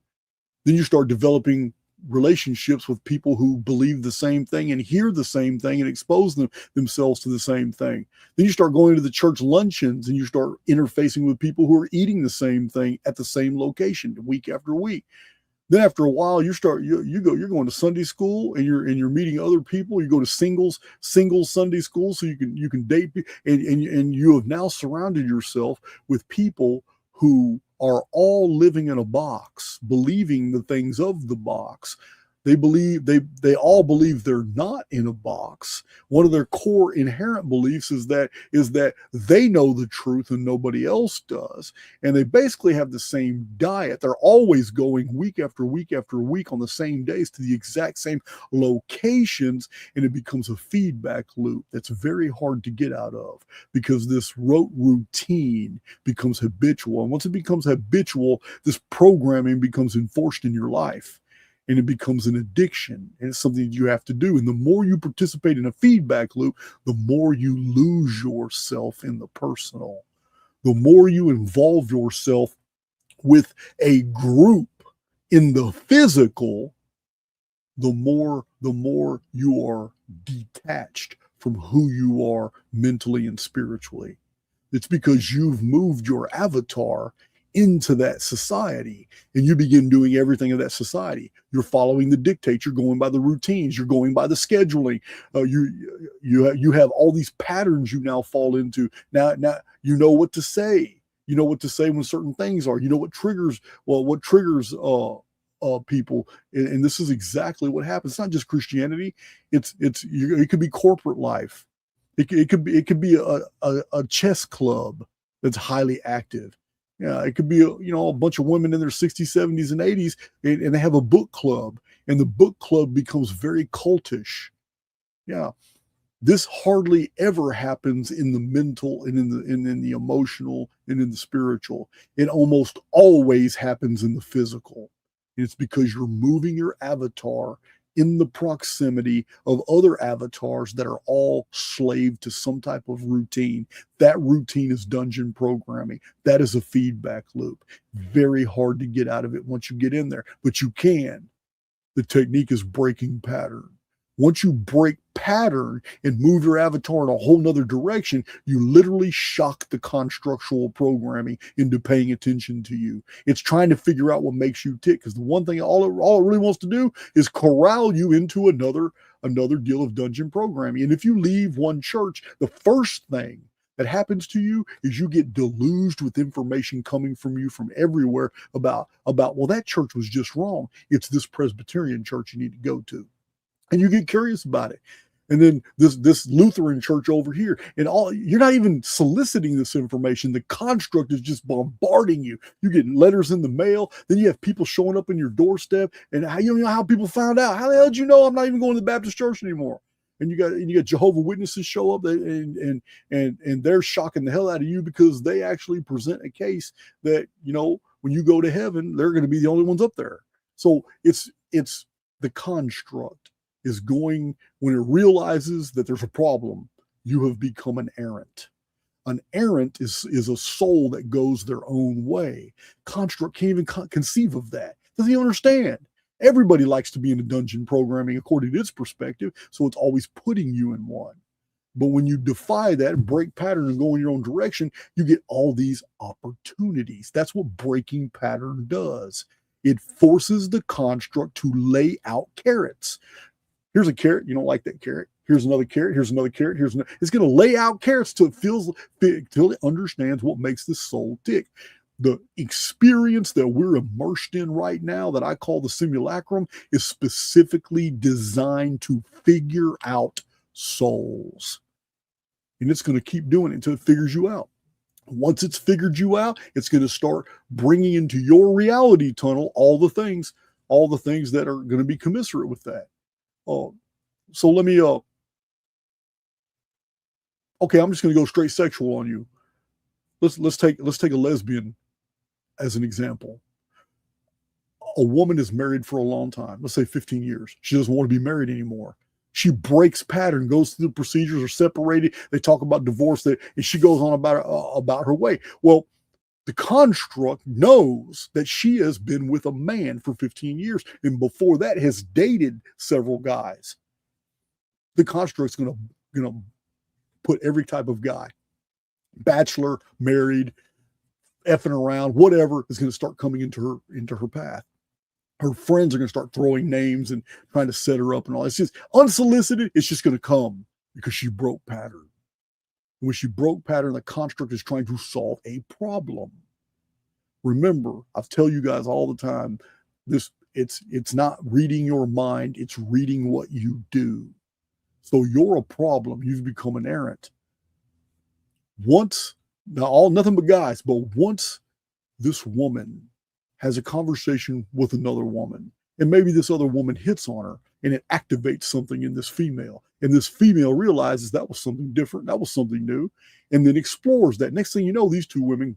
Then you start developing relationships with people who believe the same thing and hear the same thing and expose themselves to the same thing. Then you start going to the church luncheons and you start interfacing with people who are eating the same thing at the same location week after week. Then after a while, you're going to Sunday school and you're meeting other people. You go to singles Sunday school so you can date, and you have now surrounded yourself with people who are all living in a box, believing the things of the box. They all believe they're not in a box. One of their core inherent beliefs is that they know the truth and nobody else does. And they basically have the same diet. They're always going week after week after week on the same days to the exact same locations, and it becomes a feedback loop that's very hard to get out of because this rote routine becomes habitual. And once it becomes habitual, this programming becomes enforced in your life. And it becomes an addiction, and it's something that you have to do. And the more you participate in a feedback loop, the more you lose yourself in the personal. The more you involve yourself with a group in the physical, the more you are detached from who you are mentally and spiritually. It's because you've moved your avatar into that society and you begin doing everything in that society. You're following the dictates. You're going by the routines. You're going by the scheduling. You have all these patterns you now fall into. Now you know what to say. You know what to say when certain things are. You know what triggers people, and this is exactly what happens. It's not just Christianity. It could be corporate life. It could be a chess club that's highly active. Yeah, it could be a bunch of women in their 60s, 70s, and 80s, and they have a book club, and the book club becomes very cultish. Yeah, this hardly ever happens in the mental and in the emotional and in the spiritual. It almost always happens in the physical. And it's because you're moving your avatar in the proximity of other avatars that are all slave to some type of routine. That routine is dungeon programming. That is a feedback loop. Very hard to get out of it once you get in there, but you can. The technique is breaking pattern. Once you break pattern and move your avatar in a whole nother direction, you literally shock the constructual programming into paying attention to you. It's trying to figure out what makes you tick, because the one thing all it really wants to do is corral you into another deal of dungeon programming. And if you leave one church, the first thing that happens to you is you get deluged with information coming from you from everywhere about well, that church was just wrong. It's this Presbyterian church you need to go to. And you get curious about it. And then this Lutheran church over here, and you're not even soliciting this information. The construct is just bombarding you. You get letters in the mail. Then you have people showing up in your doorstep. And you don't know how people found out. How the hell did you know I'm not even going to the Baptist church anymore? And you got Jehovah's Witnesses show up, and they're shocking the hell out of you because they actually present a case that, when you go to heaven, they're going to be the only ones up there. So it's the construct is going, when it realizes that there's a problem, you have become an errant. An errant is a soul that goes their own way. Construct can't even conceive of that. Doesn't even understand. Everybody likes to be in a dungeon programming according to its perspective, so it's always putting you in one. But when you defy that, break pattern, and go in your own direction, you get all these opportunities. That's what breaking pattern does. It forces the construct to lay out carrots. Here's a carrot. You don't like that carrot. Here's another carrot. Here's another carrot. It's going to lay out carrots till it understands what makes the soul tick. The experience that we're immersed in right now, that I call the simulacrum, is specifically designed to figure out souls. And it's going to keep doing it until it figures you out. Once it's figured you out, it's going to start bringing into your reality tunnel all the things that are going to be commensurate with that. So let me, okay, I'm just going to go straight sexual on you. Let's take a lesbian as an example. a woman is married for a long time, let's say 15 years. She doesn't want to be married anymore. She breaks pattern, goes through the procedures, are separated. They talk about divorce, and she goes on about her way. Well, the construct knows that she has been with a man for 15 years, and before that has dated several guys. The construct's going to put every type of guy, bachelor, married, effing around, whatever, is going to start coming into her path. Her friends are going to start throwing names and trying to set her up and all. It's just unsolicited. It's just going to come because she broke pattern. When she broke pattern, the construct is trying to solve a problem. Remember, I tell you guys all the time, it's not reading your mind, it's reading what you do. So you're a problem. You've become an errant. Nothing but guys, but once this woman has a conversation with another woman, and maybe this other woman hits on her, and it activates something in this female, and this female realizes that was something different, that was something new, and then explores that. Next thing you know, these two women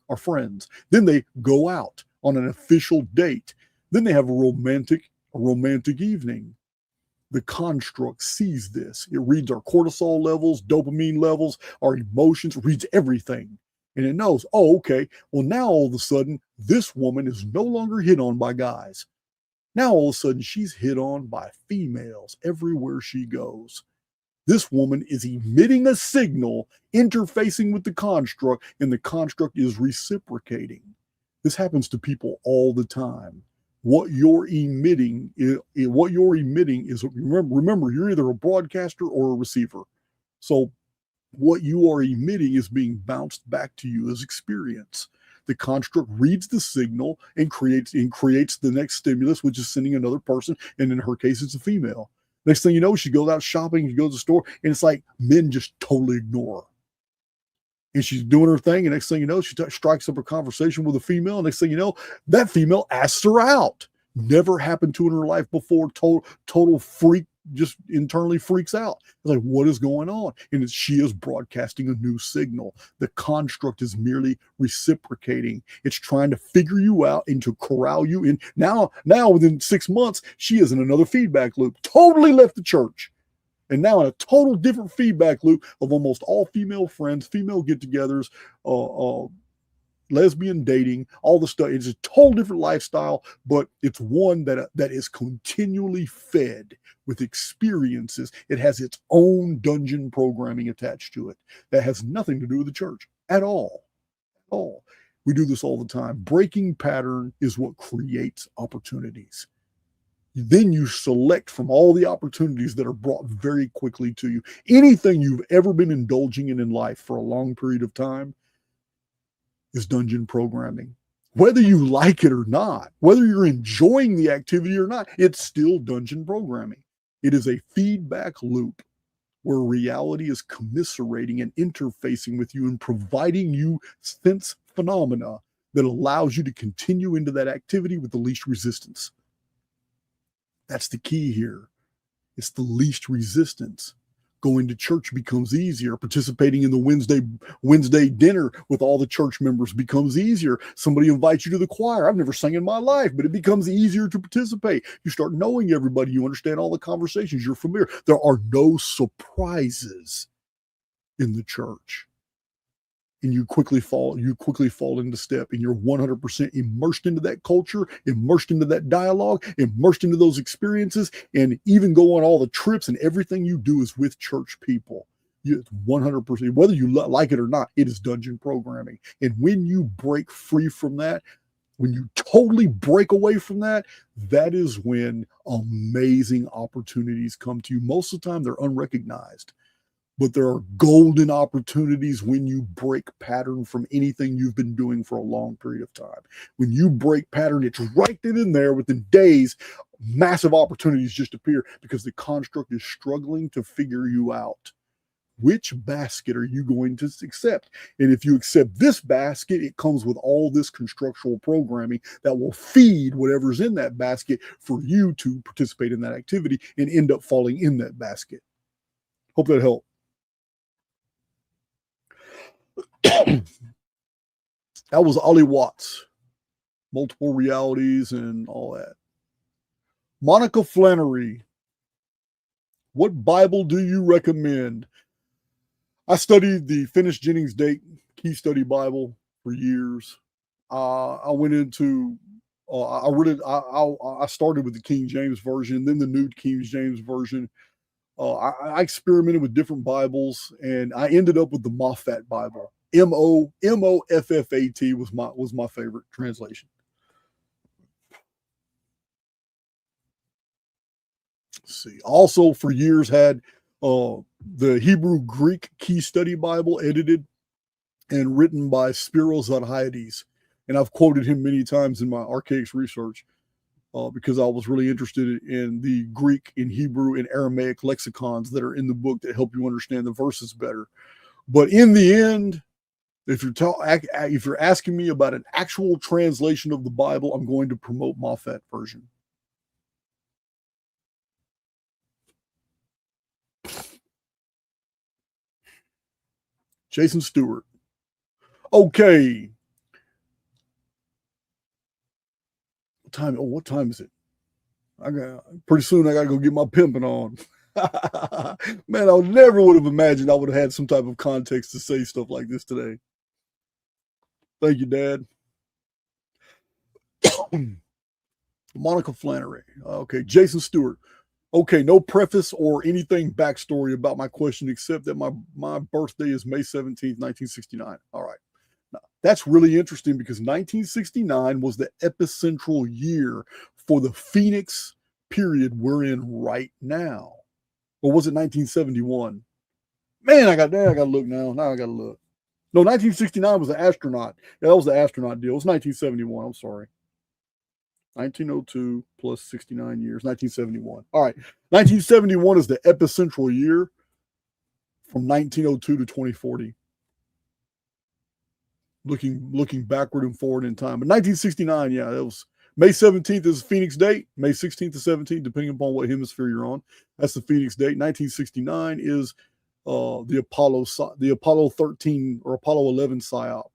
are friends. Then they go out on an official date. Then they have a romantic evening. The construct sees this. It reads our cortisol levels, dopamine levels, our emotions, reads everything. And it knows, oh, okay, well, now all of a sudden, this woman is no longer hit on by guys. Now all of a sudden, she's hit on by females everywhere she goes. This woman is emitting a signal, interfacing with the construct, and the construct is reciprocating. This happens to people all the time. What you're emitting is remember, you're either a broadcaster or a receiver. So what you are emitting is being bounced back to you as experience. The construct reads the signal and creates the next stimulus, which is sending another person, and in her case, it's a female. Next thing you know, she goes out shopping, she goes to the store, and it's like men just totally ignore her. And she's doing her thing, and next thing you know, she strikes up a conversation with a female, and next thing you know, that female asks her out. Never happened to her in her life before. Total freak, just internally freaks out. It's like, what is going on? And she is broadcasting a new signal. The construct is merely reciprocating. It's trying to figure you out and to corral you in. Now within 6 months, she is in another feedback loop. Totally left the church. And now in a total different feedback loop of almost all female friends, female get-togethers, lesbian dating, all the stuff. It's a total different lifestyle, but it's one that is continually fed with experiences. It has its own dungeon programming attached to it that has nothing to do with the church at all. We do this all the time. Breaking pattern is what creates opportunities. Then you select from all the opportunities that are brought very quickly to you. Anything you've ever been indulging in life for a long period of time is dungeon programming. Whether you like it or not, whether you're enjoying the activity or not, it's still dungeon programming. It is a feedback loop where reality is commiserating and interfacing with you and providing you sense phenomena that allows you to continue into that activity with the least resistance. That's the key here. It's the least resistance. Going to church becomes easier. Participating in the Wednesday dinner with all the church members becomes easier. Somebody invites you to the choir. I've never sang in my life, but it becomes easier to participate. You start knowing everybody. You understand all the conversations. You're familiar. There are no surprises in the church. And you quickly fall into step, and you're 100% immersed into that culture, immersed into that dialogue, immersed into those experiences, and even go on all the trips, and everything you do is with church people. It's 100%, whether you like it or not, it is dungeon programming. And when you break free from that, when you totally break away from that, that is when amazing opportunities come to you. Most of the time, they're unrecognized. But there are golden opportunities when you break pattern from anything you've been doing for a long period of time. When you break pattern, it's right then and there. Within days, massive opportunities just appear because the construct is struggling to figure you out. Which basket are you going to accept? And if you accept this basket, it comes with all this constructual programming that will feed whatever's in that basket for you to participate in that activity and end up falling in that basket. Hope that helped. That was Ollie Watts, multiple realities and all that. Monica Flannery, what Bible do you recommend? I studied the Finis Jennings Date Key Study Bible for years. I went into, I started with the King James Version, then the New King James Version. I experimented with different Bibles, and I ended up with the Moffat Bible. Moffat was my favorite translation. Let's see. Also, for years, had the Hebrew Greek Key Study Bible edited and written by Spiros Zodhiates. And I've quoted him many times in my Archaix research because I was really interested in the Greek and Hebrew and Aramaic lexicons that are in the book that help you understand the verses better. But in the end, if you're asking me about an actual translation of the Bible, I'm going to promote Moffat version. Jason Stewart. Okay. What time is it? Pretty soon I gotta go get my pimping on. Man, I never would have imagined I would have had some type of context to say stuff like this today. Thank you, Dad. Monica Flannery. Okay, Jason Stewart. Okay, no preface or anything backstory about my question except that my birthday is May 17th, 1969. All right. Now, that's really interesting because 1969 was the epicentral year for the Phoenix period we're in right now. Or was it 1971? Man, I got to look now. Now I got to look. No, 1969 was the astronaut. Yeah, that was the astronaut deal. It was 1971. I'm sorry. 1902 plus 69 years, 1971. All right. 1971 is the epicentral year from 1902 to 2040. Looking backward and forward in time. But 1969, yeah, that was May 17th is Phoenix date. May 16th to 17th, depending upon what hemisphere you're on. That's the Phoenix date. 1969 is the Apollo 13 or Apollo 11 PSYOP.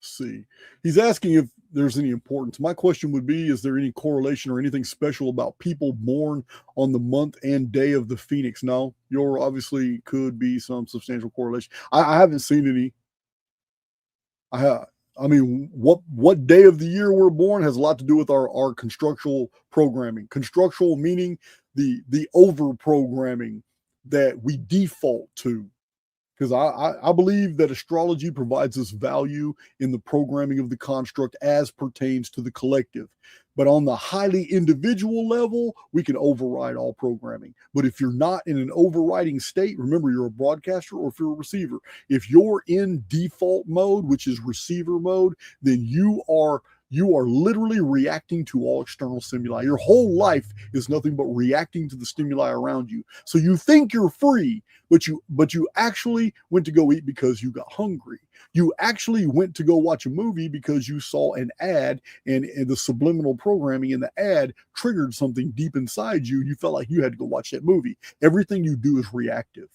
See, he's asking if there's any importance. My question would be, is there any correlation or anything special about people born on the month and day of the Phoenix? No, there obviously could be some substantial correlation. I haven't seen any. I mean, what day of the year we're born has a lot to do with our constructual programming. Constructual meaning the over programming that we default to. Because I believe that astrology provides us value in the programming of the construct as pertains to the collective. But on the highly individual level, we can override all programming. But if you're not in an overriding state, remember, you're a broadcaster or if you're a receiver. If you're in default mode, which is receiver mode, then you are literally reacting to all external stimuli. Your whole life is nothing but reacting to the stimuli around you. So you think you're free, but you actually went to go eat because you got hungry. You actually went to go watch a movie because you saw an ad, and the subliminal programming in the ad triggered something deep inside you. You felt like you had to go watch that movie. Everything you do is reactive.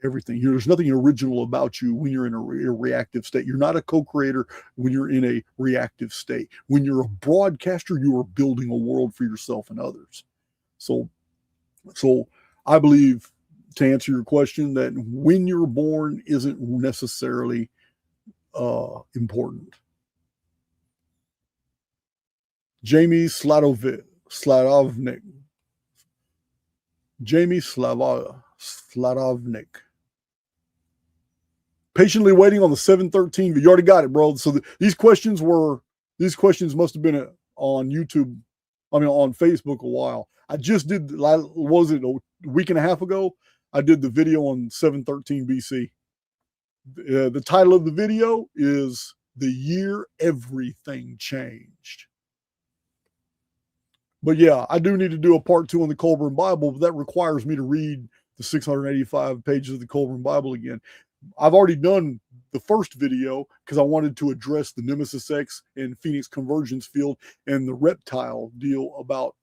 Everything. There's nothing original about you when you're in a reactive state. You're not a co-creator when you're in a reactive state. When you're a broadcaster, you are building a world for yourself and others. So I believe, to answer your question, that when you're born isn't necessarily important. Jamie Sladovnik. Jamie Sladovnik. Patiently waiting on the 713. You already got it, bro. So these questions must have been on YouTube. I mean, on Facebook a while. I just did. Was it a week and a half ago? I did the video on 713 BC. The title of the video is "The Year Everything Changed." But yeah, I do need to do a part 2 on the Colburn Bible, but that requires me to read the 685 pages of the Colburn Bible again. I've already done the first video because I wanted to address the Nemesis X and Phoenix convergence field and the reptile deal about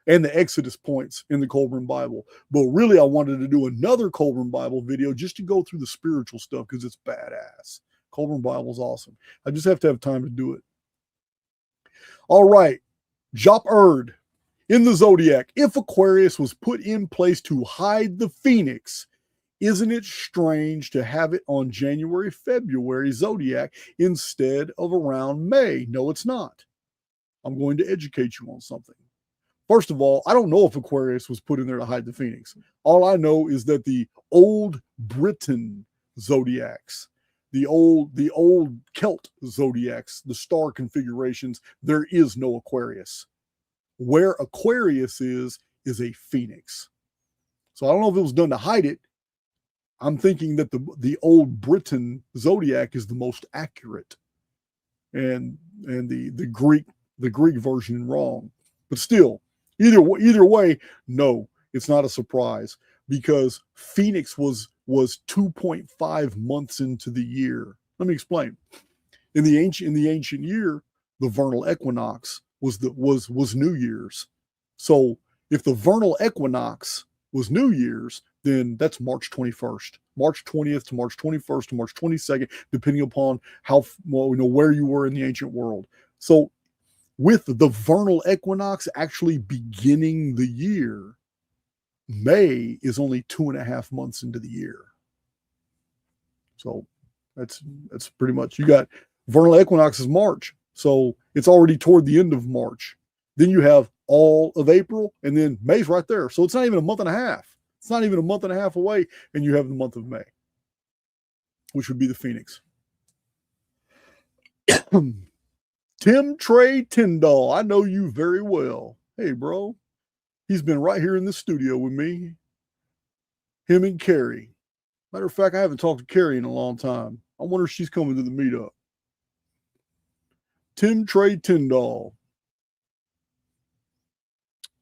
and the Exodus points in the Colburn Bible. But really, I wanted to do another Colburn Bible video just to go through the spiritual stuff because it's badass. Colburn Bible is awesome. I just have to have time to do it. All right. Jop Erd. In the Zodiac, if Aquarius was put in place to hide the Phoenix, isn't it strange to have it on January, February Zodiac instead of around May? No, it's not. I'm going to educate you on something. First of all, I don't know if Aquarius was put in there to hide the Phoenix. All I know is that the old Britain Zodiacs, the old Celt Zodiacs, the star configurations, there is no Aquarius. Where Aquarius is a Phoenix. So I don't know if it was done to hide it. I'm thinking that the old Britain Zodiac is the most accurate, and the Greek version wrong. But still, either way, no, it's not a surprise because Phoenix was 2.5 months into the year. Let me explain. In the ancient year, the vernal equinox was New Year's. So if the vernal equinox was New Year's, then that's March 21st, March 20th to March 21st to March 22nd, depending upon how where you were in the ancient world. So with the vernal equinox actually beginning the year, May is only 2.5 months into the year. So that's pretty much, you got vernal equinox is March. So it's already toward the end of March. Then you have all of April, and then May's right there. So it's not even a month and a half. It's not even a month and a half away, and you have the month of May, which would be the Phoenix. Tim Trey Tyndall, I know you very well. Hey, bro. He's been right here in the studio with me. Him and Carrie. Matter of fact, I haven't talked to Carrie in a long time. I wonder if she's coming to the meetup. Tim Trey Tyndall.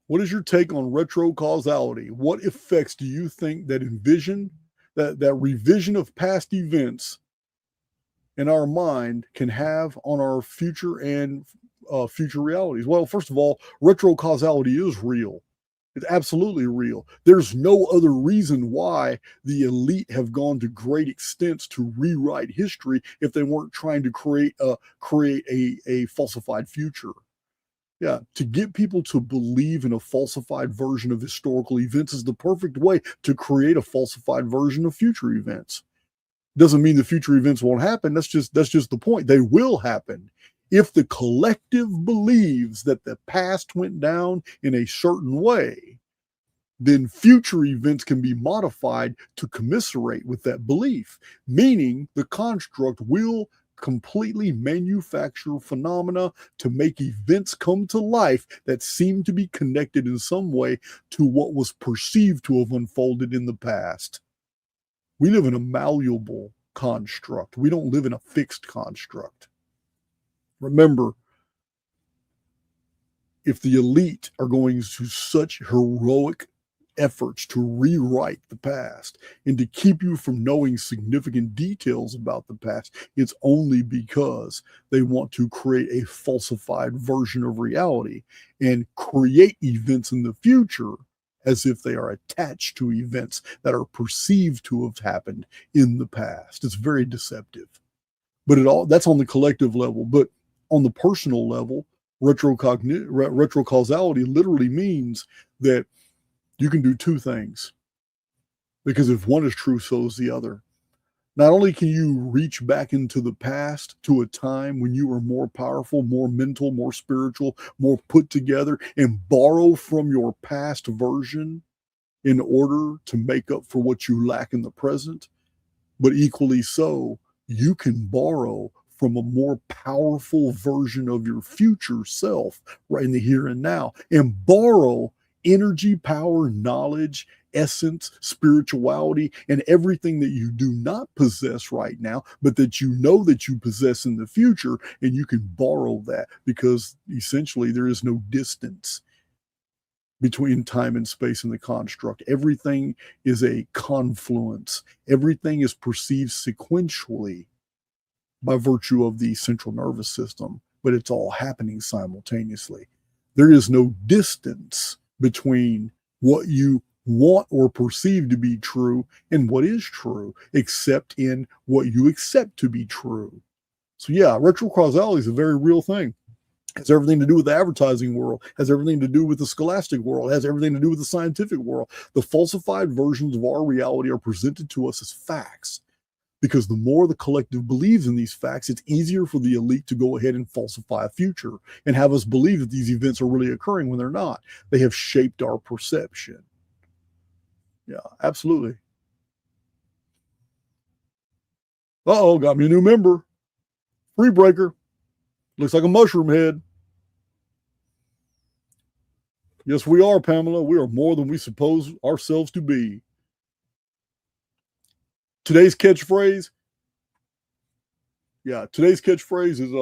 What is your take on retro causality? What effects do you think that that revision of past events in our mind can have on our future and future realities? Well, first of all, retro causality is real. It's absolutely real. There's no other reason why the elite have gone to great extents to rewrite history if they weren't trying to create a falsified future. Yeah, to get people to believe in a falsified version of historical events is the perfect way to create a falsified version of future events. Doesn't mean the future events won't happen. That's just the point. They will happen. If the collective believes that the past went down in a certain way, then future events can be modified to commiserate with that belief, meaning the construct will completely manufacture phenomena to make events come to life that seem to be connected in some way to what was perceived to have unfolded in the past. We live in a malleable construct. We don't live in a fixed construct. Remember, if the elite are going to such heroic efforts to rewrite the past and to keep you from knowing significant details about the past, it's only because they want to create a falsified version of reality and create events in the future as if they are attached to events that are perceived to have happened in the past. It's very deceptive. But that's on the collective level. But on the personal level, retrocausality literally means that you can do two things. Because if one is true, so is the other. Not only can you reach back into the past to a time when you were more powerful, more mental, more spiritual, more put together, and borrow from your past version in order to make up for what you lack in the present, but equally so, you can borrow from a more powerful version of your future self right in the here and now, and borrow energy, power, knowledge, essence, spirituality, and everything that you do not possess right now, but that you know that you possess in the future, and you can borrow that because essentially there is no distance. between time and space in the construct. Everything is a confluence. Everything is perceived sequentially by virtue of the central nervous system, but it's all happening simultaneously. There is no distance between what you want or perceive to be true and what is true, except in what you accept to be true. So yeah, retrocausality is a very real thing. It has everything to do with the advertising world, has everything to do with the scholastic world, has everything to do with the scientific world. The falsified versions of our reality are presented to us as facts, because the more the collective believes in these facts, it's easier for the elite to go ahead and falsify a future and have us believe that these events are really occurring when they're not. They have shaped our perception. Yeah, absolutely. Uh-oh, got me a new member. Free breaker. Looks like a mushroom head. Yes, we are, Pamela. We are more than we suppose ourselves to be. Today's catchphrase. Yeah, today's catchphrase is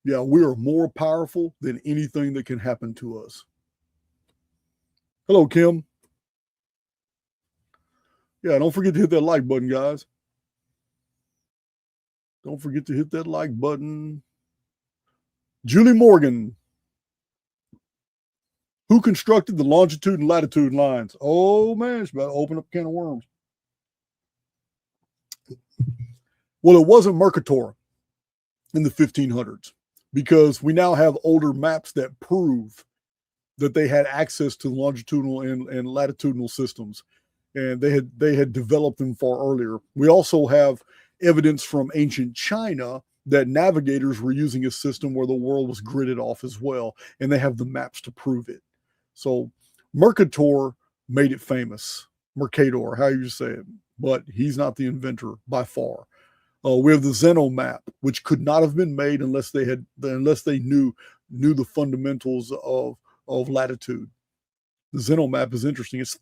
yeah, we are more powerful than anything that can happen to us. Hello, Kim. Yeah, don't forget to hit that like button, guys. Don't forget to hit that like button. Julie Morgan. Who constructed the longitude and latitude lines? Oh, man, it's about to open up a can of worms. Well, it wasn't Mercator in the 1500s, because we now have older maps that prove that they had access to longitudinal and latitudinal systems, and they had developed them far earlier. We also have evidence from ancient China that navigators were using a system where the world was gridded off as well, and they have the maps to prove it. So Mercator made it famous. Mercator, how you say it, but he's not the inventor by far. We have the Zeno map, which could not have been made unless they knew the fundamentals of latitude. The Zeno map is interesting. It's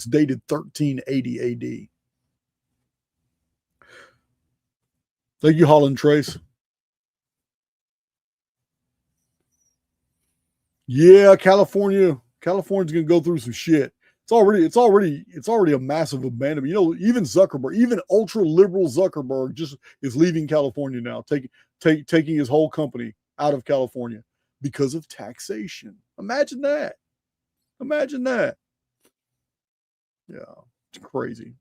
dated 1380 AD. Thank you, Holland Trace. Yeah, California's gonna go through some shit. It's already a massive abandonment. You know, even Zuckerberg, even ultra liberal Zuckerberg, just is leaving California now, taking his whole company out of California because of taxation. Imagine that. Imagine that. Yeah, it's crazy.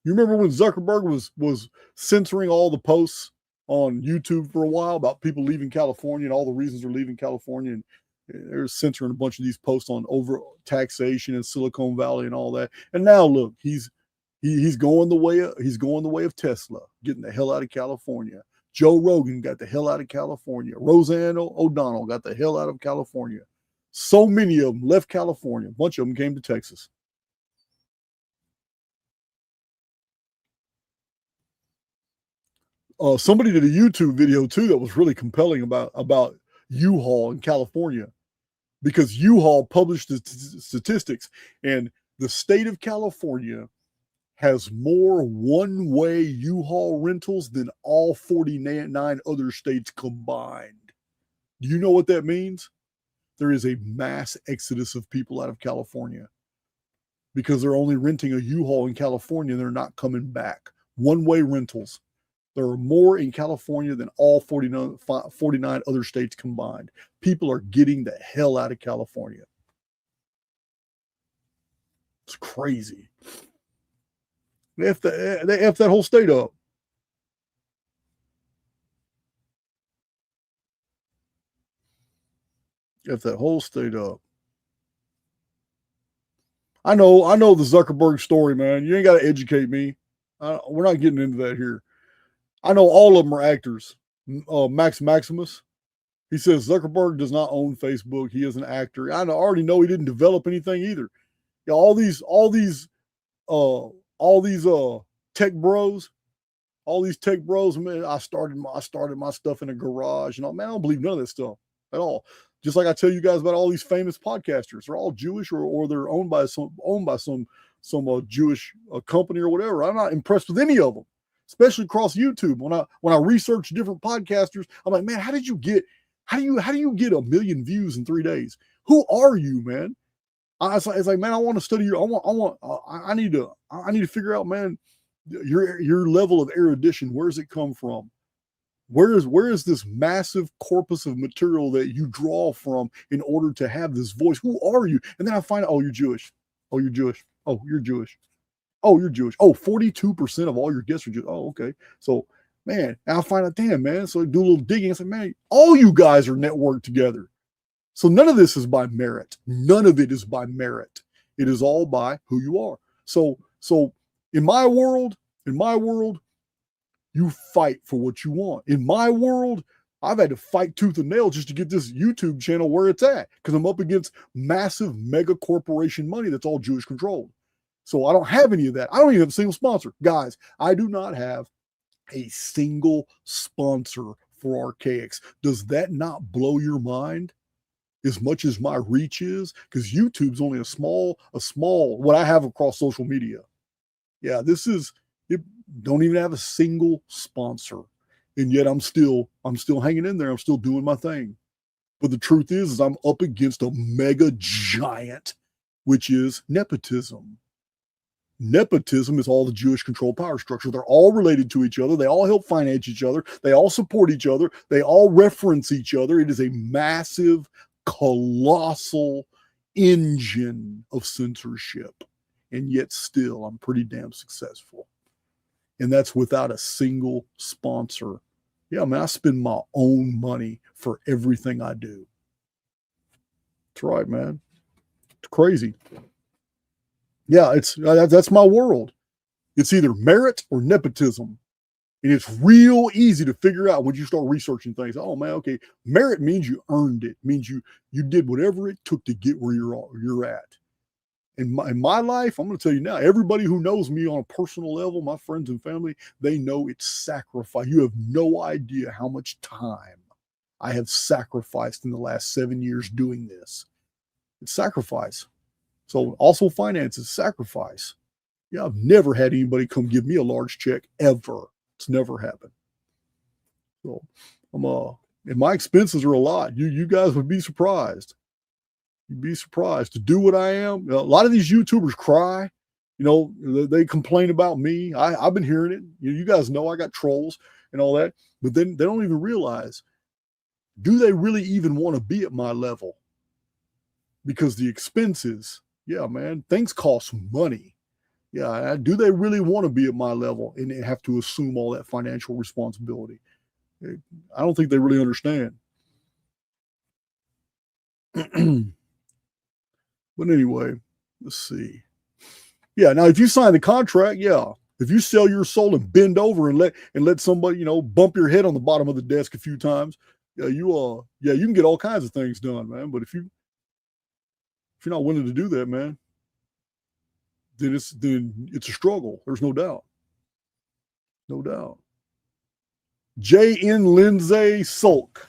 You remember when Zuckerberg was censoring all the posts on YouTube for a while about people leaving California and all the reasons they're leaving California, and they're censoring a bunch of these posts on over taxation and Silicon Valley and all that. And now look, he's going the way of Tesla, getting the hell out of California. Joe Rogan got the hell out of California. Roseanne O'Donnell got the hell out of California. So many of them left California. A bunch of them came to Texas. Somebody did a YouTube video too that was really compelling about U-Haul in California, because U-Haul published the statistics, and the state of California has more one-way U-Haul rentals than all 49 other states combined. Do you know what that means? There is a mass exodus of people out of California because they're only renting a U-Haul in California and they're not coming back. One-way rentals. There are more in California than all 49 other states combined. People are getting the hell out of California. It's crazy. They F that whole state up. F that whole state up. I know the Zuckerberg story, man. You ain't got to educate me. We're not getting into that here. I know all of them are actors. Max Maximus, he says Zuckerberg does not own Facebook. He is an actor. I already know he didn't develop anything either. Yeah, all these tech bros, man. I started my stuff in a garage, and all, man, I don't believe none of this stuff at all. Just like I tell you guys about all these famous podcasters, they're all Jewish or they're owned by some Jewish company or whatever. I'm not impressed with any of them, especially across YouTube. When I research different podcasters, I'm like, man, how did you get How do you get 1 million views in 3 days? Who are you, man? It's like, man, I want to study your. I need to figure out, man, your level of erudition. Where does it come from? Where is this massive corpus of material that you draw from in order to have this voice? Who are you? And then I find out, oh, you're Jewish. Oh, you're Jewish. Oh, you're Jewish. Oh, you're Jewish. Oh, 42% of all your guests are Jewish. Oh, okay. So, man, I find out, damn, man. So I do a little digging. I say, man, all you guys are networked together. So none of this is by merit. None of it is by merit. It is all by who you are. So in my world, you fight for what you want. In my world, I've had to fight tooth and nail just to get this YouTube channel where it's at because I'm up against massive mega corporation money that's all Jewish controlled. So I don't have any of that. I don't even have a single sponsor. Guys, I do not have a single sponsor for Archaix. Does that not blow your mind? As much as my reach is, because YouTube's only a small, what I have across social media. Yeah, it don't even have a single sponsor. And yet I'm still hanging in there. I'm still doing my thing. But the truth is I'm up against a mega giant, which is nepotism. Nepotism is all the Jewish controlled power structure. They're all related to each other. They all help finance each other. They all support each other. They all reference each other. It is a massive, colossal engine of censorship. And yet still, I'm pretty damn successful. And that's without a single sponsor. Yeah, man, I spend my own money for everything I do. That's right, man. It's crazy. Yeah, that's my world. It's either merit or nepotism. And it's real easy to figure out when you start researching things. Oh, man, okay, merit means you earned it. Means you did whatever it took to get where you're at. In my life, I'm going to tell you now, everybody who knows me on a personal level, my friends and family, they know it's sacrifice. You have no idea how much time I have sacrificed in the last 7 years doing this. It's sacrifice. So also finances, sacrifice. Yeah, I've never had anybody come give me a large check ever. It's never happened. So and my expenses are a lot. You guys would be surprised. You'd be surprised to do what I am. A lot of these YouTubers cry. They complain about me. I've been hearing it. You guys know I got trolls and all that. But then they don't even realize, do they really even want to be at my level? Because the expenses, yeah, man, things cost money. Yeah, do they really want to be at my level and have to assume all that financial responsibility? I don't think they really understand. But anyway, let's see. Yeah, now if you sign the contract, yeah. If you sell your soul and bend over and let somebody, bump your head on the bottom of the desk a few times, yeah, you can get all kinds of things done, man. But if you're not willing to do that, man, then it's a struggle. There's no doubt. No doubt. J.N. Lindsay Sulk.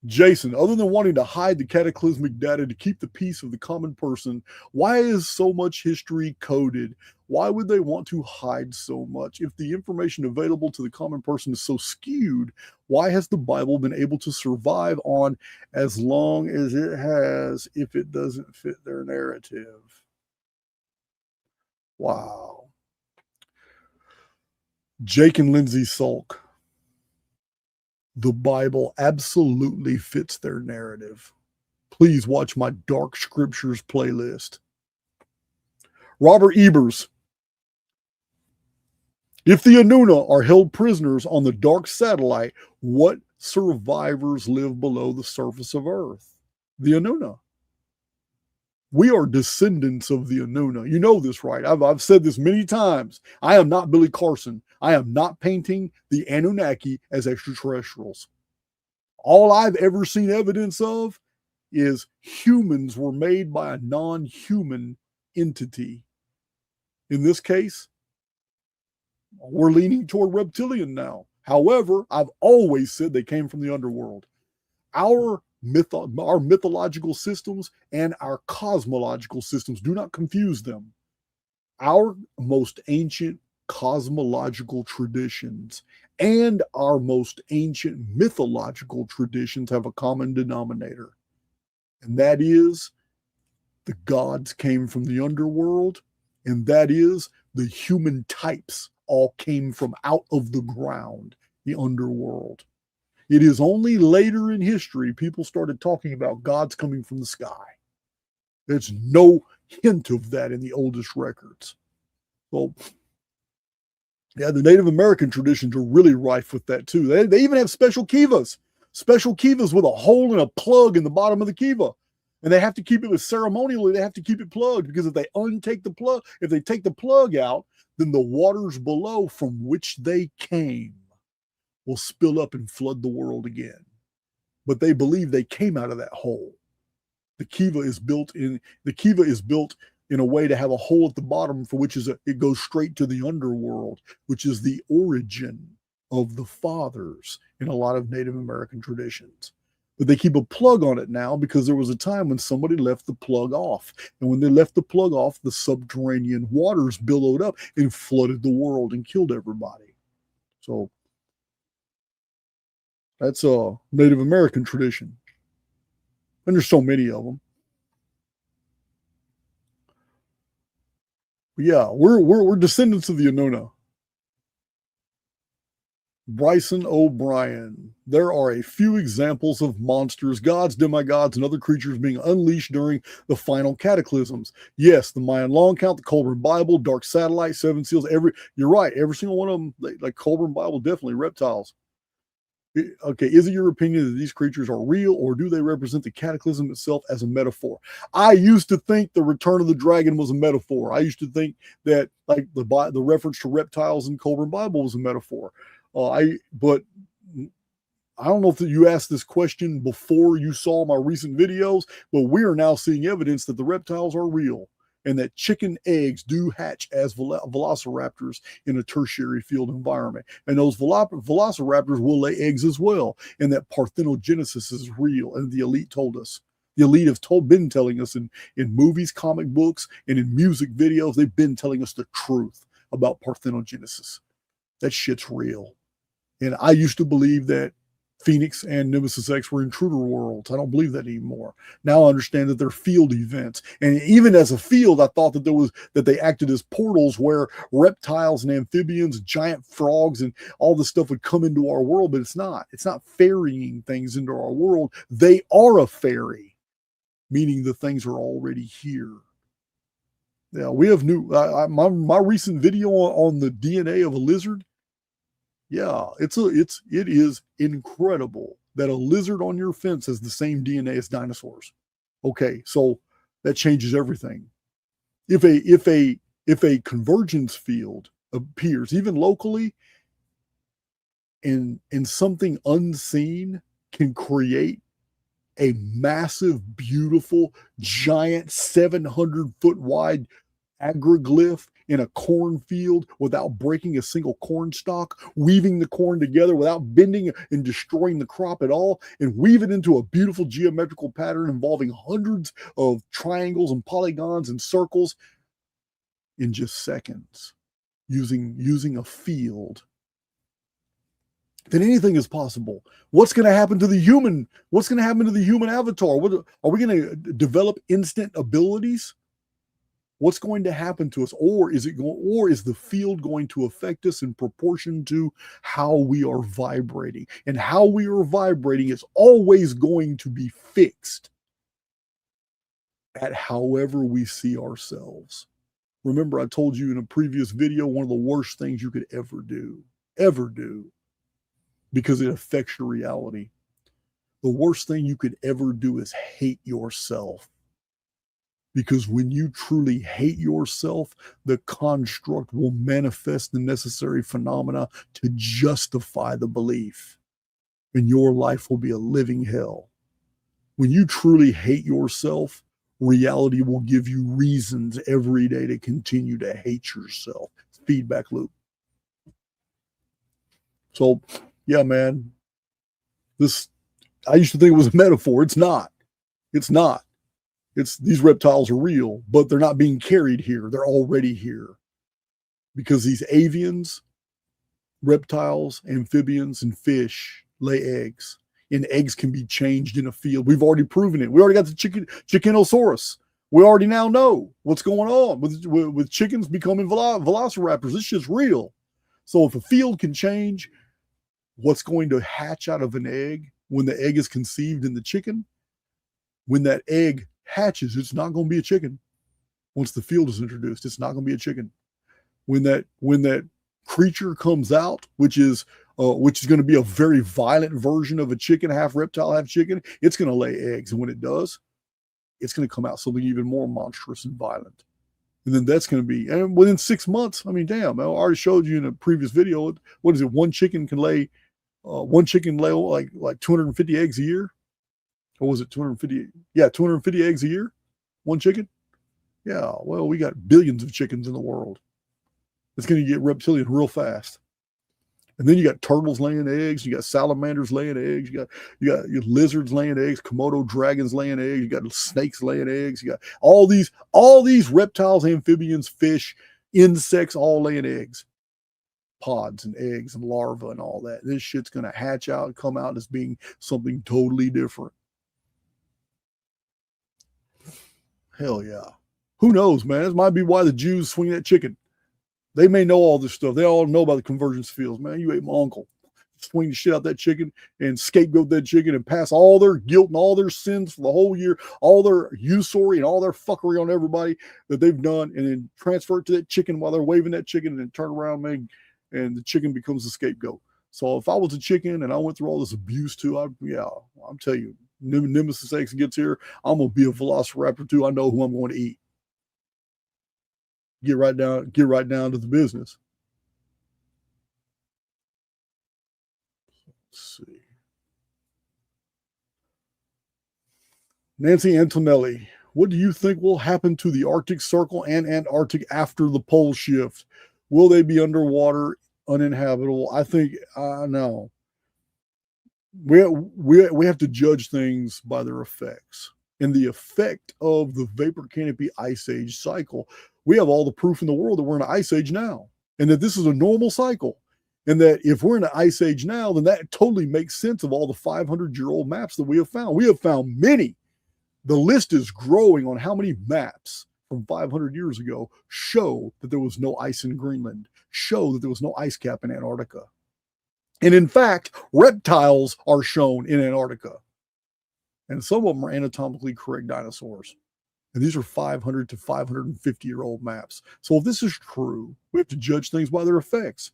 Jason, other than wanting to hide the cataclysmic data to keep the peace of the common person, why is so much history coded? Why would they want to hide so much? If the information available to the common person is so skewed, why has the Bible been able to survive on as long as it has if it doesn't fit their narrative? Wow. Jake and Lindsay Sulk. The Bible absolutely fits their narrative. Please watch my Dark Scriptures playlist. Robert Ebers. If the Anuna are held prisoners on the dark satellite, what survivors live below the surface of Earth? The Anuna. We are descendants of the Anuna. You know this, right? I've said this many times. I am not Billy Carson. I am not painting the Anunnaki as extraterrestrials. All I've ever seen evidence of is humans were made by a non-human entity. In this case, we're leaning toward reptilian now. However, I've always said they came from the underworld. Our mythological systems and our cosmological systems, do not confuse them. Our most ancient cosmological traditions and our most ancient mythological traditions have a common denominator, and that is the gods came from the underworld, and that is the human types all came from out of the ground, the underworld. It is only later in history people started talking about gods coming from the sky. There's no hint of that in the oldest records. Well, yeah, the Native American traditions are really rife with that too. They even have special kivas with a hole and a plug in the bottom of the kiva. And they have to keep it with ceremonially, they have to keep it plugged, because if they take the plug out, then the waters below from which they came will spill up and flood the world again. But they believe they came out of that hole. The kiva is built in a way to have a hole at the bottom for which it goes straight to the underworld, which is the origin of the fathers in a lot of Native American traditions. But they keep a plug on it now because there was a time when somebody left the plug off. And when they left the plug off, the subterranean waters billowed up and flooded the world and killed everybody. So that's a Native American tradition. And there's so many of them. But yeah, we're descendants of the Anona. Bryson O'Brien. There are a few examples of monsters, gods, demigods, and other creatures being unleashed during the final cataclysms. Yes, the Mayan Long Count, the Colburn Bible, Dark Satellite, Seven Seals. You're right. Every single one of them, like Colburn Bible, definitely reptiles. Okay, is it your opinion that these creatures are real, or do they represent the cataclysm itself as a metaphor? I used to think the return of the dragon was a metaphor. I used to think that like the reference to reptiles in Colburn Bible was a metaphor. But I don't know if you asked this question before you saw my recent videos, but we are now seeing evidence that the reptiles are real and that chicken eggs do hatch as velociraptors in a tertiary field environment. And those velociraptors will lay eggs as well, and that parthenogenesis is real. And the elite told us. The elite have been telling us in movies, comic books, and in music videos, they've been telling us the truth about parthenogenesis. That shit's real. And I used to believe that Phoenix and Nemesis X were intruder worlds. I don't believe that anymore. Now I understand that they're field events. And even as a field, I thought that they acted as portals where reptiles and amphibians, giant frogs, and all this stuff would come into our world, but it's not. It's not ferrying things into our world. They are a ferry, meaning the things are already here. Yeah, we have my recent video on the DNA of a lizard. Yeah, it is incredible that a lizard on your fence has the same DNA as dinosaurs. Okay, so that changes everything. If a convergence field appears, even locally, and something unseen can create a massive, beautiful, giant 700-foot wide agroglyph in a cornfield without breaking a single corn stalk, weaving the corn together without bending and destroying the crop at all, and weave it into a beautiful geometrical pattern involving hundreds of triangles and polygons and circles in just seconds, using a field, then anything is possible. What's going to happen to the human? What's going to happen to the human avatar? Are we going to develop instant abilities? What's going to happen to us? Or is the field going to affect us in proportion to how we are vibrating? And how we are vibrating is always going to be fixed at however we see ourselves. Remember, I told you in a previous video, one of the worst things you could ever do, because it affects your reality. The worst thing you could ever do is hate yourself. Because when you truly hate yourself, the construct will manifest the necessary phenomena to justify the belief. And your life will be a living hell. When you truly hate yourself, reality will give you reasons every day to continue to hate yourself. Feedback loop. So, yeah, man. I used to think it was a metaphor. It's not. It's not. These reptiles are real, but they're not being carried here. They're already here. because these avians, reptiles, amphibians, and fish lay eggs, and eggs can be changed in a field. We've already proven it. We already got the Chickenosaurus. We already now know what's going on with chickens becoming velociraptors. This shit's real. So if a field can change what's going to hatch out of an egg when the egg is conceived in the chicken, when that egg hatches, it's not going to be a chicken. Once the field is introduced, it's not going to be a chicken. When that creature comes out, which is going to be a very violent version of a chicken, half reptile, half chicken, it's going to lay eggs, and when it does, it's going to come out something even more monstrous and violent. And then that's going to be, and within 6 months, I mean, damn, I already showed you in a previous video, what is it? One chicken lay like 250 eggs a year. Or was it 250? Yeah, 250 eggs a year. One chicken. Yeah, well, we got billions of chickens in the world. It's going to get reptilian real fast. And then you got turtles laying eggs. You got salamanders laying eggs. You got your lizards laying eggs. Komodo dragons laying eggs. You got snakes laying eggs. You got all these reptiles, amphibians, fish, insects, all laying eggs, pods and eggs and larvae and all that. This shit's going to hatch out and come out as being something totally different. Hell yeah. Who knows, man? This might be why the Jews swing that chicken. They may know all this stuff. They all know about the convergence fields, man. You ate my uncle. Swing the shit out that chicken and scapegoat that chicken and pass all their guilt and all their sins for the whole year, all their usury and all their fuckery on everybody that they've done, and then transfer it to that chicken while they're waving that chicken, and then turn around, man, and the chicken becomes the scapegoat. So if I was a chicken and I went through all this abuse too, I'm telling you, Nemesis X gets here, I'm going to be a velociraptor too. I know who I'm going to eat. Get right down to the business. Let's see. Nancy Antonelli, what do you think will happen to the Arctic Circle and Antarctic after the pole shift? Will they be underwater, uninhabitable? I think, no. We have to judge things by their effects. And the effect of the vapor canopy ice age cycle, we have all the proof in the world that we're in an ice age now, and that this is a normal cycle. And that if we're in an ice age now, then that totally makes sense of all the 500-year-old maps that we have found. We have found many. The list is growing on how many maps from 500 years ago show that there was no ice in Greenland, show that there was no ice cap in Antarctica. And in fact, reptiles are shown in Antarctica. And some of them are anatomically correct dinosaurs. And these are 500 to 550-year-old maps. So if this is true, we have to judge things by their effects.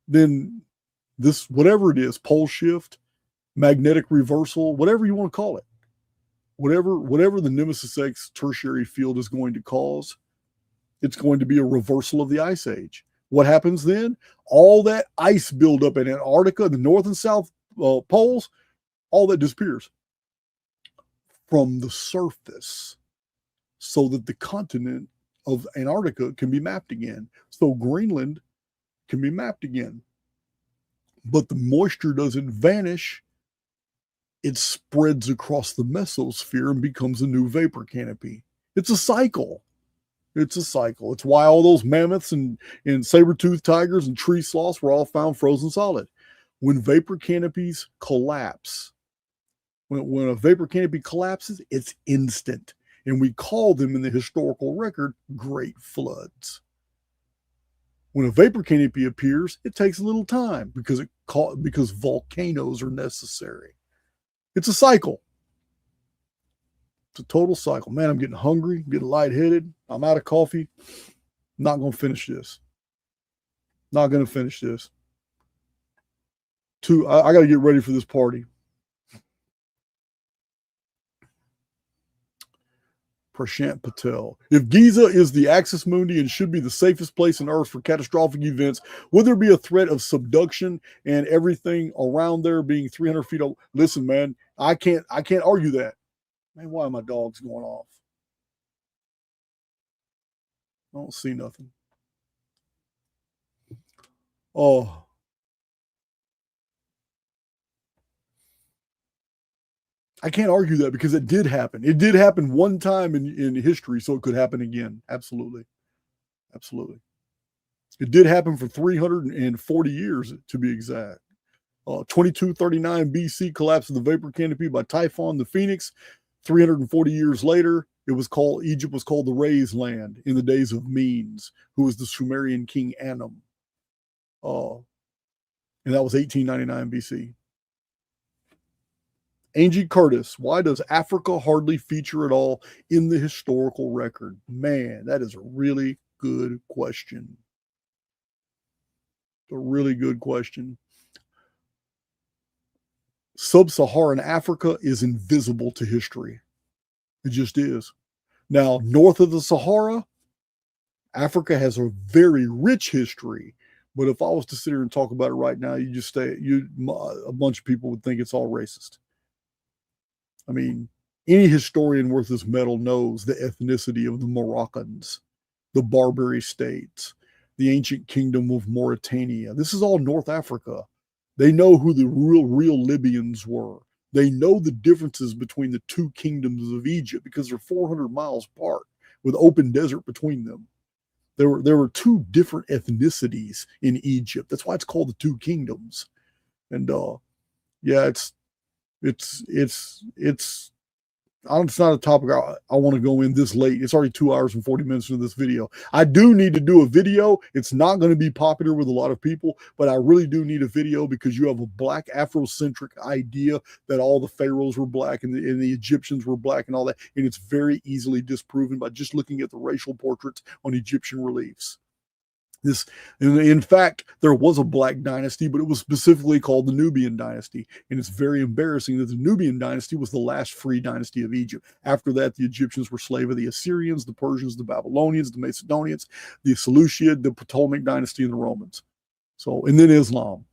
Then this, whatever it is, pole shift, magnetic reversal, whatever you want to call it, whatever the Nemesis X tertiary field is going to cause, it's going to be a reversal of the ice age. What happens then? All that ice buildup in Antarctica, the north and south poles, all that disappears from the surface so that the continent of Antarctica can be mapped again. So Greenland can be mapped again. But the moisture doesn't vanish. It spreads across the mesosphere and becomes a new vapor canopy. It's a cycle. It's a cycle. It's why all those mammoths and saber-toothed tigers and tree sloths were all found frozen solid. When vapor canopies collapse, when a vapor canopy collapses, it's instant. And we call them in the historical record great floods. When a vapor canopy appears, it takes a little time because volcanoes are necessary. It's a cycle. It's a total cycle. Man, I'm getting hungry, I'm getting lightheaded. I'm out of coffee. Not going to finish this. Not going to finish this. I got to get ready for this party. Prashant Patel. If Giza is the axis mundi and should be the safest place on Earth for catastrophic events, would there be a threat of subduction and everything around there being 300 feet over? Listen, man, I can't argue that. Man, why are my dogs going off? I don't see nothing. Oh. I can't argue that because it did happen. It did happen one time in history, so it could happen again. Absolutely. Absolutely. It did happen for 340 years, to be exact. 2239 BC, collapse of the vapor canopy by Typhon the Phoenix. 340 years later, Egypt was called the Raised Land in the days of Menes, who was the Sumerian king Anum. And that was 1899 BC. Angie Curtis, why does Africa hardly feature at all in the historical record? Man, that is a really good question. A really good question. Sub-Saharan Africa is invisible to history. It just is. Now, north of the Sahara, Africa has a very rich history. But if I was to sit here and talk about it right now, a bunch of people would think it's all racist. I mean, any historian worth his mettle knows the ethnicity of the Moroccans, the Barbary states, the ancient kingdom of Mauritania. This is all North Africa. They know who the real Libyans were. They know the differences between the two kingdoms of Egypt because they're 400 miles apart with open desert between them. There were two different ethnicities in Egypt. That's why it's called the two kingdoms. And yeah, it's not a topic I want to go in this late. It's already 2 hours and 40 minutes into this video. I do need to do a video. It's not going to be popular with a lot of people, but I really do need a video because you have a black Afrocentric idea that all the pharaohs were black and the Egyptians were black and all that. And it's very easily disproven by just looking at the racial portraits on Egyptian reliefs. In fact, there was a black dynasty, but it was specifically called the Nubian dynasty. And it's very embarrassing that the Nubian dynasty was the last free dynasty of Egypt. After that, the Egyptians were slave of the Assyrians, the Persians, the Babylonians, the Macedonians, the Seleucid, the Ptolemaic dynasty, and the Romans. And then Islam.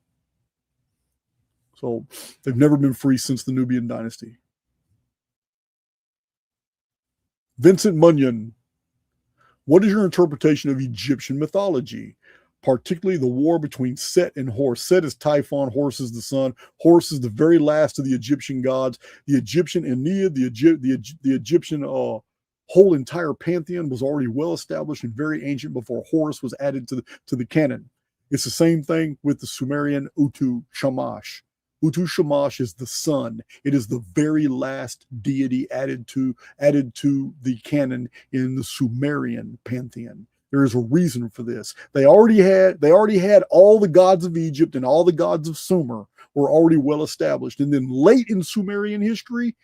So they've never been free since the Nubian dynasty. Vincent Munyon. What is your interpretation of Egyptian mythology, particularly the war between Set and Horus? Set is Typhon, Horus is the sun. Horus is the very last of the Egyptian gods. The Egyptian Ennead, the Egyptian whole entire pantheon was already well established and very ancient before Horus was added to the canon. It's the same thing with the Sumerian Utu Shamash. Utu Shamash is the sun. It is the very last deity added to the canon in the Sumerian pantheon. There is a reason for this. They already had all the gods of Egypt and all the gods of Sumer were already well established. And then late in Sumerian history,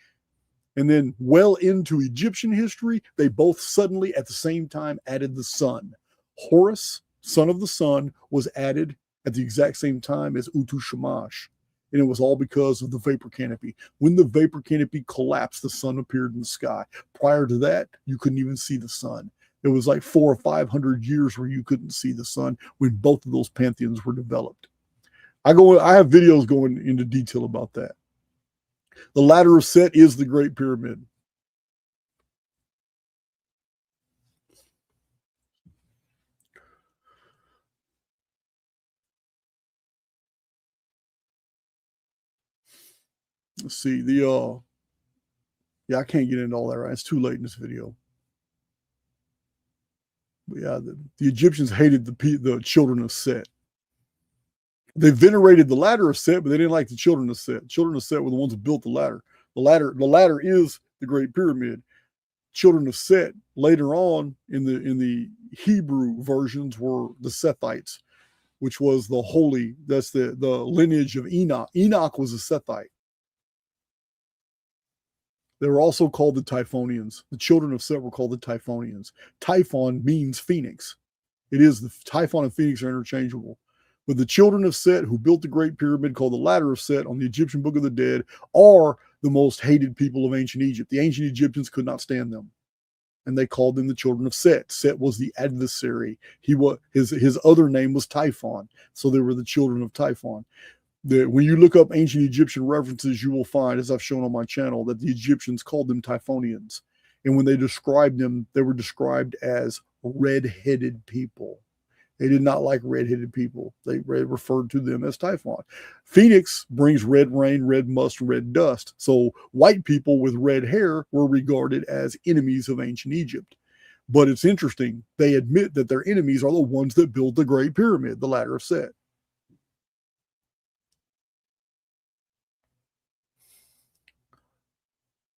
and then well into Egyptian history, they both suddenly at the same time added the sun. Horus, son of the sun, was added at the exact same time as Utu Shamash. And it was all because of the vapor canopy. When the vapor canopy collapsed, the sun appeared in the sky. Prior to that, you couldn't even see the sun. It was like 400 or 500 years where you couldn't see the sun when both of those pantheons were developed. I have videos going into detail about that. The ladder of Set is the Great Pyramid. Let's see, I can't get into all that right. It's too late in this video. But yeah, the Egyptians hated the children of Set. They venerated the ladder of Set, but they didn't like the children of Set. Children of Set were the ones who built the ladder. The ladder is the Great Pyramid. Children of Set later on in the Hebrew versions were the Sethites, which was that's the lineage of Enoch. Enoch was a Sethite. They were also called the Typhonians. The children of Set were called the Typhonians. Typhon means phoenix. It is the Typhon and Phoenix are interchangeable. But the children of Set who built the Great Pyramid called the Ladder of Set on the Egyptian Book of the Dead are the most hated people of ancient Egypt. The ancient Egyptians could not stand them. And they called them the children of Set. Set was the adversary. His other name was Typhon. So they were the children of Typhon. When you look up ancient Egyptian references, you will find, as I've shown on my channel, that the Egyptians called them Typhonians. And when they described them, they were described as red-headed people. They did not like red-headed people. They referred to them as Typhon. Phoenix brings red rain, red must, red dust. So white people with red hair were regarded as enemies of ancient Egypt. But it's interesting. They admit that their enemies are the ones that build the Great Pyramid, the Ladder of Set.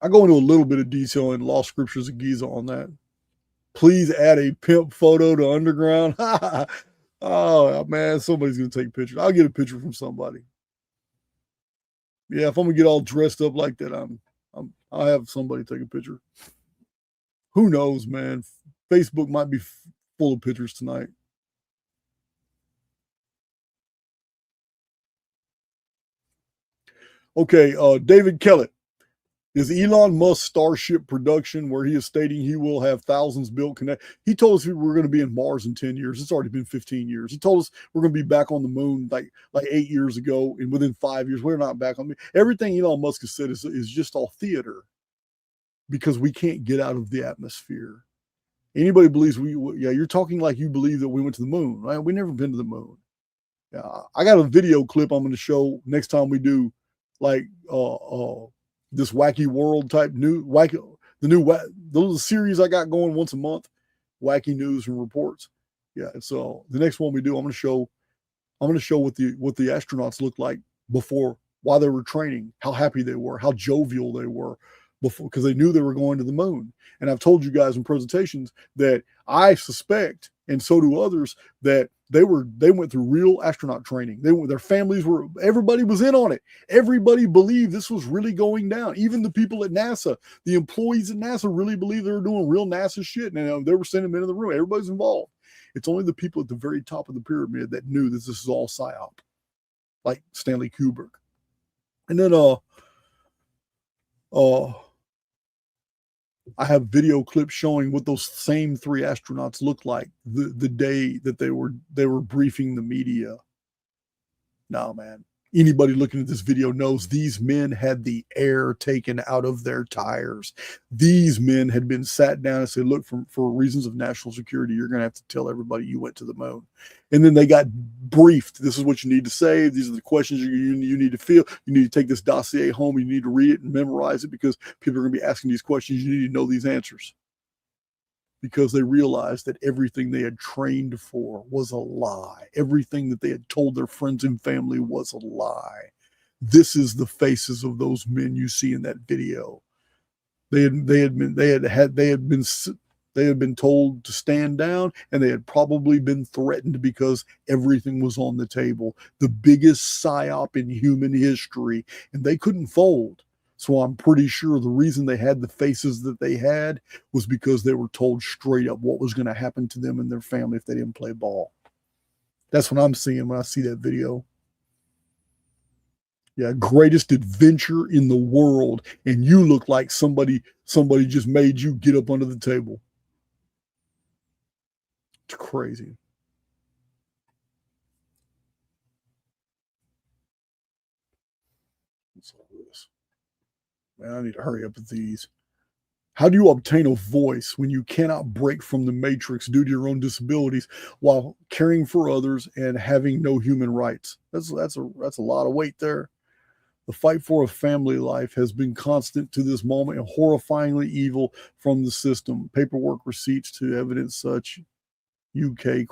I go into a little bit of detail in Lost Scriptures of Giza on that. Please add a pimp photo to Underground. Oh, man, somebody's going to take pictures. I'll get a picture from somebody. Yeah, if I'm going to get all dressed up like that, I'll have somebody take a picture. Who knows, man? Facebook might be full of pictures tonight. Okay, David Kellett. Is Elon Musk Starship production, where he is stating he will have thousands built, connect? He told us we were going to be in Mars in 10 years. It's already been 15 years. He told us we're going to be back on the moon like 8 years ago, and within 5 years, we're not back on the moon. Everything Elon Musk has said is just all theater, because we can't get out of the atmosphere. Anybody believes you're talking like you believe that we went to the moon, right? We never been to the moon. Yeah, I got a video clip I'm going to show next time we do like this wacky world type the series I got going once a month, wacky news and reports. Yeah, so the next one we do, I'm going to show what the astronauts looked like before, while they were training, how happy they were, how jovial they were before, because they knew they were going to the moon. And I've told you guys in presentations that I suspect, and so do others, that they went through real astronaut training. Their families everybody was in on it. Everybody believed this was really going down. Even the people at NASA, the employees at NASA really believed they were doing real NASA shit. And they were sending them into the room. Everybody's involved. It's only the people at the very top of the pyramid that knew that this is all psyop, like Stanley Kubrick. And then I have video clips showing what those same 3 astronauts looked like the day that they were briefing the media. No, man. Anybody looking at this video knows these men had the air taken out of their tires. These men had been sat down and said, look, for reasons of national security, you're going to have to tell everybody you went to the moon. And then they got briefed. This is what you need to say. These are the questions you need to feel. You need to take this dossier home. You need to read it and memorize it, because people are going to be asking these questions. You need to know these answers. Because they realized that everything they had trained for was a lie. Everything that they had told their friends and family was a lie. This is the faces of those men you see in that video. They had been told to stand down, and they had probably been threatened because everything was on the table. The biggest psyop in human history, and they couldn't fold. So I'm pretty sure the reason they had the faces that they had was because they were told straight up what was going to happen to them and their family if they didn't play ball. That's what I'm seeing when I see that video. Yeah, greatest adventure in the world, and you look like somebody just made you get up under the table. It's crazy. What's all this? Man, I need to hurry up with these. How do you obtain a voice when you cannot break from the matrix due to your own disabilities while caring for others and having no human rights? That's a lot of weight there. The fight for a family life has been constant to this moment and horrifyingly evil from the system. Paperwork, receipts to evidence such. UK ?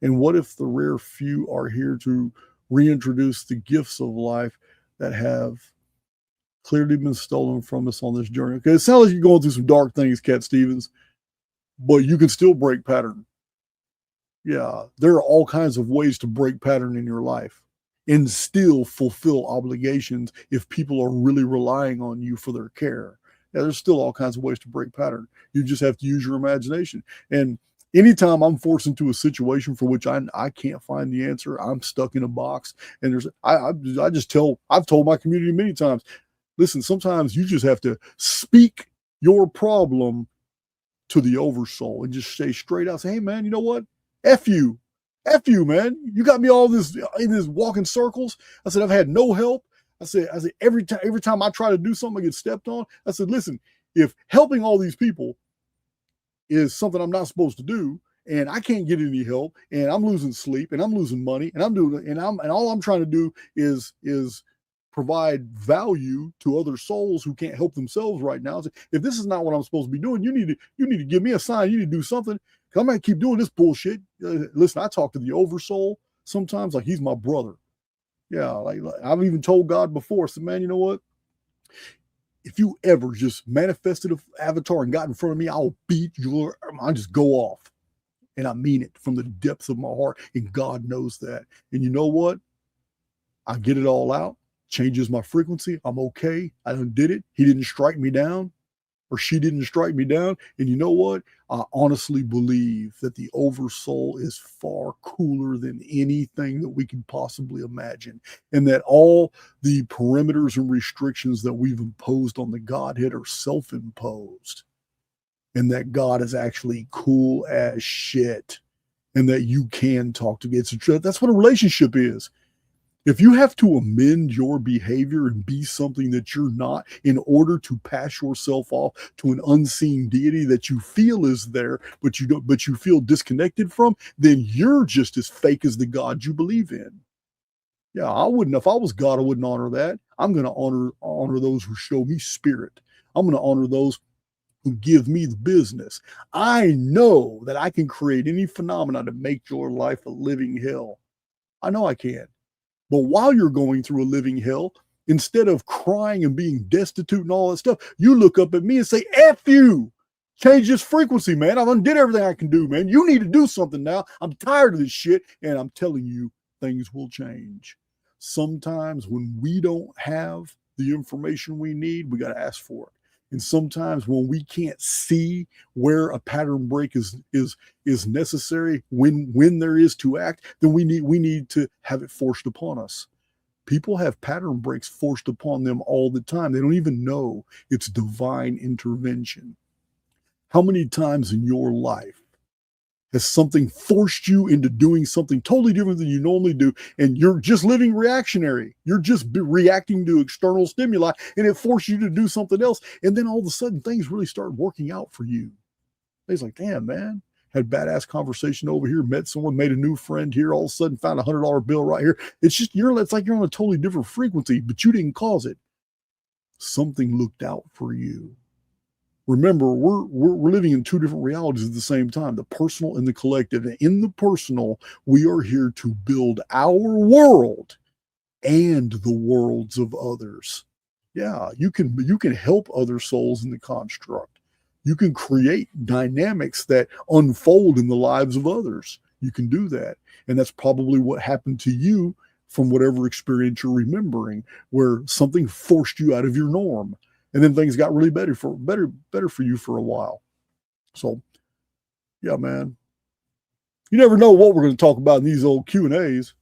And what if the rare few are here to reintroduce the gifts of life that have clearly been stolen from us on this journey? Okay, it sounds like you're going through some dark things, Cat Stevens, but you can still break pattern. Yeah, there are all kinds of ways to break pattern in your life and still fulfill obligations if people are really relying on you for their care. Yeah, there's still all kinds of ways to break pattern. You just have to use your imagination. And anytime I'm forced into a situation for which I can't find the answer, I'm stuck in a box. And I've told my community many times, listen, sometimes you just have to speak your problem to the oversoul and just say straight out, say, hey man, you know what? F you, man. You got me all this in this walking circles. I said, I've had no help. I said, every time I try to do something, I get stepped on. I said, listen, if helping all these people is something I'm not supposed to do, and I can't get any help, and I'm losing sleep, and I'm losing money, and all I'm trying to do is provide value to other souls who can't help themselves right now. If this is not what I'm supposed to be doing, you need to give me a sign. You need to do something. Cause I'm gonna keep doing this bullshit. Listen, I talk to the oversoul sometimes like he's my brother. Yeah, like I've even told God before. I said, man, you know what? If you ever just manifested an avatar and got in front of me, I'll I'll just go off. And I mean it from the depths of my heart. And God knows that. And you know what? I get it all out, changes my frequency. I'm okay. I done did it. He didn't strike me down, or she didn't strike me down. And you know what? I honestly believe that the oversoul is far cooler than anything that we can possibly imagine. And that all the perimeters and restrictions that we've imposed on the Godhead are self-imposed. And that God is actually cool as shit. And that you can talk to God. That's what a relationship is. If you have to amend your behavior and be something that you're not in order to pass yourself off to an unseen deity that you feel is there, but you feel disconnected from, then you're just as fake as the God you believe in. Yeah, I wouldn't. If I was God, I wouldn't honor that. I'm going to honor those who show me spirit. I'm going to honor those who give me the business. I know that I can create any phenomena to make your life a living hell. I know I can. But while you're going through a living hell, instead of crying and being destitute and all that stuff, you look up at me and say, F you. Change this frequency, man. I've undid everything I can do, man. You need to do something now. I'm tired of this shit. And I'm telling you, things will change. Sometimes when we don't have the information we need, we got to ask for it. And sometimes when we can't see where a pattern break is necessary, when there is to act, then we need to have it forced upon us. People have pattern breaks forced upon them all the time. They don't even know it's divine intervention. How many times in your life has something forced you into doing something totally different than you normally do, and you're just living reactionary? You're just reacting to external stimuli, and it forced you to do something else, and then all of a sudden things really start working out for you. It's like, damn, man, had badass conversation over here, met someone, made a new friend here, all of a sudden found $100 bill right here. It's like you're on a totally different frequency, but you didn't cause it. Something looked out for you. Remember, we're living in two different realities at the same time, the personal and the collective. And in the personal, we are here to build our world and the worlds of others. Yeah, you can help other souls in the construct. You can create dynamics that unfold in the lives of others. You can do that. And that's probably what happened to you from whatever experience you're remembering, where something forced you out of your norm. And then things got really better for you for a while. So, yeah, man. You never know what we're going to talk about in these old Q&As.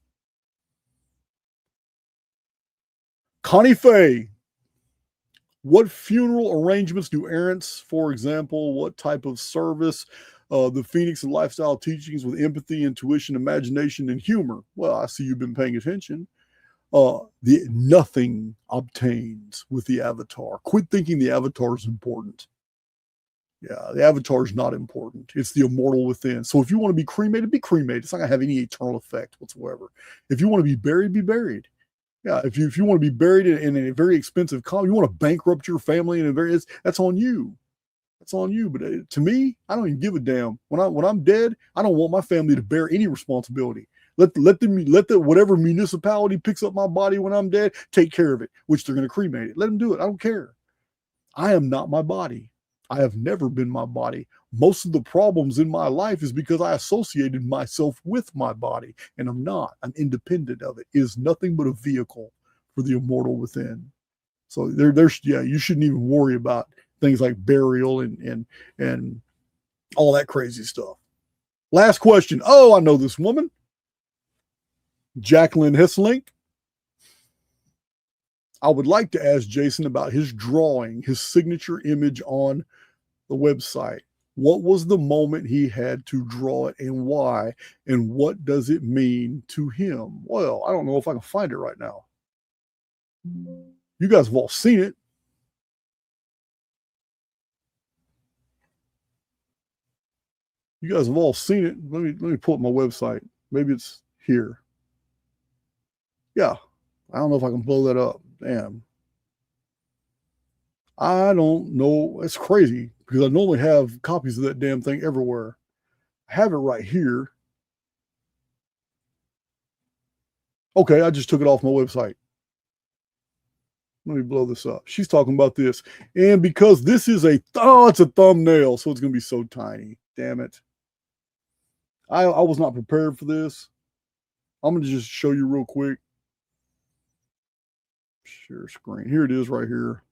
Connie Faye. What funeral arrangements do errants, for example, what type of service, the Phoenix and lifestyle teachings with empathy, intuition, imagination, and humor? Well, I see you've been paying attention. Nothing obtains with the avatar. Quit thinking the avatar is important. Yeah, the avatar is not important. It's the immortal within. So if you want to be cremated, be cremated. It's not going to have any eternal effect whatsoever. If you want to be buried, be buried. Yeah, if you want to be buried in a very expensive coffin, you want to bankrupt your family that's on you. That's on you. But to me, I don't even give a damn. When I'm dead, I don't want my family to bear any responsibility. Let the whatever municipality picks up my body when I'm dead take care of it, which they're going to cremate it. Let them do it. I don't care. I am not my body. I have never been my body. Most of the problems in my life is because I associated myself with my body, and I'm not. I'm independent of it. It is nothing but a vehicle for the immortal within. So you shouldn't even worry about things like burial and all that crazy stuff. Last question. Oh, I know this woman. Jacqueline Hesselink. I would like to ask Jason about his drawing, his signature image on the website. What was the moment he had to draw it and why? And what does it mean to him? Well, I don't know if I can find it right now. You guys have all seen it. You guys have all seen it. Let me pull up my website. Maybe it's here. Yeah. I don't know if I can blow that up. Damn. I don't know. It's crazy because I normally have copies of that damn thing everywhere. I have it right here. Okay, I just took it off my website. Let me blow this up. She's talking about this. And because this is it's a thumbnail, so it's going to be so tiny. Damn it. I was not prepared for this. I'm going to just show you real quick. Share screen. Here it is right here.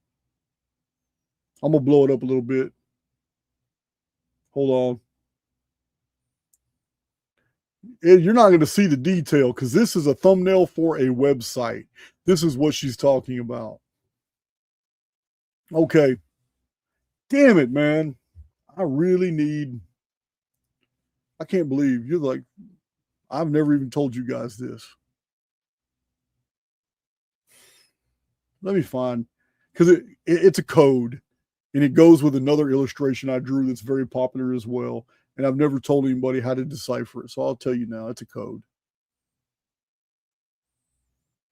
I'm going to blow it up a little bit. Hold on. You're not going to see the detail because this is a thumbnail for a website. This is what she's talking about. Okay. Damn it, man. I can't believe you're like, I've never even told you guys this. Let me find, because it's a code and it goes with another illustration I drew that's very popular as well. And I've never told anybody how to decipher it. So I'll tell you now, it's a code.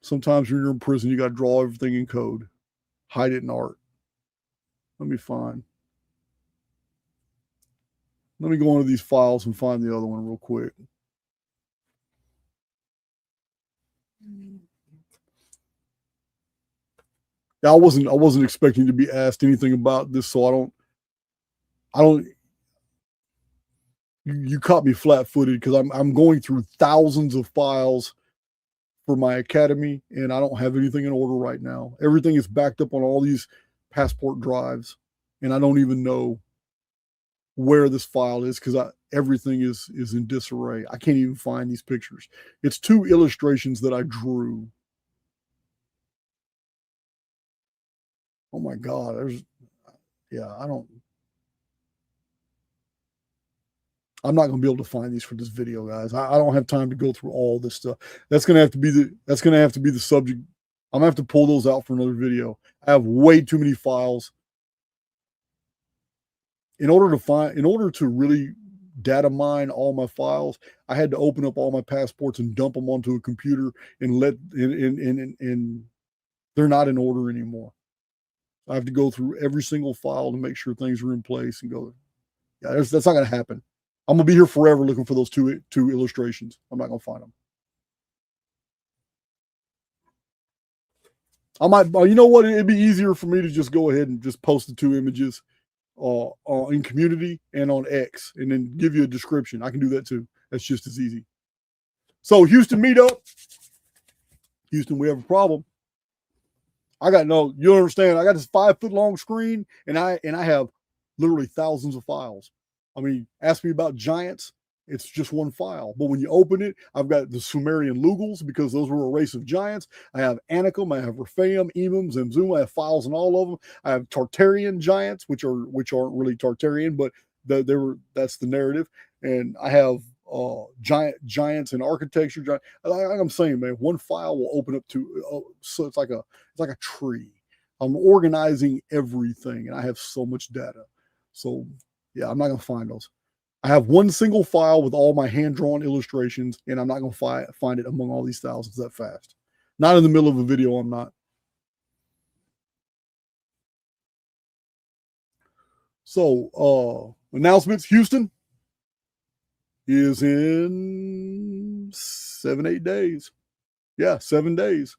Sometimes when you're in prison, you got to draw everything in code, hide it in art. Let me go into these files and find the other one real quick. I wasn't expecting to be asked anything about this, so I don't. You caught me flat-footed because I'm going through thousands of files for my academy, and I don't have anything in order right now. Everything is backed up on all these passport drives, and I don't even know where this file is because everything is in disarray. I can't even find these pictures. It's 2 illustrations that I drew. Oh my God, I'm not going to be able to find these for this video, guys. I don't have time to go through all this stuff. That's going to have to be the subject. I'm going to have to pull those out for another video. I have way too many files. In order to really data mine all my files, I had to open up all my passports and dump them onto a computer and and they're not in order anymore. I have to go through every single file to make sure things are in place and go. Yeah, that's not going to happen. I'm going to be here forever looking for those two illustrations. I'm not going to find them. I might, you know what? It'd be easier for me to just go ahead and just post the 2 images in community and on X and then give you a description. I can do that too. That's just as easy. So Houston meetup. Houston, we have a problem. You don't understand. I got this 5-foot long screen and I have literally thousands of files. I mean, ask me about giants. It's just one file. But when you open it, I've got the Sumerian Lugals because those were a race of giants. I have Anakim, I have Rephaim, Emim, Zamzum. I have files in all of them. I have Tartarian giants, which aren't really Tartarian, but that's the narrative. And I have giants in architecture. Like I'm saying, man, one file will open up to so it's like a tree. I'm organizing everything, and I have so much data. So yeah, I'm not gonna find those. I have one single file with all my hand-drawn illustrations, and I'm not going to find it among all these thousands that fast. Not in the middle of a video, I'm not. So, announcements. Houston is in 7-8 days. Yeah, 7 days.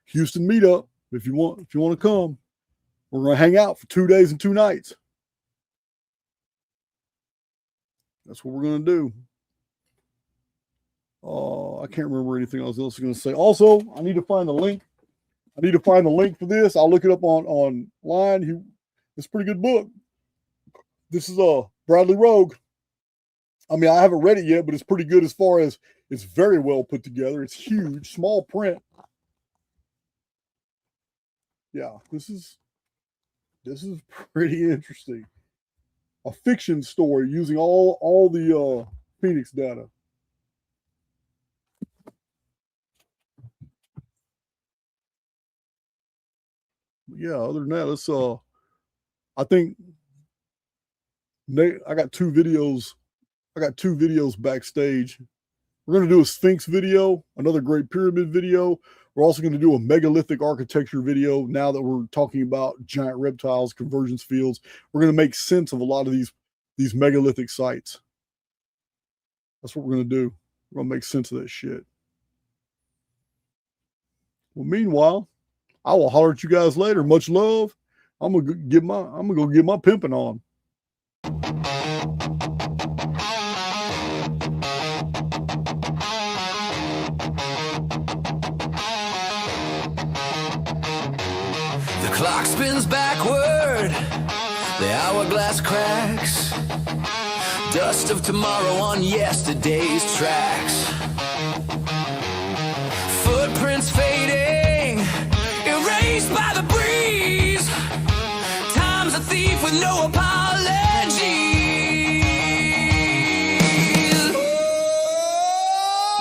Houston meetup. If you want to come, we're going to hang out for 2 days and 2 nights. That's what we're going to do. I can't remember anything else I was going to say. Also, I need to find the link. For this. I'll look it up online. It's a pretty good book. This is Bradley Rogue. I mean, I haven't read it yet, but it's pretty good as far as it's very well put together. It's huge, small print. Yeah, this is pretty interesting. A fiction story using all the Phoenix data. Yeah, other than that, let's I think I got 2 videos backstage We're going to do a Sphinx video, another Great Pyramid video. We're also going to do a megalithic architecture video. Now that we're talking about giant reptiles, convergence fields, we're going to make sense of a lot of these megalithic sites. That's what we're going to do. We're going to make sense of that shit. Well, meanwhile, I will holler at you guys later. Much love. I'm gonna go get my pimping on. The clock spins backward, the hourglass cracks, dust of tomorrow on yesterday's tracks. Footprints fading, erased by the breeze. Time's a thief with no apologies.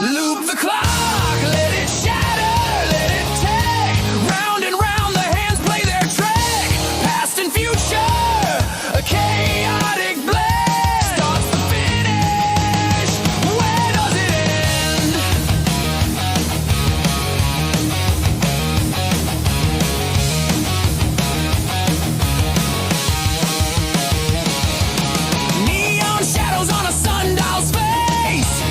Loop the clock, let it shatter, let it tick. Round and round the hands play their trick. Past and future, a chaotic blend. Starts the finish, where does it end? Neon shadows on a sundial's face.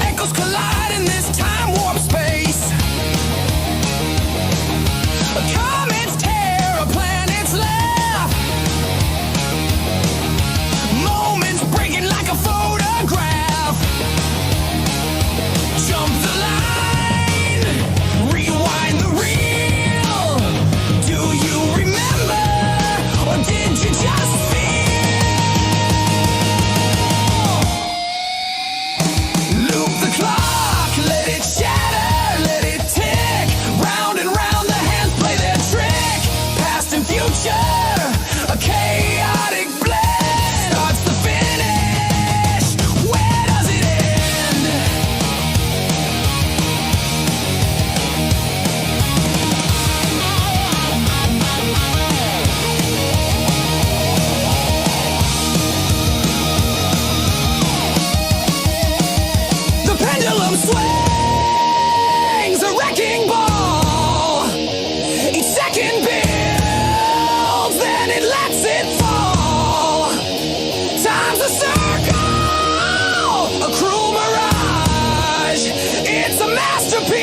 Echoes collide in this time warp space. A comet's tear, a planet's laugh. Moments breaking like a photograph. Jump the line, rewind the reel. Do you remember, or did you just feel? Loop the clock, let it shatter, let it tick. Round and round the hands play their trick. Past and future, a chaotic blend. Starts the finish, where does it end? The pendulum swings, a wrecking ball. Each second builds, then it lets it fall. Time's a circle, a cruel mirage. It's a masterpiece,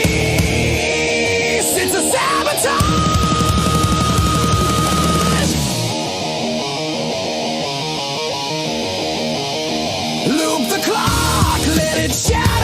it's a sabotage. Loop the clock, let it shatter.